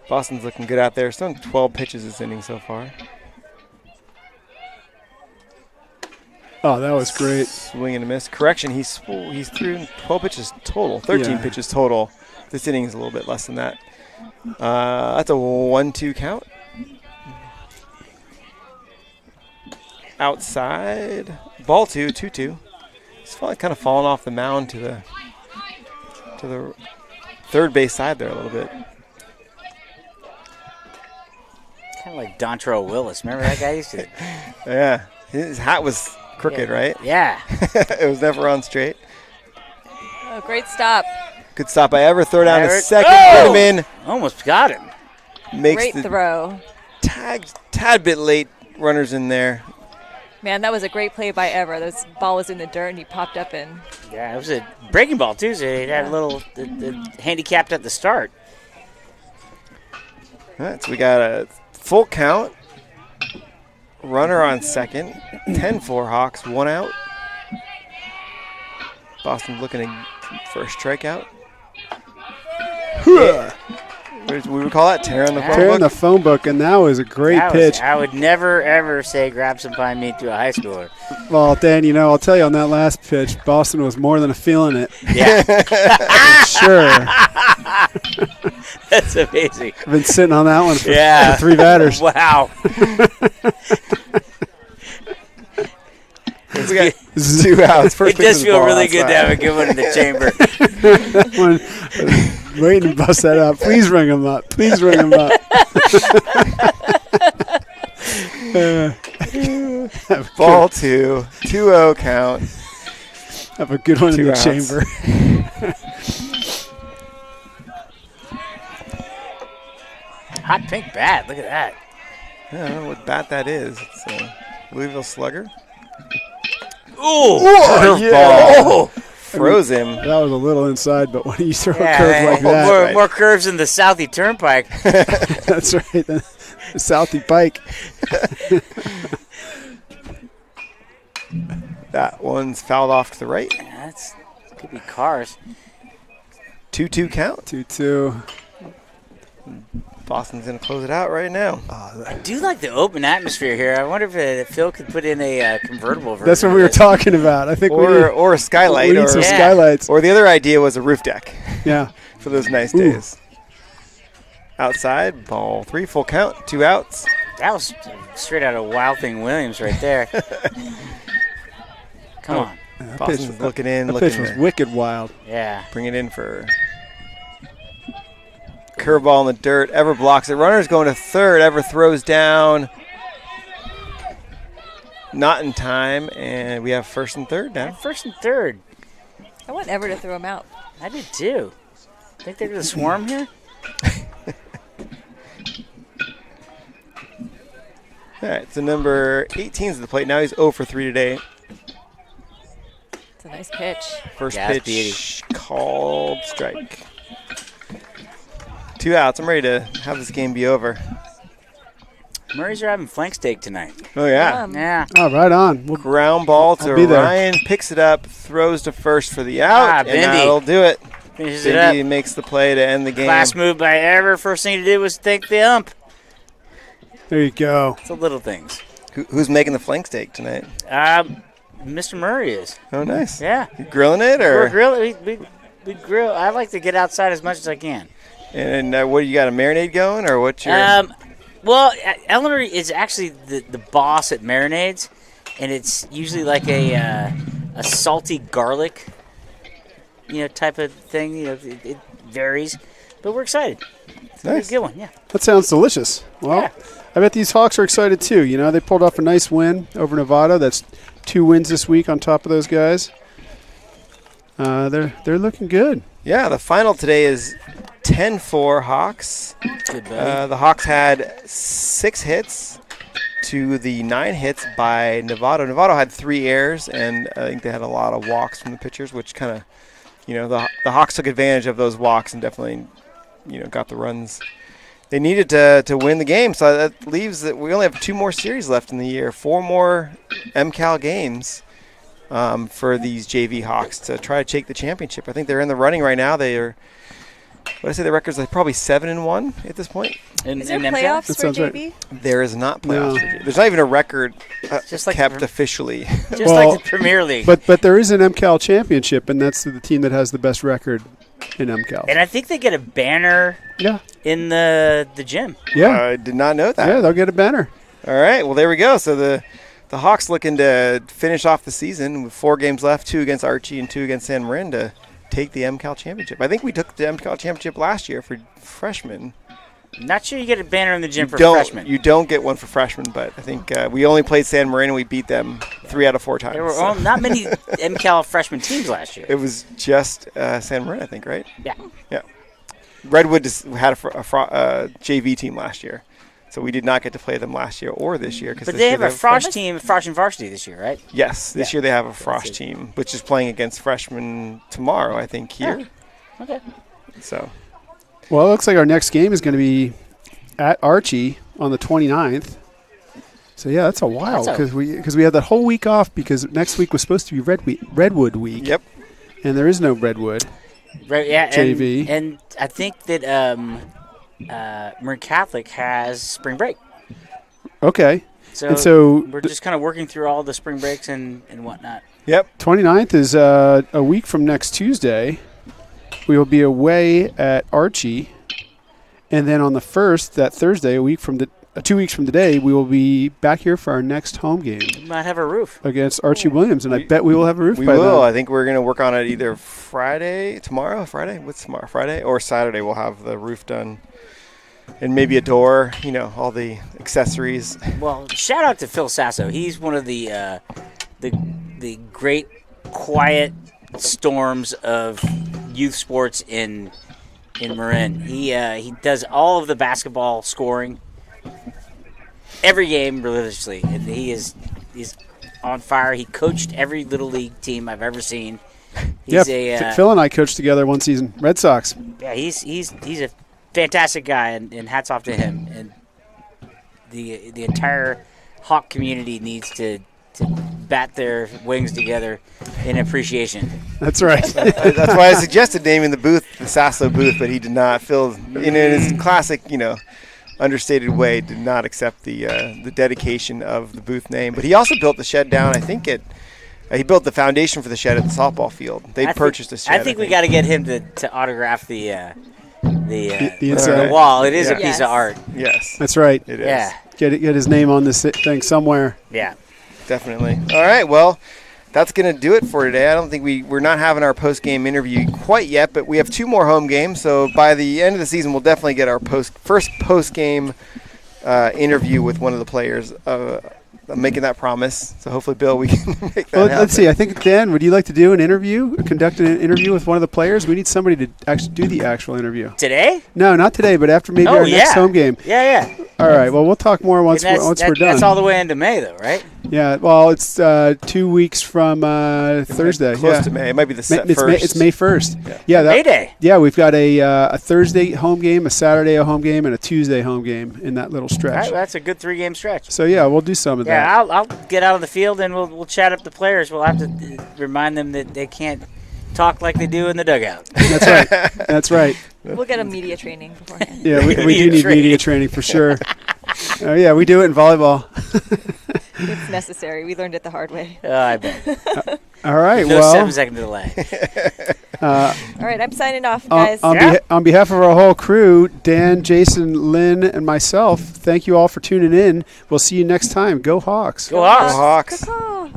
Boston's looking good out there. It's done 12 pitches this inning so far. Oh, that was great. Swing and a miss. Correction, he's through 12 pitches total. 13 Yeah. pitches total. This inning is a little bit less than that. That's a 1-2 count. Outside. Ball 2-2. He's kind of falling off the mound to the third base side there a little bit. Kind of like Dontrell Willis. Remember that guy used to? Yeah. His hat was crooked, right? Yeah. It was never on straight. Oh, great stop. Good stop by Everett. Throw down to Everett. second. Oh! Put him in. Almost got him. Makes Great the throw. tad bit late. Runners in there. Man, that was a great play by Ever. This ball was in the dirt, and he popped up in. Yeah, it was a breaking ball, too, so it had a little the handicapped at the start. All right, so we got a full count. Runner on second. 10-4 Hawks. 1 out. Boston looking for a strikeout. What do we call that? Tear on the phone Tearing the book? phone book, and that was a great pitch. I would never, ever say grab some pine meat to a high schooler. Well, Dan, you know, I'll tell you on that last pitch, Boston was more than a feeling it. Yeah. Sure. That's amazing. I've been sitting on that one for, Yeah. for 3 batters. Wow. We got 2 outs. First It pitch does is feel ball really good to outside. have a good one in the chamber. Waiting to bust that up. Please ring him up. Please ring him up. Ball 2. 2-0 count. Have a good one in 2 the outs. chamber. Hot pink bat. Look at that. I don't know what bat that is. It's a Louisville Slugger. Ooh. Curveball. Froze him. That was a little inside, but when you throw a Yeah, curve like that, more curves than the Southie Turnpike. that's right. The Southie Pike. That one's fouled off to the right. That's could be cars. 2-2 count. 2-2. Boston's going to close it out right now. I do like the open atmosphere here. I wonder if Phil could put in a convertible version. That's what we were talking about. I think Or a skylight. we need some Yeah. skylights. Or the other idea was a roof deck Yeah. for those nice Ooh. days. Outside, ball 3, full count, 2 outs. That was straight out of Wild Thing Williams right there. Come on. Boston's looking in, That looking pitch was to wicked wild. Yeah. bring it in for curveball in the dirt. Ever blocks it. Runner's going to third. Ever throws down. Not in time, and we have first and third now. First and third. I want Ever to throw him out. I did too. Think they're going to swarm here? All right, so number 18's at the plate. Now he's 0 for 3 today. It's a nice pitch. First Yeah, that's pitch called strike. 2 outs. I'm ready to have this game be over. Murray's are having flank steak tonight. Oh, yeah. Yeah. Oh, right on. We'll, Ground ball to I'll be there. Ryan. Picks it up, throws to first for the out. and Bindi. that'll do it. Finishes it up. Bindi makes the play to end the game. Class move by Ever. First thing to do was thank the ump. there you go. It's the little things. Who's making the flank steak tonight? Mr. Murray is. Oh, nice. Yeah. You grilling it, We're or grilling. We grill. I like to get outside as much as I can. and what you got a marinade going, or what's your? Well, Eleanor is actually the boss at marinades, and it's usually like a salty garlic, type of thing. It varies, but we're excited. It's Nice. a good one, yeah. That sounds delicious. Well, Yeah. I bet these Hawks are excited too. They pulled off a nice win over Novato. That's 2 wins this week on top of those guys. They're looking good. Yeah, the final today is 10-4 Hawks. Good, buddy. The Hawks had 6 hits to the 9 hits by Novato. Novato had 3 errors, and I think they had a lot of walks from the pitchers, which kind of, the Hawks took advantage of those walks and definitely, got the runs they needed to win the game. So that leaves that we only have 2 more series left in the year, 4 more MCAL games for these JV Hawks to try to take the championship. I think they're in the running right now. They are. What I say, the record's like probably 7-1 at this point. Is there MCAL? playoffs That for sounds right. JV? There is not playoffs. No. There's not even a record Just like kept the- officially. Just Well, like the Premier League. But there is an MCAL championship, and that's the team that has the best record in MCAL. And I think they get a banner Yeah, in the gym. yeah, I did not know that. yeah. They'll get a banner. All right, well, there we go. So the Hawks looking to finish off the season with 4 games left, 2 against Archie and 2 against San Marin to take the MCAL championship. I think we took the MCAL championship last year for freshmen. Not sure you get a banner in the gym for don't, freshmen. You don't get one for freshmen, but I think we only played San Marin and we beat them 3 out of 4 times. There were so. not many MCAL freshman teams last year. It was just San Marin, I think, right? Yeah. Yeah. Redwood just had a JV team last year, so we did not get to play them last year or this year. But they have a Frosh team, Frosh and Varsity this year, right? Yes, this Yeah. year they have a Frosh team, which is playing against freshmen tomorrow, I think, here. Okay. So, Well, it looks like our next game is going to be at Archie on the 29th. So yeah, that's a while That's a- because we had that whole week off because next week was supposed to be Redwood week. yep. And there is no Redwood. Right. Yeah. JV. And I think that Marin Catholic has spring break. Okay. So, And so we're just kind of working through all the spring breaks and whatnot. Yep. 29th is a week from next Tuesday. We will be away at Archie. And then on the 1st, that Thursday, 2 weeks from today, we will be back here for our next home game We might have a roof. against Archie Williams. And I bet we will have a roof We by will. then. I think we're going to work on it either tomorrow? Friday? What's tomorrow? Friday? Or Saturday we'll have the roof done. And maybe a door, all the accessories. Well, shout out to Phil Sasso. He's one of the great quiet storms of youth sports in Marin. He does all of the basketball scoring every game religiously, and he's on fire. He coached every little league team I've ever seen. He's Phil and I coached together one season. Red Sox. Yeah, he's a fantastic guy, and hats off to him. And the entire Hawk community needs to bat their wings together in appreciation. That's right. That's why I suggested naming the booth the Sasso booth, but he did not. Phil, in his classic, understated way, did not accept the dedication of the booth name. But he also built the shed down. I think he built the foundation for the shed at the softball field. They purchased a shed. I think we got to get him to autograph the inside. wall. It is a Yeah. piece Yes. of art. Yes, That's right. it is. Yeah, Get his name on this thing somewhere. yeah. Definitely. All right, well, that's going to do it for today. I don't think we're not having our post-game interview quite yet, but we have 2 more home games. So by the end of the season, we'll definitely get our first post-game interview with one of the players. I'm making that promise. So hopefully, Bill, we can make that happen. Let's see. I think, Dan, would you like to do an interview, conduct an interview with one of the players? We need somebody to actually do the actual interview. Today? No, not today, but after maybe Oh, our next yeah. home game. Yeah. All right. Well, we'll talk more once And we're done. That's all the way into May, though, right? Yeah. Well, it's 2 weeks from Thursday. Close yeah. to May. It might be the It's first. May 1st. Yeah. May Day. Yeah, we've got a Thursday home game, a Saturday home game, and a Tuesday home game in that little All stretch. right, well, that's a good 3-game stretch. So yeah, we'll do some of that. Yeah, I'll get out on the field and we'll chat up the players. We'll have to remind them that they can't talk like they do in the dugout. That's right. That's right. We'll get a media training beforehand. Yeah, we do Media need training. media training for sure. Oh yeah, we do it in volleyball. It's necessary. We learned it the hard way. I bet. All right. No well, 7-second delay. All right, I'm signing off, guys. on behalf of our whole crew, Dan, Jason, Lynn, and myself, thank you all for tuning in. We'll see you next time. Go Hawks. Go Hawks. Hawks. Caw-caw.